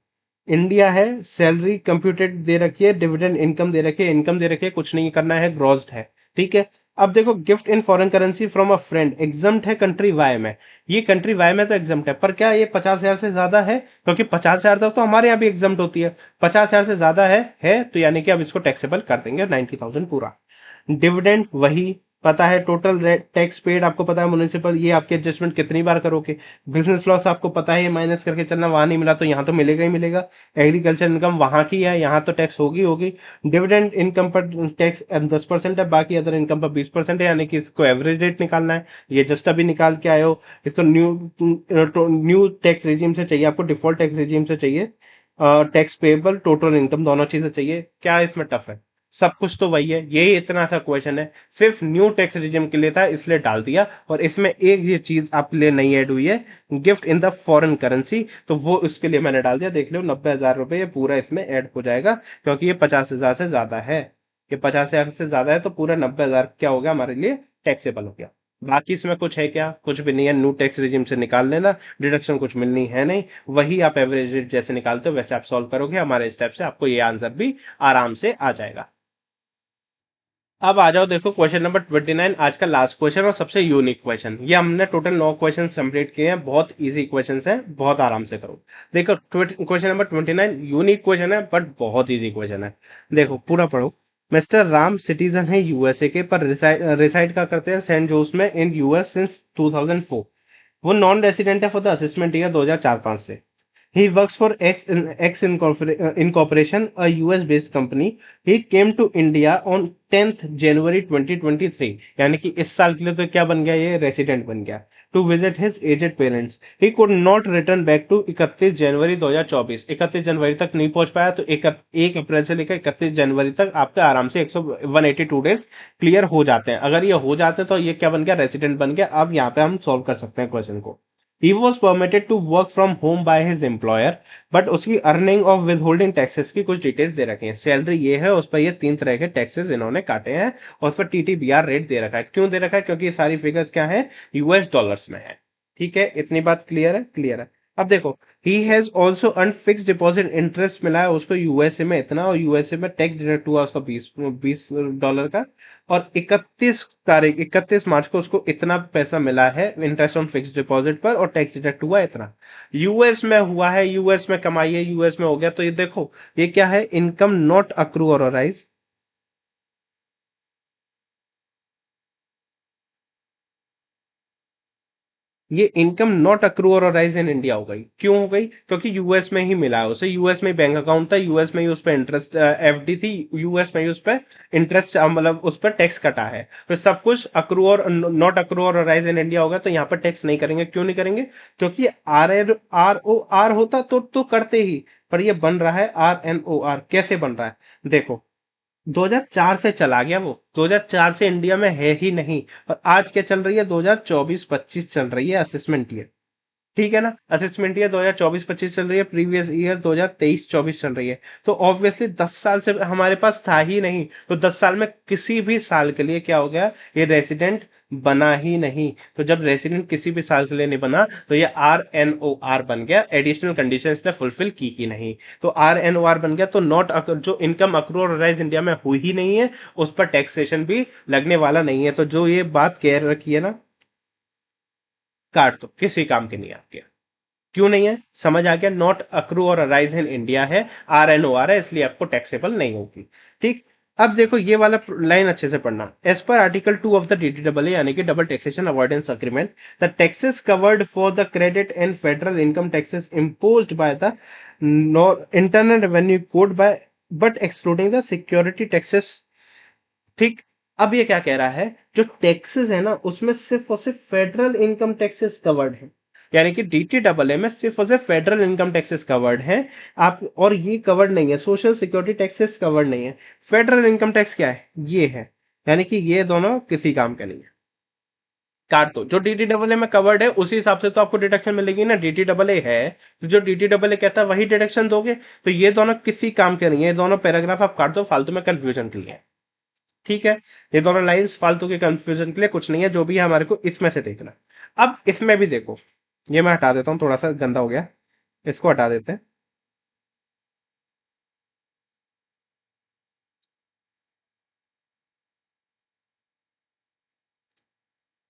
इंडिया है, सैलरी कंप्यूटेड दे रखी है, डिविडेंड इनकम दे रखी है, इनकम दे रखी है, कुछ नहीं करना है, ग्रॉस्ड है। ठीक है। अब देखो, gift in foreign currency from a friend exempt है कंट्री वाई में। ये कंट्री वाई में तो एग्जम्प्ट है, पर क्या ये 50,000 से ज्यादा है? क्योंकि 50,000 तक तो हमारे यहाँ भी एग्जम्प्ट होती है। 50,000 से ज्यादा है तो यानी कि अब इसको टैक्सेबल कर देंगे 90,000 पूरा। डिविडेंड वही, पता है टोटल टैक्स पेड आपको पता है म्युनिसिपल, ये आपके एडजस्टमेंट कितनी बार करोगे। बिजनेस लॉस आपको पता है, माइनस करके चलना, वहां नहीं मिला तो यहाँ तो मिलेगा ही मिलेगा। एग्रीकल्चर इनकम वहां की है, यहाँ तो टैक्स होगी होगी। डिविडेंड इनकम पर टैक्स 10% है, बाकी अदर इनकम पर 20% है, यानी कि इसको एवरेज रेट निकालना है। ये जस्ट अभी निकाल के आए हो। इसको न्यू टैक्स रिजीम से चाहिए आपको, डिफॉल्ट टैक्स रिजीम से चाहिए। टैक्स पेबल, टोटल इनकम, दोनों चीजें चाहिए। क्या इसमें टफ है? सब कुछ तो वही है, यही इतना सा क्वेश्चन है, सिर्फ न्यू टैक्स रिजिम के लिए था इसलिए डाल दिया। और इसमें एक ये चीज आपके लिए नई ऐड हुई है, gift in the foreign currency, तो वो उसके लिए मैंने डाल दिया। देख लो, 90,000 रुपए ये पूरा इसमें ऐड हो जाएगा, क्योंकि ये 50,000 से ज्यादा है। ये 50,000 से ज्यादा है तो पूरा 90,000 क्या हो गया हमारे लिए, टैक्सेबल हो गया। बाकी इसमें कुछ है क्या? कुछ भी नहीं है, न्यू टैक्स रिजिम से निकाल लेना, डिडक्शन कुछ मिलनी है नहीं। वही आप एवरेज रेट जैसे निकालते हो वैसे आप सॉल्व करोगे, हमारे स्टेप से आपको ये आंसर भी आराम से आ जाएगा। अब आ जाओ, देखो क्वेश्चन नंबर 29, आज का लास्ट क्वेश्चन और सबसे यूनिक क्वेश्चन। ये हमने टोटल 9 क्वेश्चन कंप्लीट किए हैं, बहुत इजी क्वेश्चन है, बहुत आराम से करो। देखो, क्वेश्चन नंबर 29 यूनिक क्वेश्चन है बट बहुत इजी क्वेश्चन है। देखो, पूरा पढ़ो। मिस्टर राम सिटीजन है यूएसए के, पर रिसाइड का करते हैं सेंट जोस में इन यूएस सिंस 2004। वो नॉन रेसिडेंट है फॉर द असेसमेंट ईयर 2004-5 से। He works for X Incorporation, a US-based company. He came to India on 10th January 2023. यानी कि इस साल के लिए तो क्या बन गया, ये रेसिडेंट बन गया। To visit his aged parents. He could not return back to 31 जनवरी 2024। 31 जनवरी तक नहीं पहुंच पाया, तो 1 अप्रैल से लेकर 31 जनवरी तक आपके आराम से 182 डेज क्लियर हो जाते हैं। अगर ये हो जाते हैं तो ये क्या बन गया, रेसिडेंट बन गया। अब यहाँ पे हम सॉल्व कर सकते हैं क्वेश्चन को। He was permitted to work from home by his employer, but उसकी earning of withholding taxes की कुछ डिटेल्स दे रखे हैं। सैलरी ये है, उस पर ये 3 तरह के टैक्सेस इन्होंने काटे हैं, और उस पर TTBR रेट दे रखा है। क्यों दे रखा है? क्योंकि ये सारी फिगर्स क्या है, US डॉलर्स में है। ठीक है, इतनी बात क्लियर है? क्लियर है। अब देखो, he has also earn fix deposit interest मिला है उसको यूएसए में इतना, और यूएसए में टैक्स डिडक्ट हुआ उसका 20 डॉलर का। और 31 मार्च को उसको इतना पैसा मिला है इंटरेस्ट ऑन फिक्स डिपॉजिट पर, और टैक्स डिडक्ट हुआ इतना। यूएस में हुआ है, यूएस में कमाई है, यूएस में हो गया, तो ये देखो, ये क्या है, इनकम नॉट अक्रू और राइज। ये इनकम नॉट अक्रू और राइज इन इंडिया हो गई। क्यों हो गई? क्योंकि यूएस में ही मिला है उसे, यूएस में बैंक अकाउंट था, यूएस में ही उस पर इंटरेस्ट, एफडी थी, यूएस में ही उस पर इंटरेस्ट, मतलब उस पर टैक्स कटा है। तो सब कुछ अक्रू और नॉट अक्रू और राइज इन इंडिया होगा, तो यहाँ पर टैक्स नहीं करेंगे। क्यों नहीं करेंगे? क्योंकि ROR होता तो करते ही, पर ये बन रहा है RNOR। कैसे बन रहा है? देखो, 2004 से चला गया वो, 2004 से इंडिया में है ही नहीं। और आज क्या चल रही है, 2024-25 चल रही है असेसमेंट ईयर। ठीक है ना। असेसमेंट ईयर 2024-25 चल रही है, प्रीवियस ईयर 2023-24 चल रही है। तो ऑब्वियसली 10 साल से हमारे पास था ही नहीं, तो 10 साल में किसी भी साल के लिए क्या हो गया, ये रेसिडेंट बना ही नहीं। तो जब रेसिडेंट किसी भी साल के लिए नहीं बना तो ये RNOR बन गया, एडिशनल कंडीशन इसने फुलफिल की ही नहीं। तो RNOR बन गया, तो नॉट जो इनकम अक्रूर और राइज इंडिया में हुई ही नहीं है, उस पर टैक्सेशन भी लगने वाला नहीं है। तो जो ये बात कह रखी है ना, काट दो, किसी काम की नहीं है आपके। क्यों नहीं है, समझ आ गया, नॉट अक्रू और अराइज इन इंडिया है, RNOR है, इसलिए आपको टैक्सेबल नहीं होगी। ठीक। अब देखो ये वाला लाइन अच्छे से पढ़ना, as per article 2 of the DTAA यानी कि double taxation avoidance agreement, the taxes covered for the credit and federal income taxes imposed by the internal revenue code by, but excluding the security taxes. ठीक। अब ये क्या कह रहा है, जो टैक्सेस है ना उसमें सिर्फ और सिर्फ फेडरल इनकम टैक्सेस कवर्ड है, यानी कि DTAA में सिर्फ और सिर्फ फेडरल इनकम टैक्सेस कवर्ड है। आप और ये कवर्ड नहीं है, सोशल सिक्योरिटी टैक्सेस कवर्ड नहीं है। फेडरल इनकम टैक्स क्या है, ये है, यानी कि ये दोनों किसी काम के नहीं है। काट दो, जो DTAA में कवर्ड है उसी हिसाब से तो आपको डिडक्शन मिलेगी ना, DTAA है तो जो DTAA कहता है वही डिडक्शन दोगे। तो ये दोनों किसी काम के नहीं है, ये दोनों पैराग्राफ आप काट दो, फालतू में कंफ्यूजन के लिए है। ठीक है, ये दोनों लाइंस फालतू के कंफ्यूजन के लिए, कुछ नहीं है, जो भी है हमारे को इसमें से देखना। अब इसमें भी देखो, ये मैं हटा देता हूँ, थोड़ा सा गंदा हो गया, इसको हटा देते हैं।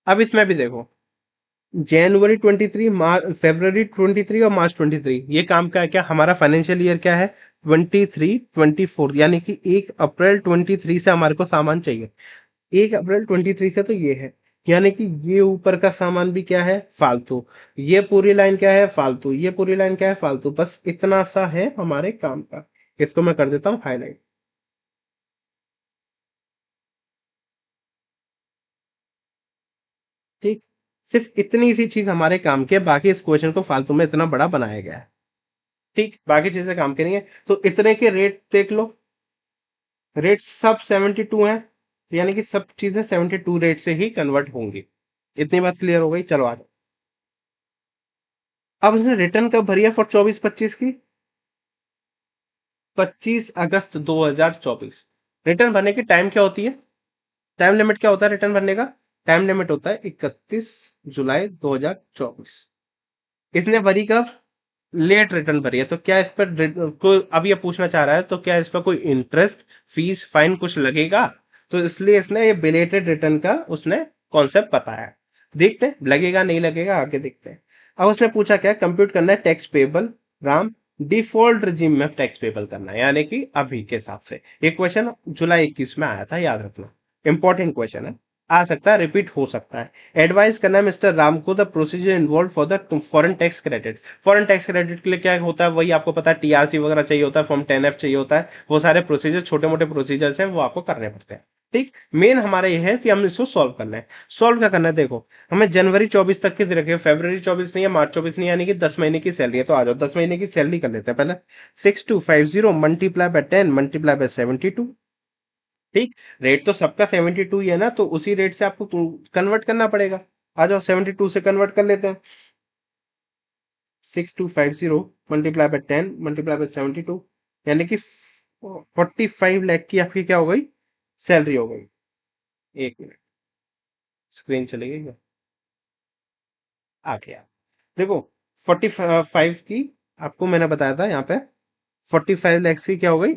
अब इसमें भी देखो, जनवरी 23, मार्च February 23 और March 23, ये काम का है क्या, हमारा फाइनेंशियल ईयर क्या है, 23-24, यानी कि 1 अप्रैल 23 से हमारे को सामान चाहिए। 1 अप्रैल 23 से तो ये है, यानी कि ये ऊपर का सामान भी क्या है, फालतू। ये पूरी लाइन क्या है, फालतू। ये पूरी लाइन क्या है, फालतू। बस इतना सा है हमारे काम का, इसको मैं कर देता हूँ हाईलाइट। ठीक। सिर्फ इतनी सी चीज हमारे काम की है, बाकी इस क्वेश्चन को फालतू में इतना बड़ा बनाया गया है। ठीक, बाकी चीजें काम की नहीं है। तो इतने के रेट देख लो, रेट सब 72 हैं, यानी कि सब चीजें 72 रेट से ही कन्वर्ट होंगी। इतनी बात क्लियर हो गई, चलो आ जाओ। अब उसने रिटर्न कब भरी है फॉर 24-25 की, 25 अगस्त 2024। रिटर्न भरने की टाइम क्या होती है, टाइम लिमिट क्या होता है रिटर्न भरने का, टाइम लिमिट होता है 31 जुलाई 2024। इसने भरी कब, लेट रिटर्न भरी है, तो क्या इस पर कोई अब ये पूछना चाह रहा है, तो क्या इस पर कोई इंटरेस्ट, फीस, फाइन कुछ लगेगा। तो इसलिए इसने ये बिलेटेड रिटर्न का उसने कॉन्सेप्ट बताया। देखते हैं लगेगा नहीं लगेगा, आगे देखते हैं। अब उसने पूछा क्या, कंप्यूट करना है tax payable, Ram, default regime में टैक्स पेबल करना है, यानी कि अभी के हिसाब से। ये क्वेश्चन जुलाई 21 में आया था, याद रखना, इंपॉर्टेंट क्वेश्चन है, आ सकता है, रिपीट हो सकता है। एडवाइस करना है मिस्टर राम को the procedure involve for the foreign tax credit. Foreign tax credit के लिए क्या होता है, वही आपको पता है, TRC वगैरह चाहिए होता है, फॉर्म 10F चाहिए होता है, वो सारे प्रोसीजर, छोटे मोटे प्रोसीजर्स हैं, वो आपको करने पड़ते हैं। ठीक। मेन हमारा ये है कि हम इसको सॉल्व करना है। सॉल्व क्या करना है, देखो हमें जनवरी 24 तक की दे रखी है, February 24 नहीं है, March 24 नहीं है, यानी कि 10 महीने की सैलरी है। तो आ जाओ 10 महीने की सैलरी कर लेते हैं पहले। 6250 मल्टीप्लाई बाय 10 मल्टीप्लाई बाय 72। ठीक। रेट तो सबका 72 ही है ना, तो उसी रेट से आपको कन्वर्ट करना पड़ेगा। आ जाओ 72 से कन्वर्ट कर लेते हैं। 6250 मल्टीप्लाई बाय 10 मल्टीप्लाई बाय 72, यानी कि 45 लाख की आपकी क्या हो गई, सैलरी हो गई। एक मिनट, स्क्रीन चली गई क्या? आ गया, देखो 45 की आपको मैंने बताया था यहाँ पे, 45 लाख की क्या हो गई,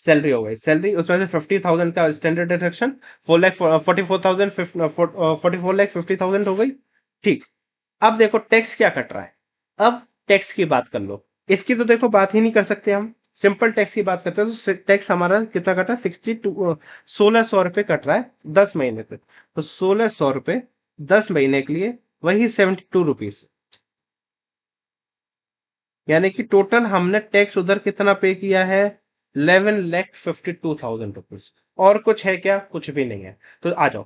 सैलरी हो गई। सैलरी उसमें से 50,000 का स्टैंडर्ड डिडक्शन, 4 लाख 44,000, 44 लाख 50,000 हो गई। ठीक। अब देखो टैक्स क्या कट रहा है, अब टैक्स की बात कर लो। इसकी तो देखो बात ही नहीं कर सकते हम, सिंपल टैक्स की बात करते हैं तो टैक्स हमारा कितना कटा, 1600 रुपये कट रहा है 10 महीने तक। तो 1600 रुपये 10 महीने के लिए, वही 72 रुपीज, यानी कि टोटल हमने टैक्स उधर कितना पे किया है, 11,52,000 रुपीज। और कुछ है क्या, कुछ भी नहीं है। तो आ जाओ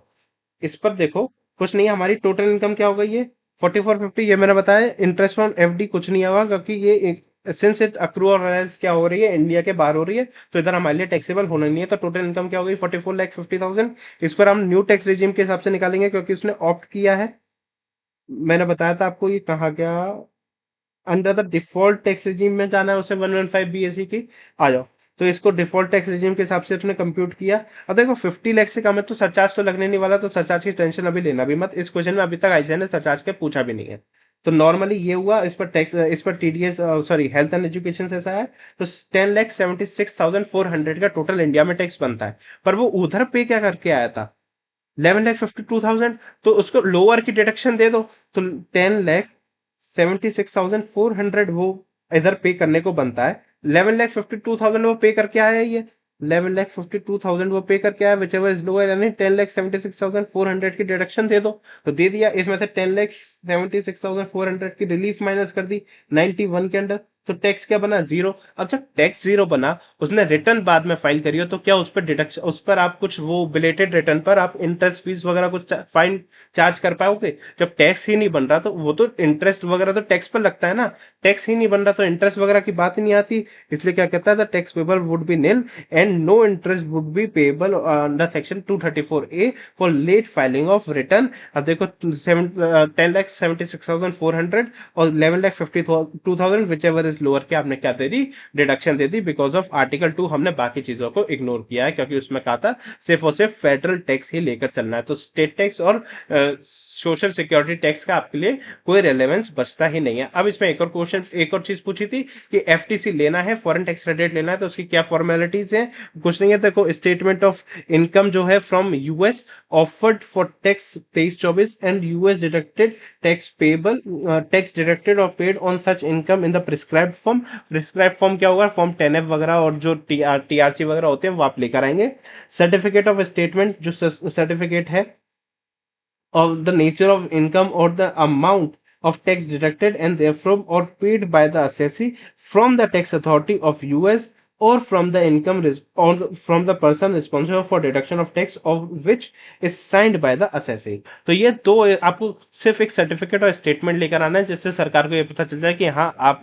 इस पर देखो, कुछ नहीं है, हमारी टोटल इनकम क्या हो गई है, 4450, ये मैंने बताया। इंटरेस्ट ऑन FD कुछ नहीं होगा, क्योंकि ये सिंस इट अक्रूअल क्या हो रही है, इंडिया के बाहर हो रही है, तो इधर हमारे लिए टैक्सेबल होना नहीं है। तो टोटल इनकम क्या हो गई, 44,50,000। इस पर हम न्यू टैक्स रिजीम के हिसाब से निकालेंगे, क्योंकि उसने ऑप्ट किया है मैंने बताया था आपको, ये कहाँ गया, under the default tax regime में जाना है उसे 115 बीएसई की। आ जाओ। तो इसको डिफॉल्ट टैक्स रिजीम के हिसाब से उसने कंप्यूट किया। अब देखो 50 लाख से कम है तो सरचार्ज तो लगने नहीं वाला, तो सरचार्ज की टेंशन अभी लेना भी मत। इस क्वेश्चन में अभी तक आईसीएआई ने सरचार्ज के पूछा भी नहीं है। तो नॉर्मली ये हुआ, इस पर टैक्स, इस पर TDS, sorry health and education से ऐसा है। तो 10,76,400 का टोटल इंडिया में टैक्स बनता है। पर वो उधर पे क्या करके आया था, 11,52,000। तो उसको लोअर की डिडक्शन दे दो, तो 10,76,400 वो इधर पे करने को बनता है। 11,52,000 वो पे करके आया ही है। 11,52,000 वो पे करके आया, विच एवर इज लोअर, यानी 10,76,400 की डिडक्शन दे दो। तो दे दिया, इसमें से 10,76,400 की रिलीफ माइनस कर दी 91 के अंडर। तो टैक्स क्या बना, जीरो। अब जब टैक्स जीरो बना, उसने रिटर्न बाद में फाइल करी हो, तो क्या उस पर डिडक्शन, उस पर आप कुछ वो बिलेटेड रिटर्न पर आप इंटरेस्ट फीस वगैरह कुछ फाइन चार्ज कर पाओगे? जब टैक्स ही नहीं बन रहा तो वो तो इंटरेस्ट वगैरह तो टैक्स पर लगता है ना। टैक्स ही नहीं बन रहा तो इंटरेस्ट वगैरह की बात ही नहीं आती। इसलिए क्या कहता है, the tax payable would be nil and no interest would be payable under section 234A for late filing of return. अब देखो 10,76,400 और 11,52,000 विच एवर इज लोअर के आपने क्या दे दी, डिडक्शन दे दी। बिकॉज ऑफ आर्टिकल 2 हमने बाकी चीजों को इग्नोर किया है, क्योंकि उसमें कहा था सिर्फ और सिर्फ फेडरल टैक्स ही लेकर चलना है। तो स्टेट टैक्स और सोशल सिक्योरिटी टैक्स का आपके लिए कोई रेलेवेंस बचता ही नहीं है। अब इसमें एक और क्वेश्चन, एक और चीज पूछी थी कि एफटीसी लेना है, फॉरेन टैक्स क्रेडिट लेना है, तो उसकी क्या फॉर्मेलिटीज है। कुछ नहीं है, देखो स्टेटमेंट ऑफ इनकम जो है from US offered for tax 23-24 and US deducted tax payable, tax deducted और paid on such income in the prescribed form. Prescribed form क्या होगा, फॉर्म 10F वगैरह और जो टीआरसी वगैरह होते हैं वो आप लेकर आएंगे। सर्टिफिकेट ऑफ स्टेटमेंट, जो सर्टिफिकेट है of the nature of income or the amount of tax deducted and therefrom or paid by the assessee from the tax authority of US or from the income or from the person responsible for deduction of tax of which is signed by the assessee। तो ये दो, आपको सिर्फ एक certificate और statement लेकर आना है, जिससे सरकार को ये पता चल जाए कि हाँ आप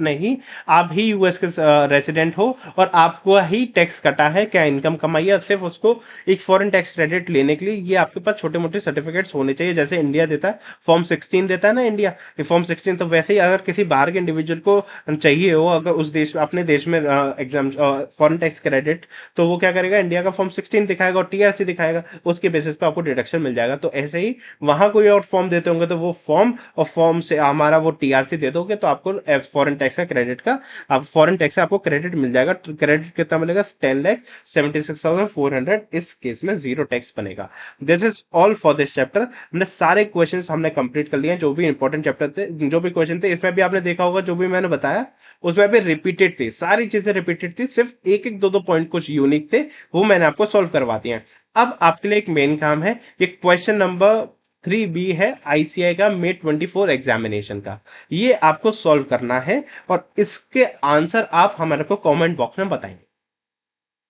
ही यूएस के रेसिडेंट हो और आपको ही टैक्स कटा है, क्या इनकम कमाई है। सिर्फ उसको एक फॉरेन टैक्स क्रेडिट लेने के लिए ये आपके पास छोटे मोटे सर्टिफिकेट्स होने चाहिए, जैसे इंडिया देता है फॉर्म 16 देता है ना इंडिया, फॉर्म 16। तो वैसे ही अगर किसी बाहर के इंडिविजुअल को चाहिए हो, अगर उस देश, अपने देश में एग्जाम फॉरेन टैक्स क्रेडिट, तो वो क्या करेगा, इंडिया का फॉर्म 16 दिखाएगा और टीआरसी दिखाएगा, उसके बेसिस पे आपको डिडक्शन मिल जाएगा। तो ऐसे ही वहां कोई और फॉर्म देते होंगे तो वो फॉर्म और फॉर्म से हमारा वो टीआरसी दे दोगे तो आपको फॉरेन टैक्स का क्रेडिट का, आप फॉरेन टैक्स से आपको क्रेडिट मिल जाएगा। क्रेडिट कितना मिलेगा, 10,76,400। इस केस में जीरो टैक्स बनेगा। This is all for this chapter. हमने सारे क्वेश्चंस हमने कंप्लीट कर लिए हैं, जो भी इंपॉर्टेंट चैप्टर थे, जो भी क्वेश्चन थे। इसमें भी आपने देखा होगा जो भी मैंने बताया उसमें भी रिपीटेड थी, सारी चीजें रिपीटेड थी, सिर्फ एक एक दो दो पॉइंट कुछ यूनिक थे, वो मैंने आपको सॉल्व करवा दिए हैं। अब आपके लिए एक मेन काम है, ये क्वेश्चन नंबर 3B है आईसीआई का May 24 एग्जामिनेशन का, ये आपको सॉल्व करना है और इसके आंसर आप हमारे को कमेंट बॉक्स में बताएंगे।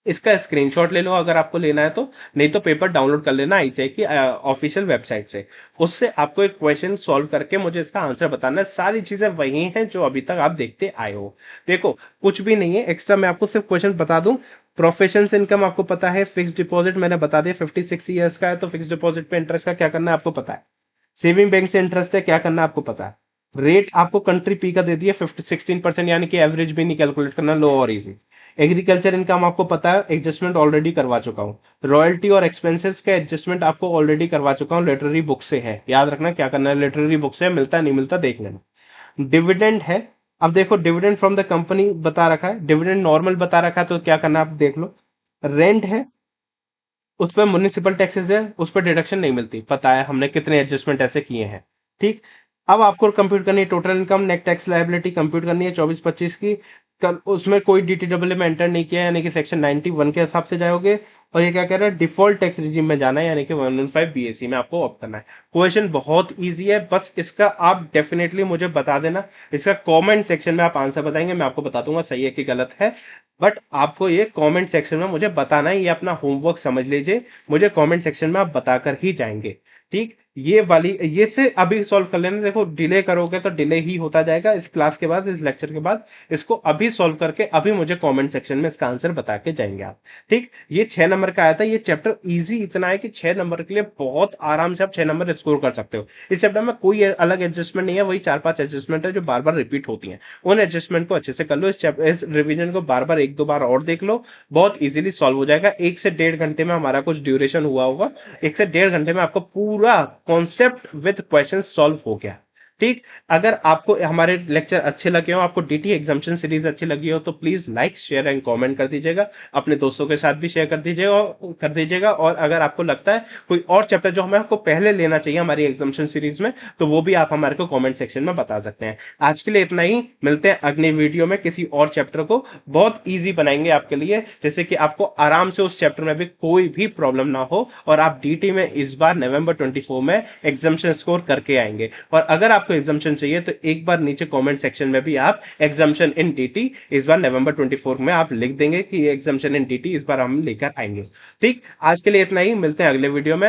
इसका स्क्रीनशॉट ले लो अगर आपको लेना है तो, नहीं तो पेपर डाउनलोड कर लेना आईसीआई की ऑफिशियल वेबसाइट से। उससे आपको एक क्वेश्चन सॉल्व करके मुझे इसका आंसर बताना है। सारी चीजें वही हैं जो अभी तक आप देखते आए हो। देखो कुछ भी नहीं है एक्स्ट्रा, मैं आपको सिर्फ क्वेश्चन बता दूं। प्रोफेशनल इनकम आपको पता है, फिक्स डिपॉजिट मैंने बता दिया 56 ईयर्स का है तो फिक्स डिपॉजिट पे इंटरेस्ट का क्या करना है आपको पता है। सेविंग बैंक से इंटरेस्ट है, क्या करना है आपको पता है। रेट आपको कंट्री पी का दे दिया 16%, यानी कि एवरेज भी नहीं कैलकुलेट करना, लो और इजी। एग्रीकल्चर इनकम आपको पता है, एडजस्टमेंट ऑलरेडी करवा चुका हूं। रॉयल्टी और एक्सपेंसेस का एडजस्टमेंट आपको ऑलरेडी करवा चुका हूं, लिटरेरी बुक से है, याद रखना क्या करना है, लिटरेरी बुक से मिलता नहीं मिलता देख लेना। डिविडेंड है, अब देखो डिविडेंड फ्रॉम द कंपनी बता रखा है, डिविडेंड नॉर्मल बता रखा है, तो क्या करना आप देख लो। रेंट है, उस पर म्युनिसिपल टैक्सेस है, उस पर डिडक्शन नहीं मिलती, पता है हमने कितने एडजस्टमेंट ऐसे किए हैं। ठीक, अब आपको कंप्यूट करनी है total income, net tax liability compute करनी है 24-25 की। कल उसमें कोई डीटीडब्ल्यू में एंटर नहीं किया, यानी कि सेक्शन 91 के हिसाब से जाओगे। और ये क्या कह रहा है, डिफॉल्ट टैक्स रिजीम में जाना है, यानी कि 115 बीएसई में आपको ऑप्ट करना है। क्वेश्चन बहुत इजी है, बस इसका आप डेफिनेटली मुझे बता देना, इसका कमेंट सेक्शन में आप आंसर बताएंगे, मैं आपको बता दूंगा सही है कि गलत है। बट आपको ये कमेंट सेक्शन में मुझे बताना है, ये अपना होमवर्क समझ लीजिए, मुझे कमेंट सेक्शन में आप बताकर ही जाएंगे। ठीक, ये वाली ये से अभी सॉल्व कर लेना। देखो डिले करोगे तो डिले ही होता जाएगा। इस क्लास के बाद, इस लेक्चर के बाद इसको अभी सॉल्व करके अभी मुझे कमेंट सेक्शन में इसका आंसर बता के जाएंगे आप। ठीक, ये 6 नंबर का आया था। ये चैप्टर इजी इतना है कि 6 नंबर के लिए बहुत आराम से आप 6 नंबर स्कोर कर सकते हो। इस चैप्टर में कोई अलग एडजस्टमेंट नहीं है, वही 4-5 एडजस्टमेंट है जो बार बार रिपीट होती हैं। उन एडजस्टमेंट को अच्छे से कर लो। इस रिवीजन को बार बार 1-2 बार और देख लो, बहुत इजीली सॉल्व हो जाएगा। 1 से 1.5 घंटे में हमारा कुछ ड्यूरेशन हुआ होगा। 1 से 1.5 घंटे में आपको पूरा कॉन्सेप्ट विद क्वेश्चन सॉल्व हो गया। ठीक, अगर आपको हमारे लेक्चर अच्छे लगे हो, आपको डीटी एग्जामिनेशन सीरीज अच्छी लगी हो, तो please like share and comment कर दीजिएगा। अपने दोस्तों के साथ भी शेयर कर दीजिएगा। और अगर आपको लगता है कोई और चैप्टर जो हमें आपको पहले लेना चाहिए हमारी एग्जामिनेशन सीरीज में, तो वो भी आप हमारे को कमेंट सेक्शन में बता सकते हैं। आज के लिए इतना ही, मिलते हैं अगले वीडियो में किसी और चैप्टर को बहुत ईजी बनाएंगे आपके लिए, जैसे कि आपको आराम से उस चैप्टर में भी कोई भी प्रॉब्लम ना हो और आप डीटी में इस बार नवंबर 24 में एग्जामिनेशन स्कोर करके आएंगे। और अगर आपको एग्जामिनेशन चाहिए तो एक बार नीचे कमेंट सेक्शन में भी आप एग्जामिनेशन इन डीटी इस बार नवंबर 24 में आप लिख देंगे कि एग्जामिनेशन इन डीटी इस बार हम लेकर आएंगे। ठीक, आज के लिए इतना ही, मिलते हैं अगले वीडियो में।